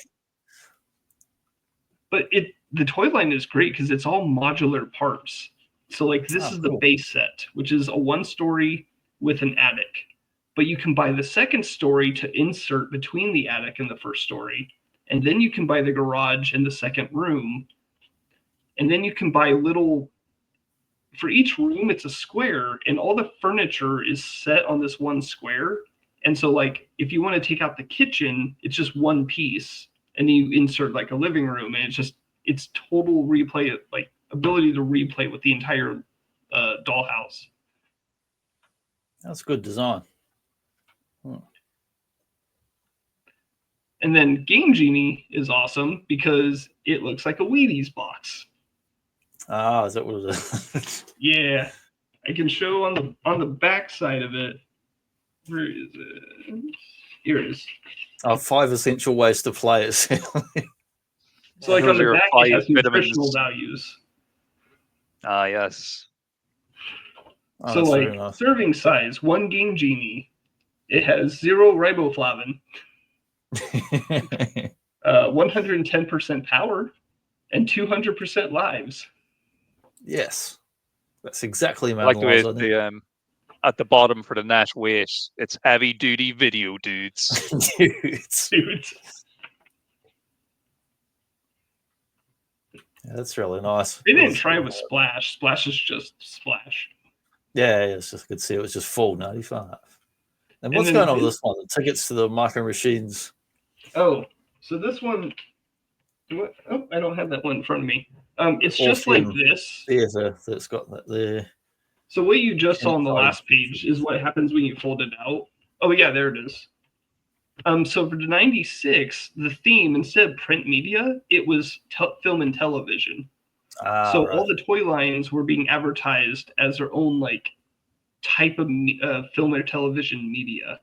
S5: But the toy line is great because it's all modular parts. So like this is the base set, which is a 1-story with an attic. But you can buy the second story to insert between the attic and the first story. And then you can buy the garage and the second room. And then you can buy for each room, it's a square, and all the furniture is set on this one square. And so like if you want to take out the kitchen, it's just one piece. And then you insert like a living room, and it's total replay, like ability to replay with the entire dollhouse.
S1: That's good design.
S5: And then Game Genie is awesome because it looks like a Wheaties box.
S1: Ah, is that what it is?
S5: Yeah, I can show on the back side of it. Where is it? Here it is.
S1: 5 essential ways to play it.
S5: So like on the back, it has nutritional values.
S6: Ah, yes.
S1: Oh,
S5: so like serving size, 1 Game Genie. It has 0 riboflavin, 110% power, and 200% lives.
S1: Yes, that's exactly my
S6: like the at the bottom for the net weight. It's heavy duty video dudes.
S5: Dudes.
S1: Yeah, that's really nice.
S5: They didn't try with Splash. Splash is just Splash.
S1: Yeah, it's just good to see. It was just full 95. And what's going on with this one? The tickets to the Micro Machines.
S5: Oh, so this one. What? Oh, I don't have that one in front of me. It's just like this.
S1: Theater that's got that there.
S5: So what you just saw on the last page is what happens when you fold it out. Oh yeah, there it is. So for the 96, the theme, instead of print media, it was film and television. So all the toy lines were being advertised as their own like type of film or television media.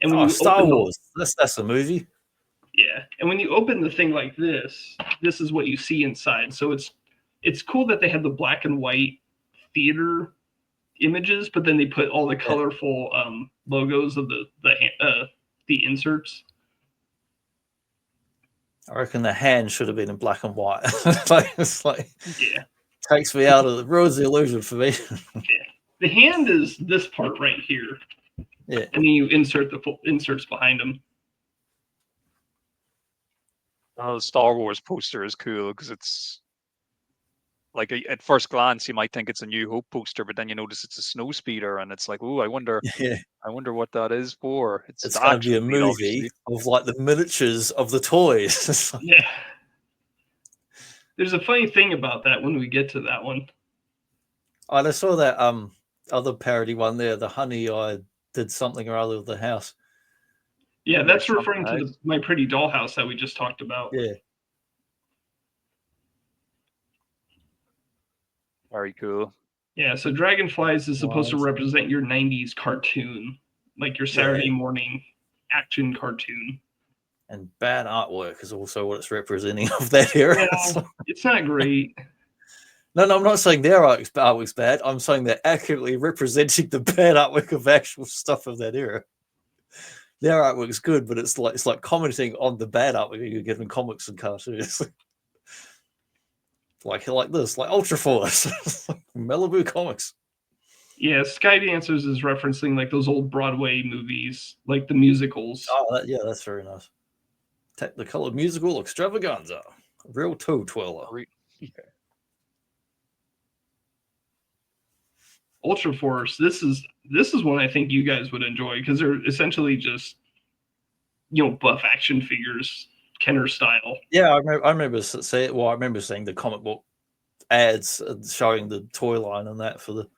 S5: And when
S1: Star Wars. That's a movie.
S5: Yeah, and when you open the thing like this is what you see inside. So it's cool that they had the black and white theater images, but then they put all the colorful logos of the inserts.
S1: I reckon the hand should have been in black and white. Takes me out of the ruins the illusion for me.
S5: Yeah, the hand is this part right here.
S1: Yeah,
S5: and then you insert the inserts behind them.
S6: Oh, the Star Wars poster is cool because it's like at first glance you might think it's a New Hope poster, but then you notice it's a snow speeder, and it's like, oh, I wonder what that is for.
S1: It's going to be a movie of like the miniatures of the toys.
S5: Yeah. There's a funny thing about that when we get to that one.
S1: I saw that other parody one there, the Honey I Did Something or Other with the House.
S5: Yeah, that's referring to the My Pretty Dollhouse that we just talked about.
S1: Yeah.
S6: Very cool.
S5: Yeah, so Dragonflies is supposed to represent your 90s cartoon, like your Saturday morning action cartoon.
S1: And bad artwork is also what it's representing of that era.
S5: Yeah, it's not great.
S1: No, I'm not saying their artwork's bad. I'm saying they're accurately representing the bad artwork of actual stuff of that era. Their artwork's good, but it's like commenting on the bad artwork you get in comics and cartoons. like this, like Ultra Force, Malibu Comics.
S5: Yeah, Sky Dancers is referencing like those old Broadway movies, like the musicals.
S1: Oh, that's very nice. Technicolor musical extravaganza. Real toe twirler.
S5: Ultra Force. This is one I think you guys would enjoy because they're essentially just buff action figures, Kenner style.
S1: Yeah, I remember seeing the comic book ads showing the toy line and that for the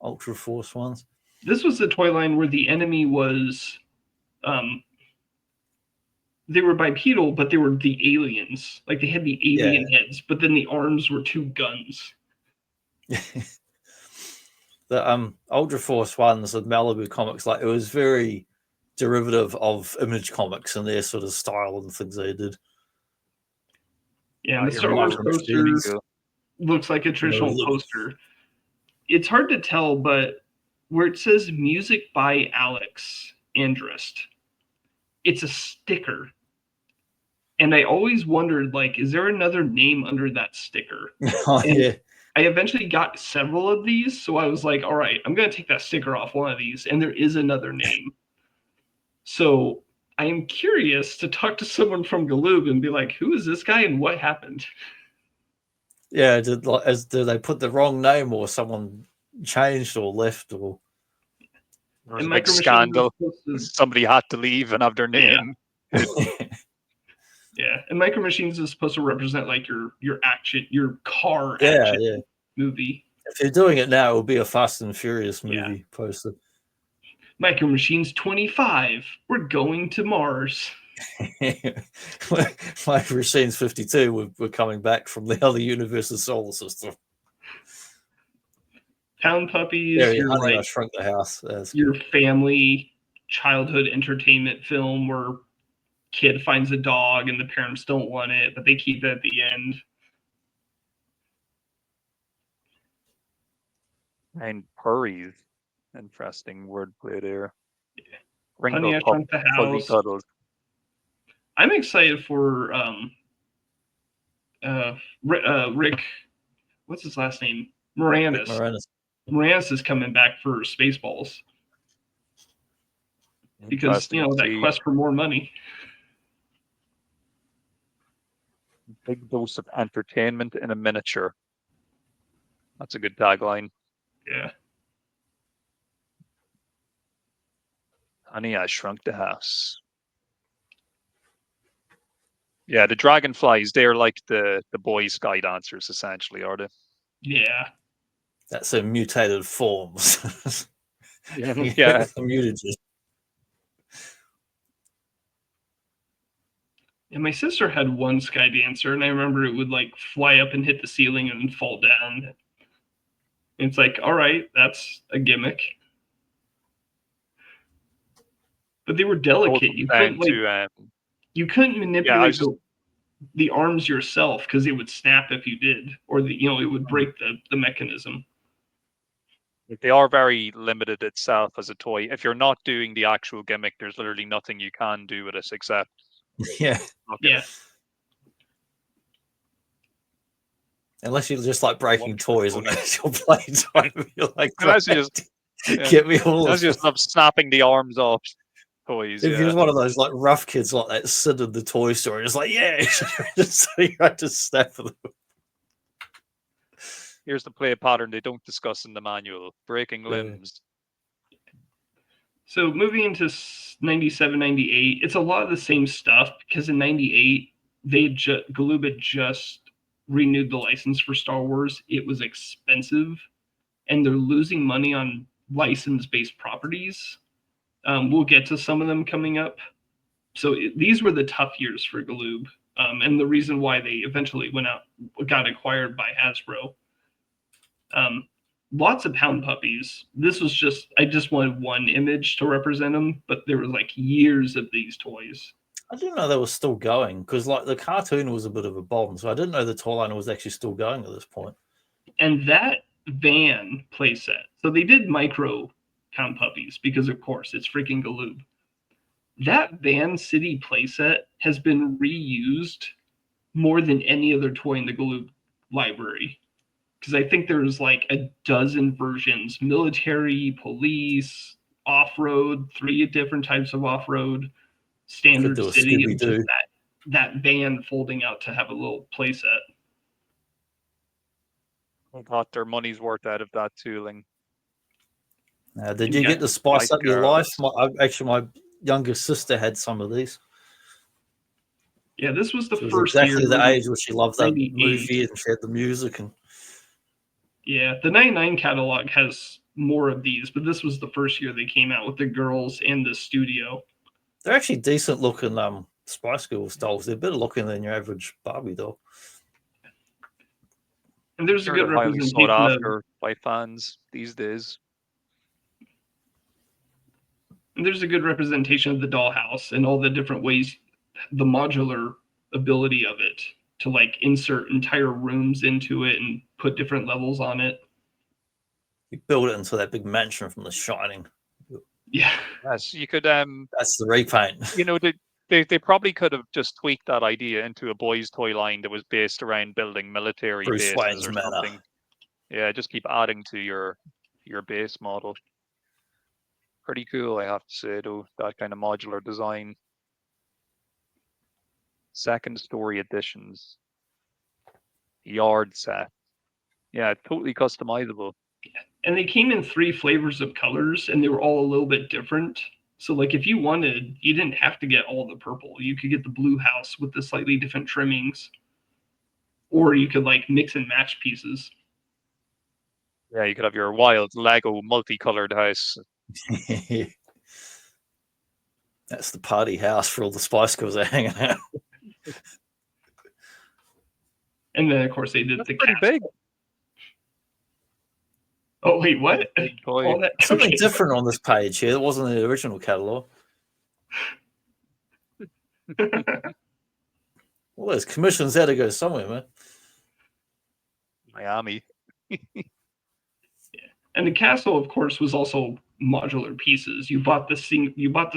S1: Ultra Force ones.
S5: This was the toy line where the enemy was, they were bipedal, but they were the aliens. Like they had the alien heads, but then the arms were 2 guns.
S1: The Ultra Force ones and Malibu Comics, like it was very derivative of Image Comics and their sort of style and things they did.
S5: Yeah, the Star Wars poster looks like a traditional poster. It's hard to tell, but where it says music by Alex Andrist, it's a sticker. And I always wondered, like, is there another name under that sticker? I eventually got several of these, so I was like, all right, I'm going to take that sticker off one of these, and there is another name. So I am curious to talk to someone from Galoob and be like, who is this guy and what happened?
S1: Yeah, did they put the wrong name or someone changed or left or...
S6: There was a big scandal. Somebody had to leave and have their name.
S5: Yeah, and Micro Machines is supposed to represent like your action, your car action movie.
S1: If you're doing it now, it will be a Fast and Furious movie poster.
S5: Micro Machines 25. We're going to Mars.
S1: Micro Machines 52. We're coming back from the other universe's solar system.
S5: Pound Puppies.
S1: I Shrunk the House.
S5: Your family childhood entertainment film where kid finds a dog and the parents don't want it, but they keep it at the end.
S6: And Purries. Interesting wordplay there.
S5: Yeah. Honey, I Shrunk the House. I'm excited for Rick. What's his last name? Moranis. Moranis is coming back for Spaceballs because that quest for more money.
S6: Big dose of entertainment in a miniature. That's a good tagline.
S5: Yeah.
S6: Honey, I Shrunk the House. Yeah, the dragonflies, they're like the boy sky dancers, essentially, are they?
S5: Yeah.
S1: That's in mutated forms.
S6: Yeah.
S1: Mutagen.
S5: And my sister had one sky dancer, and I remember it would like fly up and hit the ceiling and then fall down. And it's like, all right, that's a gimmick. But they were delicate. You couldn't manipulate the arms yourself because they would snap if you did, or it would break the mechanism.
S6: They are very limited itself as a toy. If you're not doing the actual gimmick, there's literally nothing you can do with it except
S1: Unless you're just like breaking toys and you're playing toy, you're like,
S6: get me all. Unless you just love snapping the arms off toys.
S1: If you're one of those like rough kids like that, sit in the toy store, it's like, so you have to snap them.
S6: Here's the play pattern they don't discuss in the manual: breaking limbs.
S5: So moving into 97, 98, it's a lot of the same stuff because in 98, Galoob had just renewed the license for Star Wars. It was expensive, and they're losing money on license-based properties. We'll get to some of them coming up. So these were the tough years for Galoob, and the reason why they eventually got acquired by Hasbro. Lots of Pound Puppies. I just wanted one image to represent them, but there were like years of these toys.
S1: I didn't know they were still going because like the cartoon was a bit of a bomb, so I didn't know the toy line was actually still going at this point.
S5: And that van playset, so they did micro Pound Puppies because of course it's freaking Galoob. That Van City playset has been reused more than any other toy in the Galoob library. Because I think there's like a dozen versions: military, police, off-road, 3 different types of off-road, standard city, and just that van folding out to have a little playset.
S6: I got their money's worth out of that tooling.
S1: Did you get to spice up your life? My youngest sister had some of these.
S5: Yeah, this was the
S1: She was
S5: first
S1: exactly
S5: year.
S1: the age where she loved that
S5: 98.
S1: movie and she had the music. And
S5: yeah, the 99 catalog has more of these, but this was the first year they came out with the girls and the studio.
S1: They're actually decent looking Spice Girls dolls. They're better looking than your average Barbie doll.
S5: And there's a good
S6: highly
S5: representation
S6: sought after by fans these days.
S5: And there's a good representation of the dollhouse and all the different ways, the modular ability of it to like insert entire rooms into it and put different levels on it.
S1: You build it into that big mansion from The Shining.
S5: Yeah.
S6: Yes, you could.
S1: That's the repaint.
S6: You know, they probably could have just tweaked that idea into a boys' toy line that was based around building military
S1: Bruce
S6: bases
S1: Wayne's
S6: or
S1: manor.
S6: something. Yeah, just keep adding to your base model. Pretty cool, I have to say, though, that kind of modular design. Second story additions. Yard set. Yeah, totally customizable.
S5: And they came in 3 flavors of colors and they were all a little bit different. So like if you wanted, you didn't have to get all the purple. You could get the blue house with the slightly different trimmings. Or you could like mix and match pieces.
S6: Yeah, you could have your wild Lego multicolored house.
S1: That's the party house for all the Spice Girls are hanging out.
S5: And then of course they did. That's
S6: pretty big.
S5: Oh wait, what?
S6: All
S5: that,
S1: something different on this page here. It wasn't the original catalog. Well, there's commissions there to go somewhere, man.
S6: Miami.
S5: Yeah. And the castle, of course, was also modular pieces. You bought the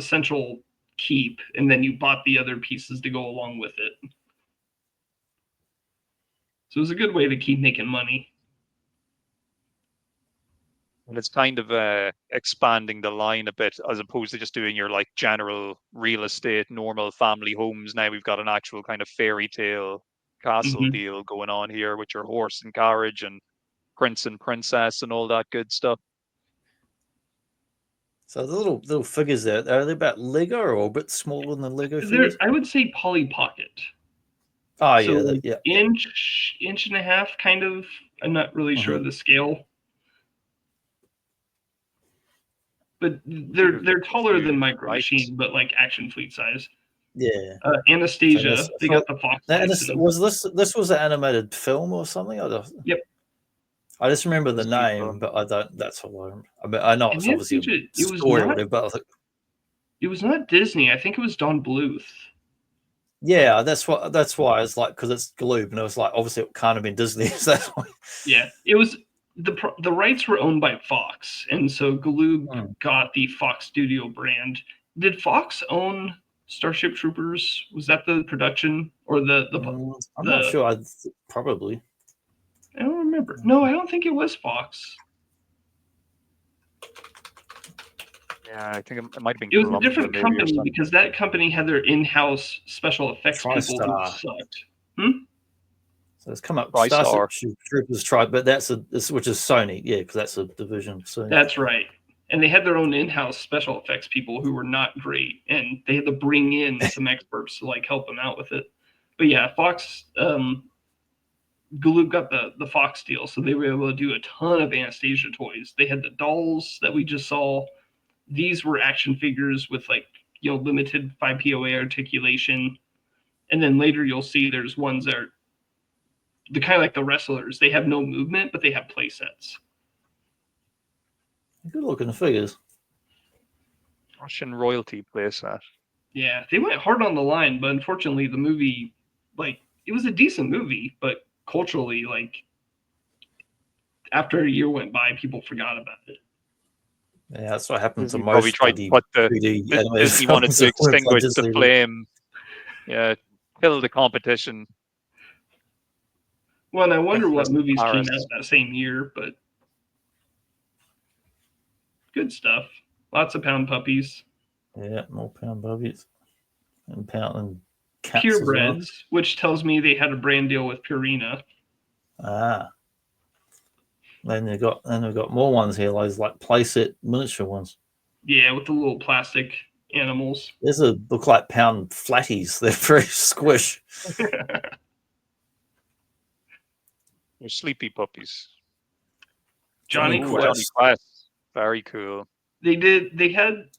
S5: central keep, and then you bought the other pieces to go along with it. So it was a good way to keep making money.
S6: And it's kind of expanding the line a bit as opposed to just doing your like general real estate, normal family homes. Now we've got an actual kind of fairy tale castle deal going on here with your horse and carriage and prince and princess and all that good stuff.
S1: So the little figures there, are they about Lego or a bit smaller than Lego figures?
S5: I would say Polly Pocket.
S1: Oh,
S5: so
S1: yeah,
S5: like
S1: yeah.
S5: Inch and a half, kind of. I'm not really sure of the scale. But they're taller than Micro Machine, but like Action Fleet size.
S1: Yeah.
S5: Anastasia, so they got the Fox.
S1: This was an animated film or something?
S5: Yep.
S1: I just remember the name, but I don't. That's all I remember. I mean, I know it's obviously a story, but
S5: it was not Disney. I think it was Don Bluth.
S1: Yeah, that's why it's like, because it's Galoob, and it was like obviously it can't have been Disney. So that's why.
S5: Yeah, it was the rights were owned by Fox, and so Galoob got the Fox Studio brand. Did Fox own Starship Troopers? Was that the production or the?
S1: I'm not sure. Probably.
S5: I don't remember. No, I don't think it was Fox.
S6: Yeah, I think it might have been.
S5: It was a different company because that company had their in-house special effects people who sucked.
S1: So it's come up Starship Troopers Tribe, but which is Sony, yeah, because that's a division of Sony.
S5: That's right. And they had their own in-house special effects people who were not great, and they had to bring in some experts to like help them out with it. But yeah, Fox, Galoob got the Fox deal, so they were able to do a ton of Anastasia toys. They had the dolls that we just saw. These were action figures with like, limited 5POA articulation. And then later you'll see there's ones that are the kind of like the wrestlers. They have no movement, but they have play sets.
S1: Good looking figures.
S6: Russian royalty play set.
S5: Yeah, they went hard on the line, but unfortunately the movie, like, it was a decent movie, but culturally, like, after a year went by, people forgot about it.
S1: Yeah, that's what happened to most.
S6: Probably tried to put Disney wanted to extinguish the flame. Yeah, kill the competition.
S5: Well, and I wonder what movies came out that same year, but good stuff. Lots of Pound Puppies.
S1: Yeah, more Pound Puppies and cats as well.
S5: Purebreds, which tells me they had a brand deal with Purina.
S1: Ah. Then we've got more ones here, those like playset miniature ones.
S5: Yeah, with the little plastic animals.
S1: These look like pound flatties. They're very squish.
S6: They're sleepy puppies.
S5: Johnny
S1: Ooh,
S5: Quest.
S6: Johnny Quest. Very cool.
S5: They had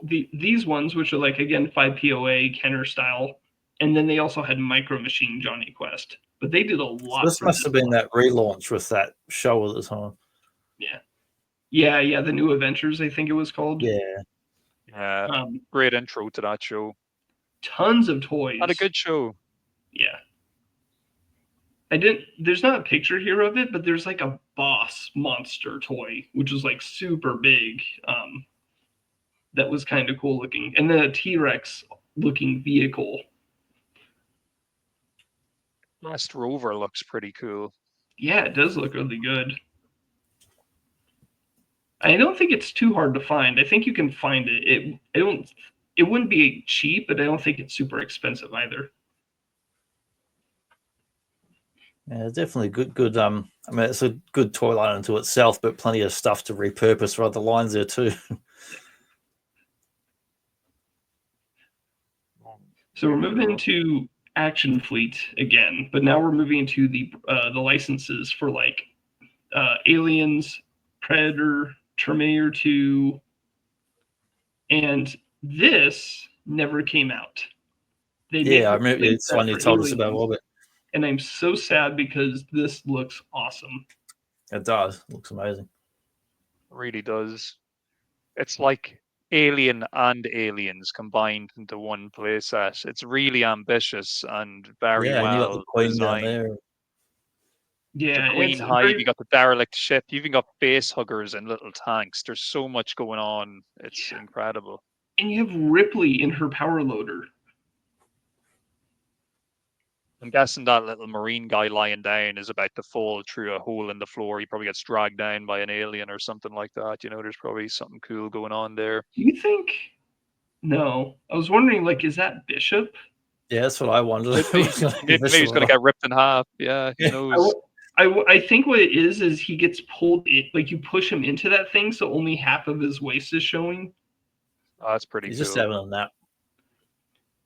S5: these ones, which are like, again, 5POA Kenner style, and then they also had Micro Machine Johnny Quest. But they did a lot.
S1: This must have been that relaunch with that show at the time.
S5: Yeah. The New Adventures, I think it was called.
S6: Yeah. Great intro to that show.
S5: Tons of toys.
S6: Had a good show.
S5: Yeah. There's not a picture here of it, but there's like a boss monster toy, which was like super big. That was kind of cool looking. And then a T-Rex looking vehicle.
S6: Last Rover looks pretty cool.
S5: Yeah, it does look really good. I don't think it's too hard to find. I think you can find it. It wouldn't be cheap, but I don't think it's super expensive either.
S1: Yeah, definitely good. I mean, it's a good toy line unto itself, but plenty of stuff to repurpose for other lines there too.
S5: So we're moving into Action Fleet again, but now we're moving into the licenses for like Aliens, Predator, Terminator 2, and this never came out.
S1: I remember it's one you told us about a little bit.
S5: And I'm so sad because this looks awesome.
S1: It does. It looks amazing.
S6: It really does. It's like Alien and Aliens combined into one playset. It's really ambitious and very
S1: and you got
S6: well
S1: the Queen
S6: designed.
S1: down there.
S5: Yeah,
S6: the Queen Hive, you got the derelict ship, you even got base huggers and little tanks. There's so much going on. It's incredible.
S5: And you have Ripley in her power loader.
S6: I'm guessing that little marine guy lying down is about to fall through a hole in the floor. He probably gets dragged down by an alien or something like that. You know, there's probably something cool going on there.
S5: Do you think? No. I was wondering, like, is that Bishop?
S1: Yeah, that's what I wondered.
S6: Maybe he's going to get ripped in half. Yeah, who knows?
S5: I think what it is he gets pulled in, like you push him into that thing, so only half of his waist is showing.
S6: Oh, that's pretty
S1: He's
S6: cool.
S1: just having a nap.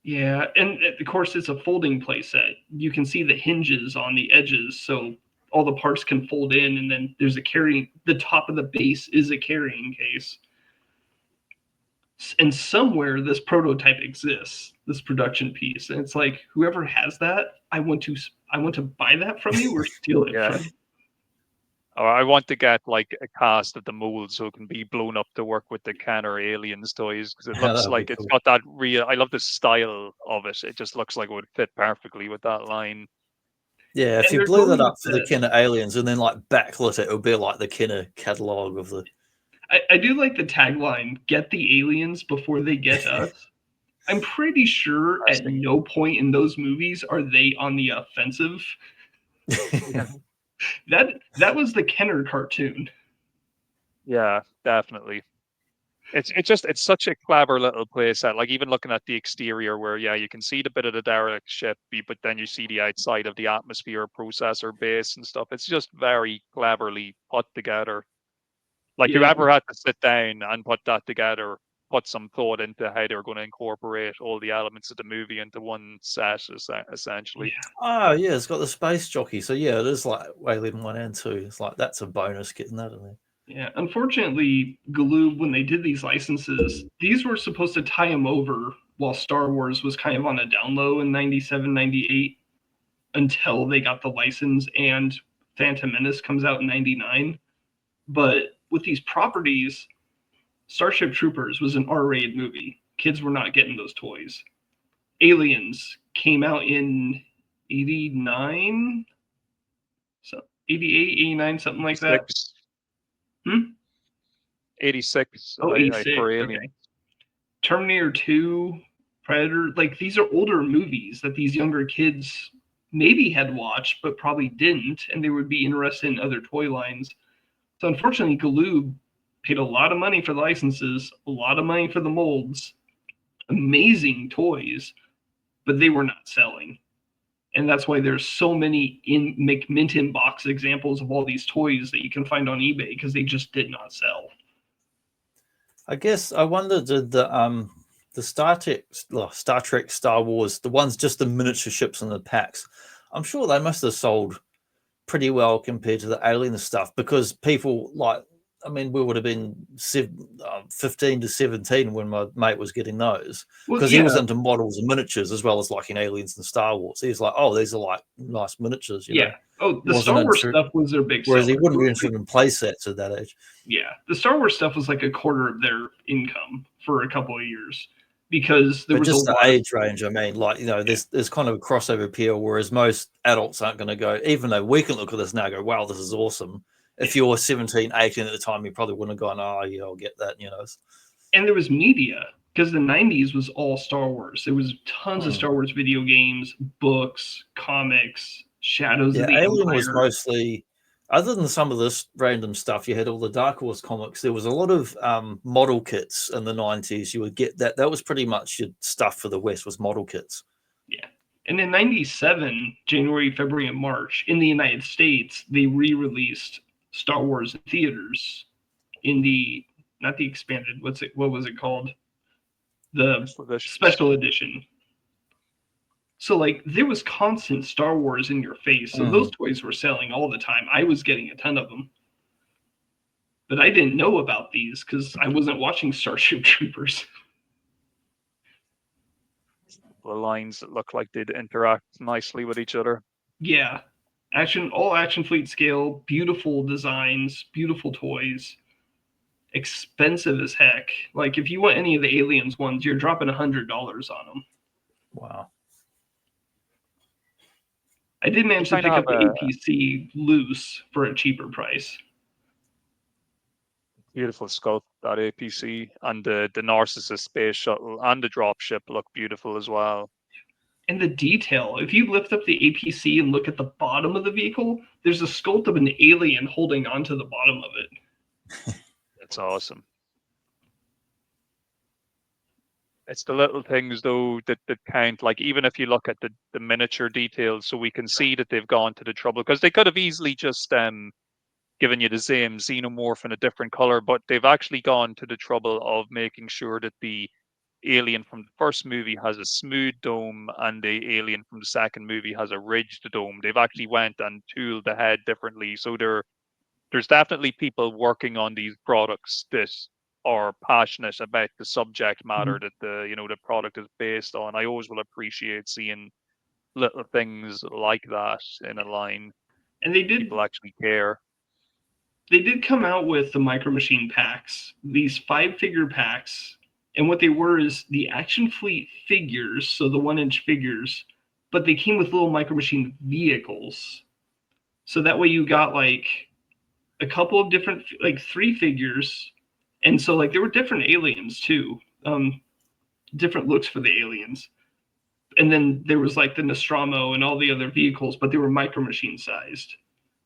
S5: Yeah, and of course it's a folding play set. You can see the hinges on the edges, so all the parts can fold in, and then there's the top of the base is a carrying case. And somewhere this prototype exists, this production piece, and it's like, whoever has that, I want to buy that from you or steal it from you.
S6: Or I want to get like a cast of the mold so it can be blown up to work with the Kenner Aliens toys, because it looks like it's got that real. I love the style of it. It just looks like it would fit perfectly with that line.
S1: Yeah, if you blew that up for the Kenner Aliens and then like backlit it, it would be like the Kenner catalog of the.
S5: I do like the tagline: "Get the aliens before they get us." I'm pretty sure at no point in those movies are they on the offensive. That was the Kenner cartoon.
S6: Yeah, definitely. It's such a clever little playset. Like even looking at the exterior, where you can see the bit of the derelict ship, but then you see the outside of the atmosphere processor base and stuff. It's just very cleverly put together. Like whoever had to sit down and put that together, put some thought into how they're going to incorporate all the elements of the movie into one set, essentially.
S1: Oh yeah, it's got the space jockey. So yeah, it is like Alien 1 and 2. It's like that's a bonus getting that in there.
S5: Yeah, unfortunately, Galoob, when they did these licenses, these were supposed to tie them over while Star Wars was kind of on a down low in 97, 98 until they got the license and Phantom Menace comes out in 99. But with these properties, Starship Troopers was an R-rated movie. Kids were not getting those toys. Aliens came out in 89, so 88, 89, something like that.
S6: 86.
S5: Oh, 86.
S6: For Alien.
S5: Okay. Terminator 2, Predator, like these are older movies that these younger kids maybe had watched, but probably didn't, and they would be interested in other toy lines. So unfortunately, Galoob paid a lot of money for the licenses, a lot of money for the molds, amazing toys, but they were not selling. And that's why there's so many mint in box examples of all these toys that you can find on eBay, because they just did not sell.
S1: I guess I wonder, did the Star Trek, Star Wars, the ones just the miniature ships and the packs, I'm sure they must have sold pretty well compared to the Alien stuff, because people like, I mean, we would have been 15 to 17 when my mate was getting those, because he was into models and miniatures as well as like in Aliens and Star Wars. He was like, oh, these are like nice miniatures. You know?
S5: Oh, the Star Wars stuff was their big
S1: whereas
S5: seller.
S1: he wouldn't be interested in play sets at that age.
S5: Yeah, the Star Wars stuff was like a quarter of their income for a couple of years, because there was
S1: just
S5: a
S1: the age range. I mean, like, you know, there's kind of a crossover appeal, whereas most adults aren't going to go, even though we can look at this now and go, wow, this is awesome. If you're 17, 18 at the time, you probably wouldn't have gone, oh, yeah, I'll get that, you know.
S5: And there was media, because the 90s was all Star Wars. There was tons of Star Wars video games, books, comics, Shadows of the
S1: Alien
S5: Empire.
S1: was mostly, other than some of this random stuff, you had all the Dark Horse comics. There was a lot of model kits in the 90s. You would get that. That was pretty much your stuff for the West, was model kits. Yeah.
S5: And in 97, January, February, and March, in the United States, they re-released Star Wars in theaters in the, not the expanded, what was it called? The special edition. So like there was constant Star Wars in your face. So those toys were selling all the time. I was getting a ton of them. But I didn't know about these because I wasn't watching Starship Troopers.
S6: The lines that look like they'd interact nicely with each other.
S5: Yeah. All action fleet scale, beautiful designs, beautiful toys, expensive as heck. Like if you want any of the Aliens ones, you're dropping $100 on them.
S1: Wow.
S5: I did manage to pick up the APC loose for a cheaper price.
S6: Beautiful sculpt, that APC, and the Narcissus space shuttle and the dropship look beautiful as well.
S5: And the detail, if you lift up the APC and look at the bottom of the vehicle, there's a sculpt of an alien holding onto the bottom of it.
S6: That's awesome. It's the little things, though, that count. Like, even if you look at the miniature details, so we can see that they've gone to the trouble, because they could have easily just given you the same xenomorph in a different color, but they've actually gone to the trouble of making sure that the alien from the first movie has a smooth dome and the alien from the second movie has a ridged dome. They've actually went and tooled the head differently. So there's definitely people working on these products that are passionate about the subject matter that the product is based on. I always will appreciate seeing little things like that in a line.
S5: And people
S6: actually care.
S5: They did come out with the Micro Machine packs, these 5-figure packs. And what they were is the Action Fleet figures, so the 1-inch figures, but they came with little Micro Machine vehicles. So that way you got like a couple of different, like 3 figures. And so like there were different aliens too, different looks for the aliens. And then there was like the Nostromo and all the other vehicles, but they were Micro Machine sized.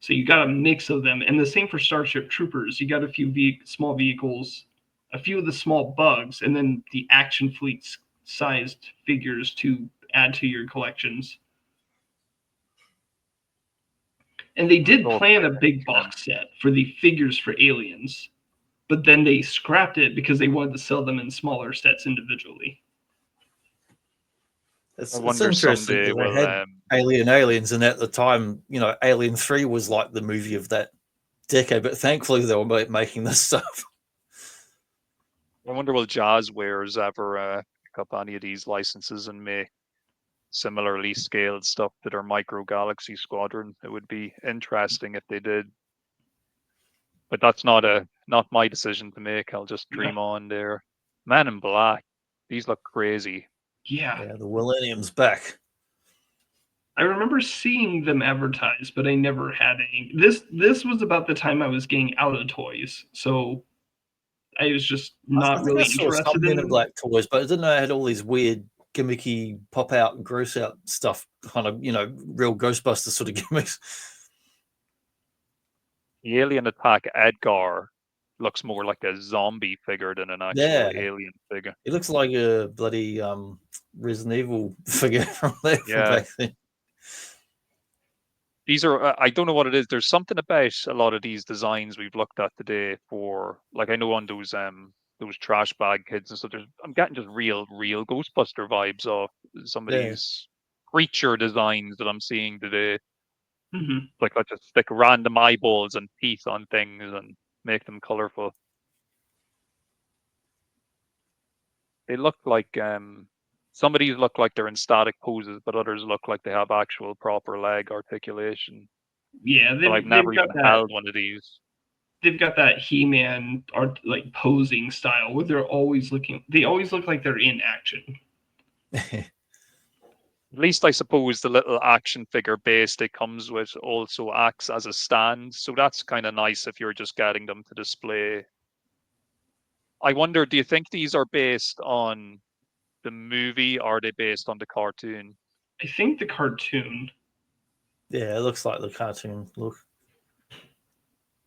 S5: So you got a mix of them. And the same for Starship Troopers. You got a few small vehicles, a few of the small bugs, and then the Action Fleet sized figures to add to your collections. And they did plan a big box set for the figures for Aliens, but then they scrapped it because they wanted to sell them in smaller sets individually.
S1: It's interesting. They had Aliens, and at the time, Alien 3 was like the movie of that decade, but thankfully they were making this stuff.
S6: I wonder will Jazzwares ever pick up any of these licenses and make similarly scaled stuff to their Micro Galaxy Squadron. It would be interesting if they did. But that's not my decision to make. I'll just dream on there. Man in Black. These look crazy.
S5: Yeah,
S1: the Millennium's back.
S5: I remember seeing them advertised, but I never had any. This was about the time I was getting out of toys, so I was just not really interested in
S1: Black toys, but I didn't know I had all these weird, gimmicky, pop out and gross out stuff, kind of, real Ghostbusters sort of gimmicks.
S6: The Alien Attack Edgar looks more like a zombie figure than an actual
S1: Yeah.
S6: alien figure.
S1: He looks like a bloody Resident Evil figure from there from
S6: Yeah.
S1: back then.
S6: These are, I don't know what it is. There's something about a lot of these designs we've looked at today for, like, I know on those trash bag kids and stuff, I'm getting just real Ghostbuster vibes off some of
S1: Yeah.
S6: these creature designs that I'm seeing today.
S5: Mhm.
S6: Like, let's just stick random eyeballs and teeth on things and make them colorful. They look like, some of these look like they're in static poses, but others look like they have actual proper leg articulation.
S5: Yeah,
S6: But I've never even held one of these.
S5: They've got that He-Man art, like, posing style where they always look like they're in action.
S6: At least I suppose the little action figure base it comes with also acts as a stand. So that's kind of nice if you're just getting them to display. I wonder, do you think these are based on the movie or are they based on the cartoon?
S5: I think the cartoon.
S1: Yeah, it looks like the cartoon look.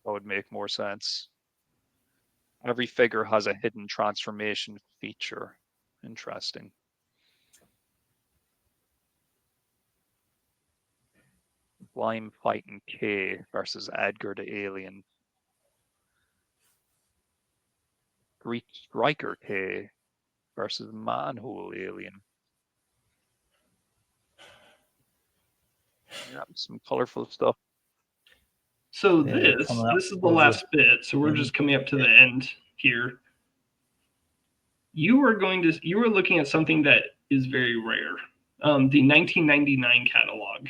S6: That would make more sense. Every figure has a hidden transformation feature. Interesting. Slime fighting K versus Edgar the Alien. Greek Striker K versus Manhole Alien. Yeah, some colorful stuff.
S5: So
S1: Yeah,
S5: this
S1: coming up
S5: is the
S1: towards
S5: last bit. So we're just coming up to the end here. You are looking at something that is very rare. The 1999 catalog.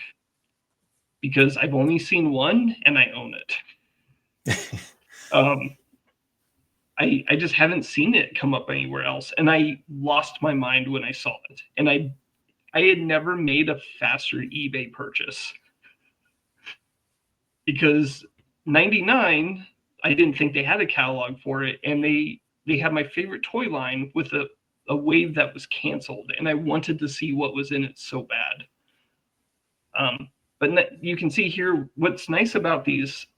S5: Because I've only seen one and I own it. I just haven't seen it come up anywhere else. And I lost my mind when I saw it. And I had never made a faster eBay purchase. Because 99, I didn't think they had a catalog for it. And they had my favorite toy line with a wave that was canceled. And I wanted to see what was in it so bad. But you can see here, what's nice about these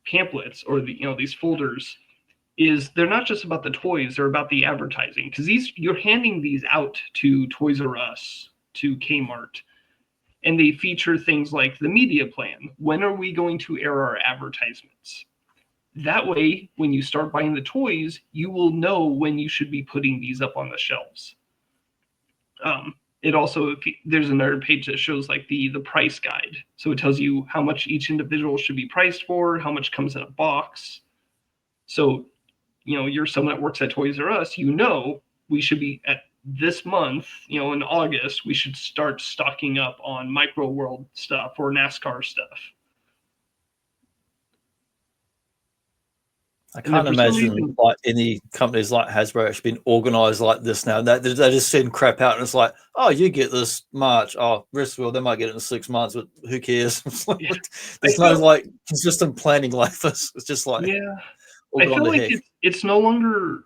S5: pamphlets or these folders is they're not just about the toys, they're about the advertising. Because you're handing these out to Toys R Us, to Kmart, and they feature things like the media plan. When are we going to air our advertisements? That way, when you start buying the toys, you will know when you should be putting these up on the shelves. It also, there's another page that shows like the price guide. So it tells you how much each individual should be priced for, how much comes in a box. So, you're someone that works at Toys R Us, we should be at this month, in August, we should start stocking up on Micro World stuff or NASCAR stuff.
S1: I can't imagine like any companies like Hasbro actually been organized like this now. They just send crap out and it's like, oh, you get this March. Oh, rest of the world, they might get it in 6 months, but who cares? There's no like consistent planning like this. It's just like,
S5: I feel like it's no longer,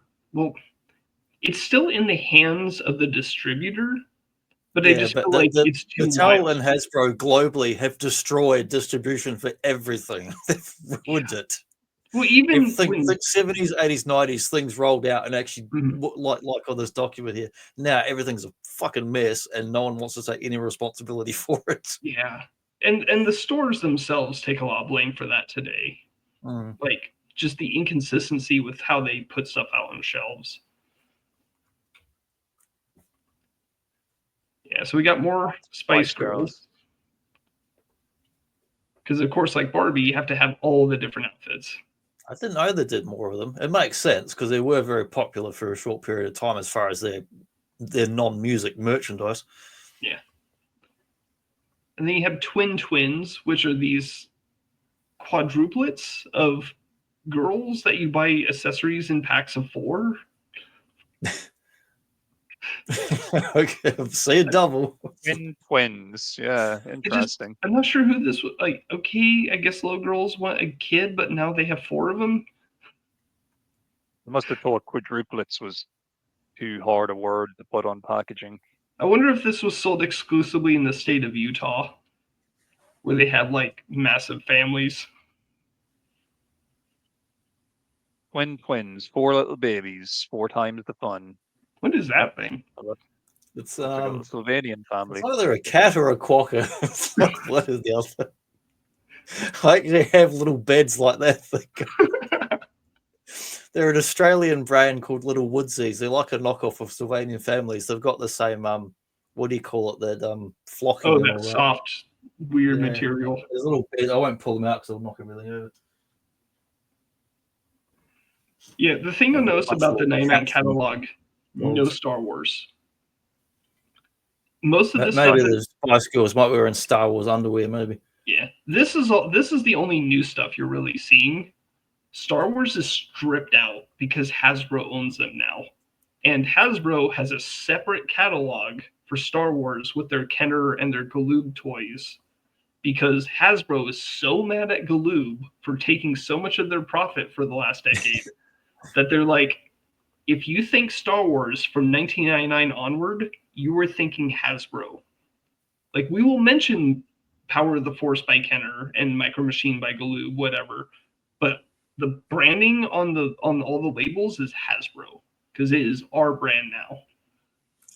S5: it's still in the hands of the distributor, but I just feel like it's too
S1: Mattel and Hasbro globally have destroyed distribution for everything. They've ruined it.
S5: Well, even
S1: think 70s, 80s, 90s, things rolled out and actually, like on this document here, now everything's a fucking mess and no one wants to take any responsibility for it.
S5: Yeah. And the stores themselves take a lot of blame for that today. Like, just the inconsistency with how they put stuff out on shelves. Yeah, so we got more Spice Girls. Because, of course, like Barbie, you have to have all the different outfits.
S1: I didn't know they did more of them. It makes sense because they were very popular for a short period of time as far as their non-music merchandise.
S5: Yeah. And then you have twins, which are these quadruplets of girls that you buy accessories in packs of 4.
S1: Okay, say a double.
S6: Twins, yeah, interesting.
S5: I'm not sure who this was. Like, okay, I guess little girls want a kid, but now they have 4 of them.
S6: I must have thought quadruplets was too hard a word to put on packaging.
S5: I wonder if this was sold exclusively in the state of Utah, where they have like massive families.
S6: Twin twins, 4 little babies, 4 times the fun.
S5: What is that thing?
S1: It's
S6: Like a little Slovenian family.
S1: it's either a cat or a quokka. It's like one or the other. I actually have little beds like that thing. They're an Australian brand called Little Woodsies. They're like a knockoff of Slovenian families. They've got the same what do you call it? That flocking.
S5: Oh,
S1: and
S5: that
S1: all
S5: soft, weird material.
S1: There's a little bed. I won't pull them out because I'll knock everything over.
S5: Yeah, the thing you'll notice about the 99 catalog, no
S1: Wolves.
S5: Star Wars. Most of this
S1: Maybe
S5: stuff
S1: the Spice Girls might be wearing Star Wars underwear. Maybe.
S5: Yeah, this is the only new stuff you're really seeing. Star Wars is stripped out because Hasbro owns them now. And Hasbro has a separate catalog for Star Wars with their Kenner and their Galoob toys, because Hasbro is so mad at Galoob for taking so much of their profit for the last decade that they're like, if you think Star Wars from 1999 onward, you were thinking Hasbro. Like, we will mention Power of the Force by Kenner and Micro Machine by Galoob, whatever, but the branding on all the labels is Hasbro, because it is our brand now.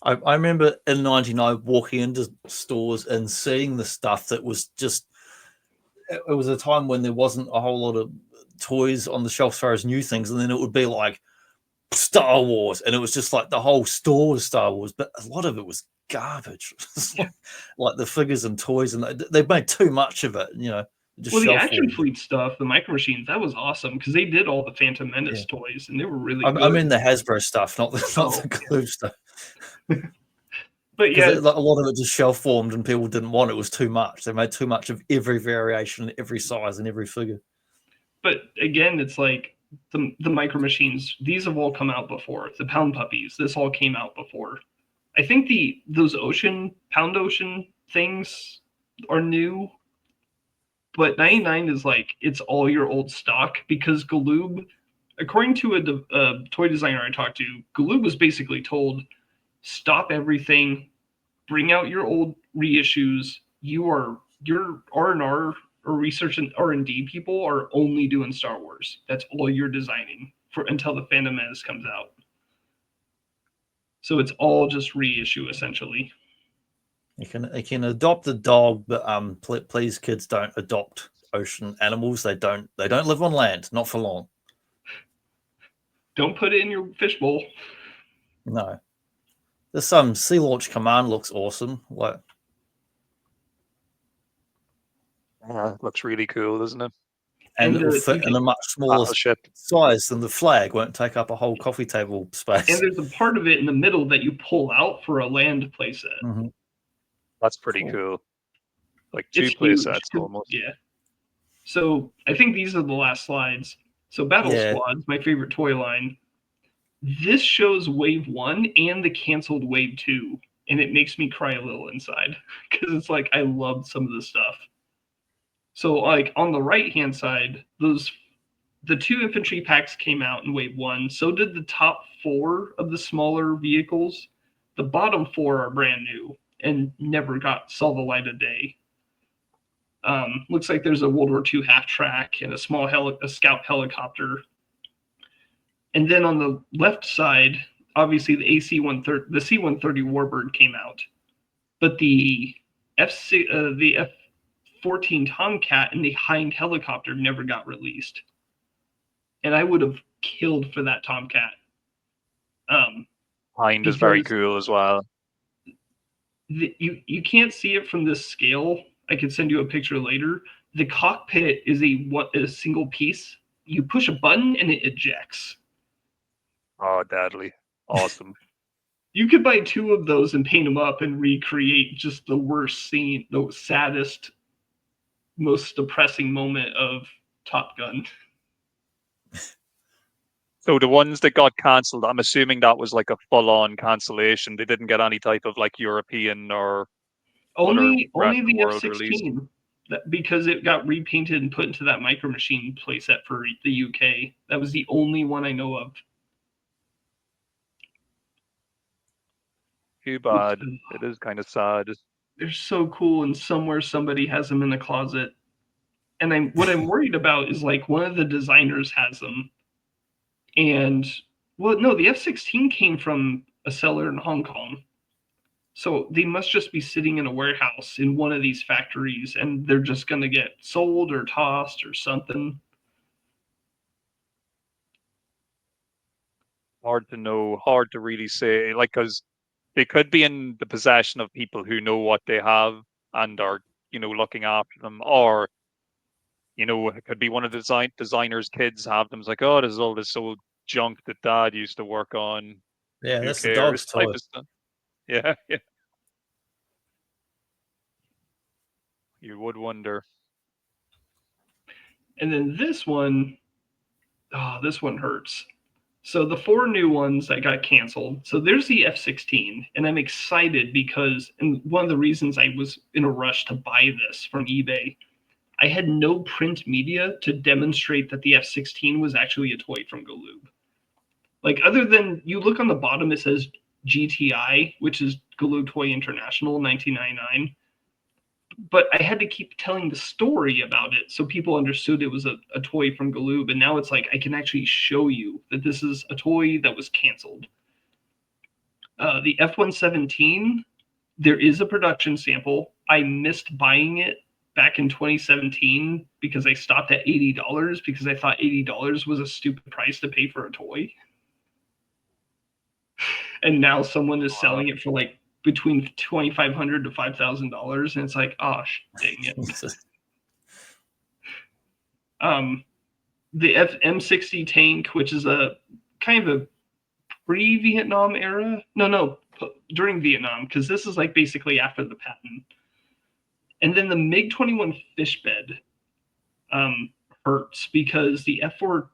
S1: I remember in '99 walking into stores and seeing the stuff that was just. It was a time when there wasn't a whole lot of toys on the shelf as far as new things, and then it would be like Star Wars, and it was just like the whole store was Star Wars, but a lot of it was garbage. Like the figures and toys, and they made too much of it, you know.
S5: Well, the Action Fleet stuff, the Micro Machines, that was awesome because they did all the Phantom Menace toys, and they were really good.
S1: I mean the Hasbro stuff, not the Galoob stuff.
S5: But yeah,
S1: a lot of it just shelf formed, and people didn't want it. It was too much. They made too much of every variation, every size, and every figure.
S5: But again, it's like the Micro Machines. These have all come out before. The Pound Puppies. This all came out before. I think those Pound Ocean things are new. But 99 is like, it's all your old stock, because Galoob, according to a toy designer I talked to, Galoob was basically told, stop everything, bring out your old reissues. Your R&R or research and R&D people are only doing Star Wars. That's all you're designing for until the Phantom Menace comes out. So it's all just reissue essentially.
S1: You can adopt a dog, but please, kids, don't adopt ocean animals. They don't live on land, not for long.
S5: Don't put it in your fishbowl.
S1: No. There's some Sea Launch Command looks awesome. Like,
S6: It looks really cool, doesn't it?
S1: and it will fit in a much smaller
S6: Battleship.
S1: size than the flag. Won't take up a whole coffee table space.
S5: And there's a part of it in the middle that you pull out for a land playset.
S1: Mm-hmm.
S6: That's pretty cool. Like two play sets almost.
S5: Yeah. So I think these are the last slides. So Battle Squad's my favorite toy line. This shows Wave 1 and the canceled Wave 2, and it makes me cry a little inside because it's like I loved some of the stuff. So like on the right-hand side, the 2 infantry packs came out in Wave 1. So did the top 4 of the smaller vehicles. The bottom 4 are brand new and never saw the light of day. Looks like there's a World War II half-track and a small a scout helicopter. And then on the left side, obviously the C-130 Warbird came out, but the F-14 Tomcat and the Hind helicopter never got released. And I would have killed for that Tomcat.
S6: Hind is very cool as well.
S5: You can't see it from this scale. I could send you a picture later. The cockpit is a single piece. You push a button and it ejects.
S6: Oh, deadly. Awesome.
S5: You could buy 2 of those and paint them up and recreate just the worst scene, the saddest, most depressing moment of Top Gun.
S6: So the ones that got cancelled, I'm assuming that was like a full-on cancellation. They didn't get any type of like European or
S5: only the
S6: F-16
S5: release. Because it got repainted and put into that Micro Machine playset for the UK. That was the only one I know of.
S6: Too bad. It is kind of sad.
S5: They're so cool, and somewhere somebody has them in the closet. And what I'm worried about is like one of the designers has them, And well, no, the F-16 came from a seller in Hong Kong. So they must just be sitting in a warehouse in one of these factories, and they're just going to get sold or tossed or something.
S6: Hard to know, hard to really say, like, because they could be in the possession of people who know what they have and are, looking after them, or, it could be one of the designers' kids have them. It's like, oh, there's all this old junk that Dad used to work on.
S1: Yeah,
S6: Who
S1: that's the
S6: cares?
S1: dog's
S6: Type
S1: toy.
S6: of stuff. Yeah, yeah. You would wonder.
S5: And then this one, oh, this one hurts. So the 4 new ones that got canceled. So there's the F-16, and I'm excited because, and one of the reasons I was in a rush to buy this from eBay, I had no print media to demonstrate that the F-16 was actually a toy from Galoob. Like, other than, you look on the bottom, it says GTI, which is Galoob Toy International, 1999. But I had to keep telling the story about it so people understood it was a toy from Galoob. And now it's like I can actually show you that this is a toy that was canceled. The F-117, there is a production sample. I missed buying it back in 2017 because I stopped at $80 because I thought $80 was a stupid price to pay for a toy. And now someone is selling it for like between $2,500 to $5,000, and it's like, oh, dang it. The M60 tank, which is a kind of a pre-Vietnam era. No, during Vietnam, because this is like basically after the patent. And then the MiG-21 fish bed hurts because the F-4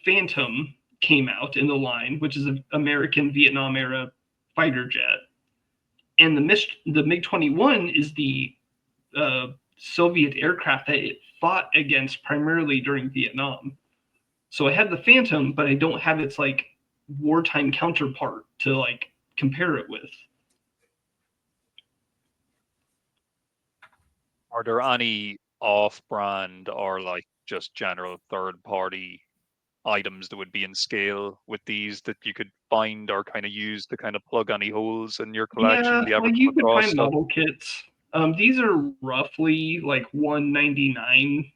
S5: Phantom came out in the line, which is an American Vietnam era fighter jet. And the MiG-21 is the Soviet aircraft that it fought against primarily during Vietnam. So I have the Phantom, but I don't have its like wartime counterpart to like compare it with.
S6: Are there any off-brand or like just general third-party items that would be in scale with these that you could find or kind of use to kind of plug any holes in your collection?
S5: Yeah, like you could find
S6: stuff?
S5: model kits. These are roughly like 199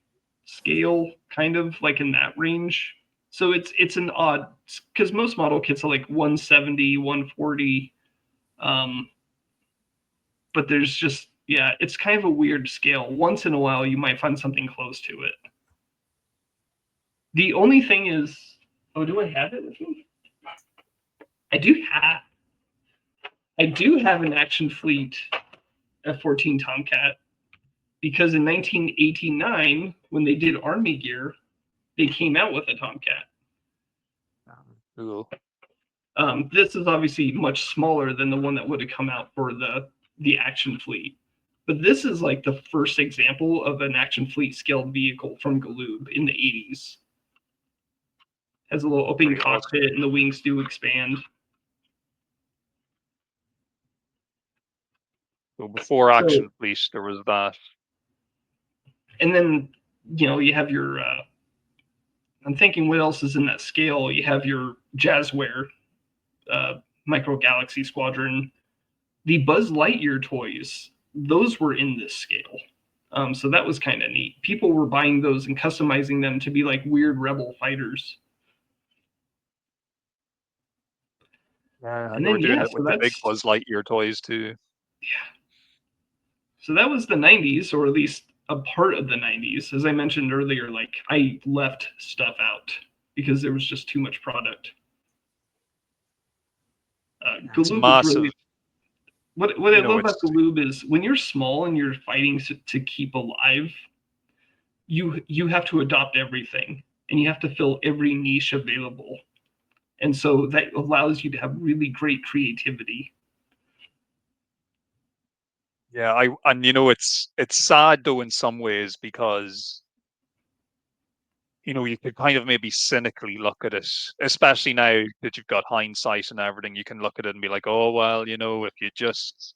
S5: scale, kind of like in that range. So it's an odd, because most model kits are like 170, 140. But there's just, yeah, it's kind of a weird scale. Once in a while, you might find something close to it. The only thing is, oh, do I have it with me? I do have an Action Fleet F-14 Tomcat, because in 1989, when they did Army gear, they came out with a Tomcat.
S6: Cool.
S5: This is obviously much smaller than the one that would have come out for the Action Fleet. But this is like the first example of an Action Fleet scaled vehicle from Galoob in the 80s. Has a little open cockpit and the wings do expand.
S6: So before Action Fleet, there was that.
S5: And then, you have your, I'm thinking what else is in that scale? You have your Jazzware, Micro Galaxy Squadron. The Buzz Lightyear toys, those were in this scale. So that was kind of neat. People were buying those and customizing them to be like weird rebel fighters.
S6: Yeah, and they were doing it with the big Buzz Lightyear toys too.
S5: Yeah. So that was the 90s, or at least a part of the 90s. As I mentioned earlier, like I left stuff out because there was just too much product.
S6: It's massive.
S5: Really, what I love about Galoob is when you're small and you're fighting to keep alive, you have to adopt everything and you have to fill every niche available. And so that allows you to have really great creativity.
S6: Yeah, it's sad though in some ways because you could kind of maybe cynically look at it, especially now that you've got hindsight and everything. You can look at it and be like, oh well, if you just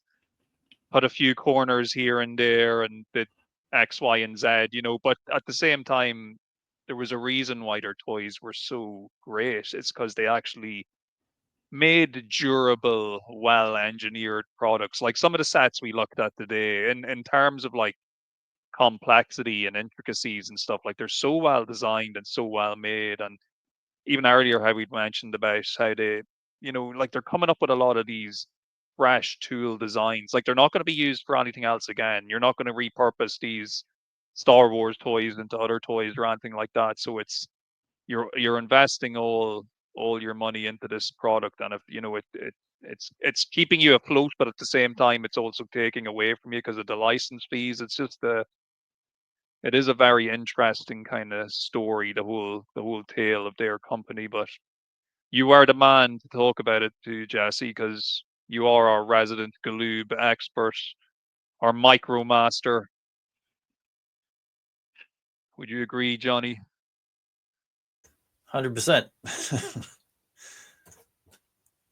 S6: put a few corners here and there and did X, Y, and Z, but at the same time, there was a reason why their toys were so great. It's because they actually made durable, well-engineered products. Like some of the sets we looked at today, in terms of like complexity and intricacies and stuff, like they're so well designed and so well made. And even earlier, how we'd mentioned about how they, like they're coming up with a lot of these fresh tool designs. Like they're not going to be used for anything else again. You're not going to repurpose these Star Wars toys into other toys or anything like that. So it's you're investing all your money into this product, and if it's keeping you afloat, but at the same time it's also taking away from you because of the license fees. It's just it is a very interesting kind of story, the whole tale of their company. But you are the man to talk about it to, Jesse, because you are our resident Galoob expert, our micromaster. Would you agree, Johnny?
S1: 100%.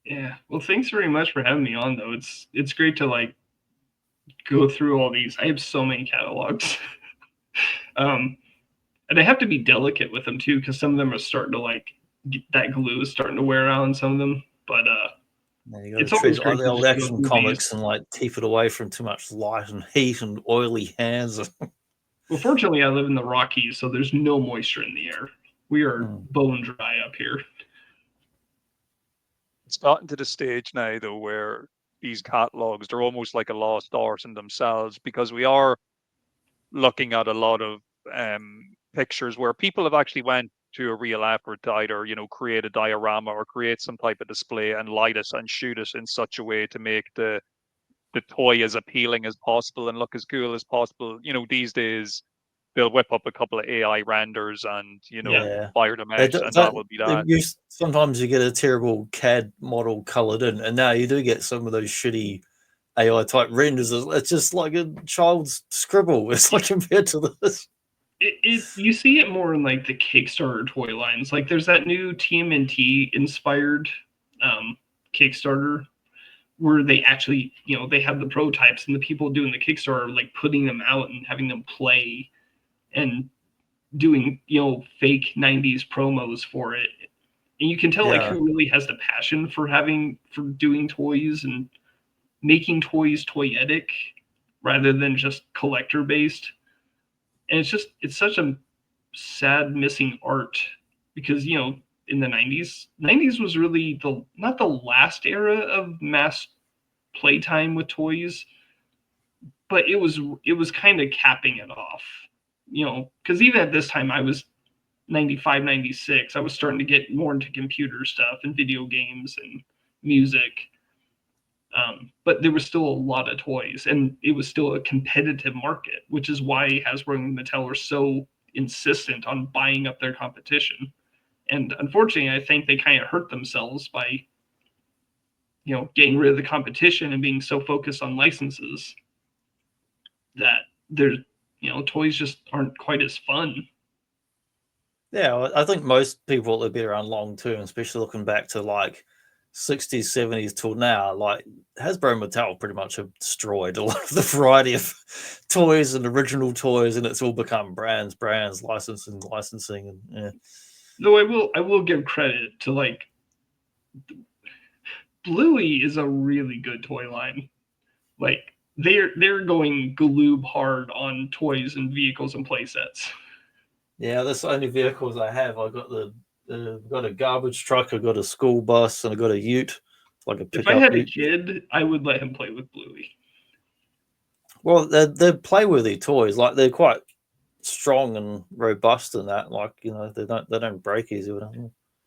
S5: Yeah. Well, thanks very much for having me on, though. It's great to like go through all these. I have so many catalogs. And I have to be delicate with them too, because some of them are starting to like that glue is starting to wear out on some of them. But
S1: it's always great the old action comics and like keep it away from too much light and heat and oily hands.
S5: Well, fortunately, I live in the Rockies, so there's no moisture in the air. We are bone dry up here.
S6: It's gotten to the stage now, though, where these catalogs, they're almost like a lost art in themselves, because we are looking at a lot of pictures where people have actually went to a real effort to either, create a diorama or create some type of display and light it and shoot it in such a way to make the toy as appealing as possible and look as cool as possible. These days they'll whip up a couple of AI renders and fire them out, and that will be that.
S1: Sometimes you get a terrible CAD model colored in, and now you do get some of those shitty AI type renders. It's just like a child's scribble. It's like compared to this.
S5: You see it more in like the Kickstarter toy lines. Like there's that new TMNT inspired Kickstarter where they actually, they have the prototypes and the people doing the Kickstarter are like putting them out and having them play and doing, fake 90s promos for it. And you can tell like who really has the passion for doing toys and making toys toyetic rather than just collector based. And it's such a sad missing art because, in the 90s was really not the last era of mass playtime with toys, but it was kind of capping it off, because even at this time I was 95, 96, I was starting to get more into computer stuff and video games and music. But there was still a lot of toys, and it was still a competitive market, which is why Hasbro and Mattel are so insistent on buying up their competition. And unfortunately, I think they kind of hurt themselves by, getting rid of the competition and being so focused on licenses that toys just aren't quite as fun.
S1: Yeah, I think most people that have been around long term, especially looking back to like 60s, 70s till now, like Hasbro and Mattel pretty much have destroyed a lot of the variety of toys and original toys, and it's all become brands, licensing, and yeah.
S5: Though I will give credit to like Bluey is a really good toy line. Like they're going Galoob hard on toys and vehicles and play sets.
S1: Yeah, that's the only vehicles I have. I got got a garbage truck, I got a school bus, and I got a ute, like a pickup.
S5: If I had
S1: ute.
S5: a kid, I would let him play with Bluey.
S1: Well, they're playworthy toys. Like they're quite strong and robust in that. Like they don't break easy.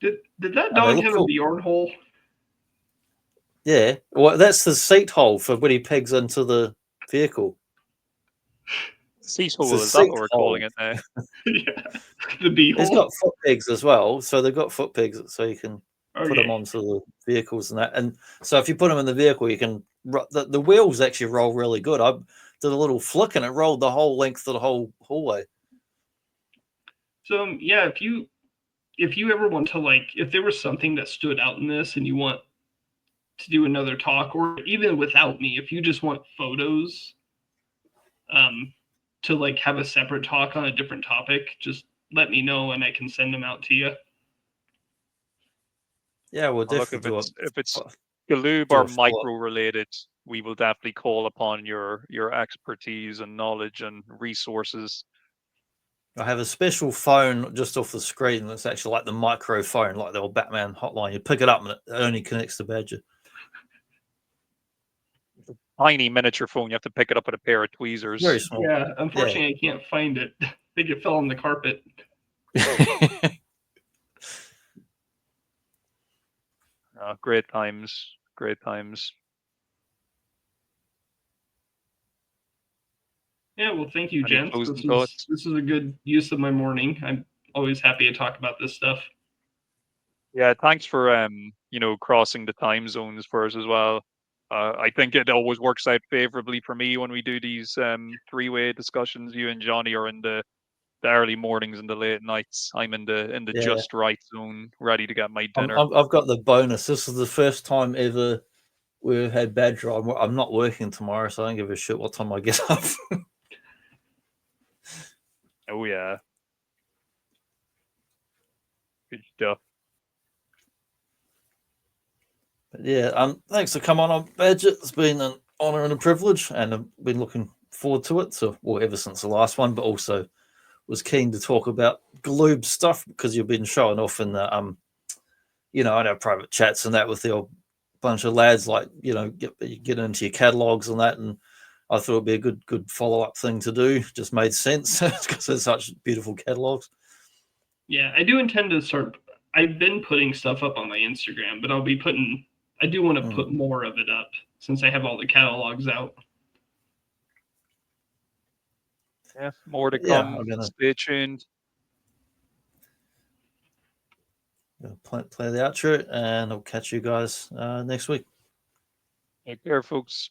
S5: Did that dog have a Bjorn hole?
S1: Yeah, well, that's the seat hole for when he pegs into the vehicle.
S6: Seat hole, is that what we're calling it now?
S5: Yeah, the B hole.
S1: It's got foot pegs as well, so they've got foot pegs so you can put them onto the vehicles and that. And so if you put them in the vehicle, you can the wheels actually roll really good. I did a little flick and it rolled the whole length of the whole hallway.
S5: So yeah, if you ever want to like, if there was something that stood out in this and you want to do another talk, or even without me, if you just want photos, to like have a separate talk on a different topic, just let me know and I can send them out to you.
S1: Yeah, we'll
S6: Well, look,
S1: definitely
S6: if it's Galoob
S1: do
S6: or
S1: a follow-up.
S6: micro related, we will definitely call upon your expertise and knowledge and resources.
S1: I have a special phone just off the screen that's actually like the microphone, like the old Batman hotline. You pick it up and it only connects to Badger.
S6: Tiny miniature phone. You have to pick it up with a pair of tweezers.
S1: Very small.
S5: Yeah, unfortunately, I can't find it. I think it fell on the carpet.
S6: Great times. Great times.
S5: Yeah, well, thank you,
S6: Any
S5: gents.
S6: closing thoughts?
S5: This is a good use of my morning. I'm always happy to talk about this stuff.
S6: Yeah, thanks for crossing the time zones for us as well. I think it always works out favorably for me when we do these three-way discussions. You and Johnny are in the early mornings and the late nights. I'm in the
S1: Yeah.
S6: just right zone, ready to get my dinner.
S1: I've got the bonus. This is the first time ever we've had Badger. I'm not working tomorrow, so I don't give a shit what time I get up.
S6: Oh yeah, good stuff.
S1: But yeah, thanks for coming on, Badger. It's been an honor and a privilege, and I've been looking forward to it. So, well, ever since the last one, but also was keen to talk about Galoob stuff because you've been showing off in the in our private chats and that with the bunch of lads, like get into your catalogs and that, and I thought it'd be a good follow-up thing to do. Just made sense because they're such beautiful catalogs.
S5: Yeah, I do intend to start. I've been putting stuff up on my Instagram, but I do want to put more of it up since I have all the catalogs out.
S6: Yeah, more to come.
S1: I'm gonna
S6: Stay tuned.
S1: play the outro, and I'll catch you guys next week.
S6: Take care, folks.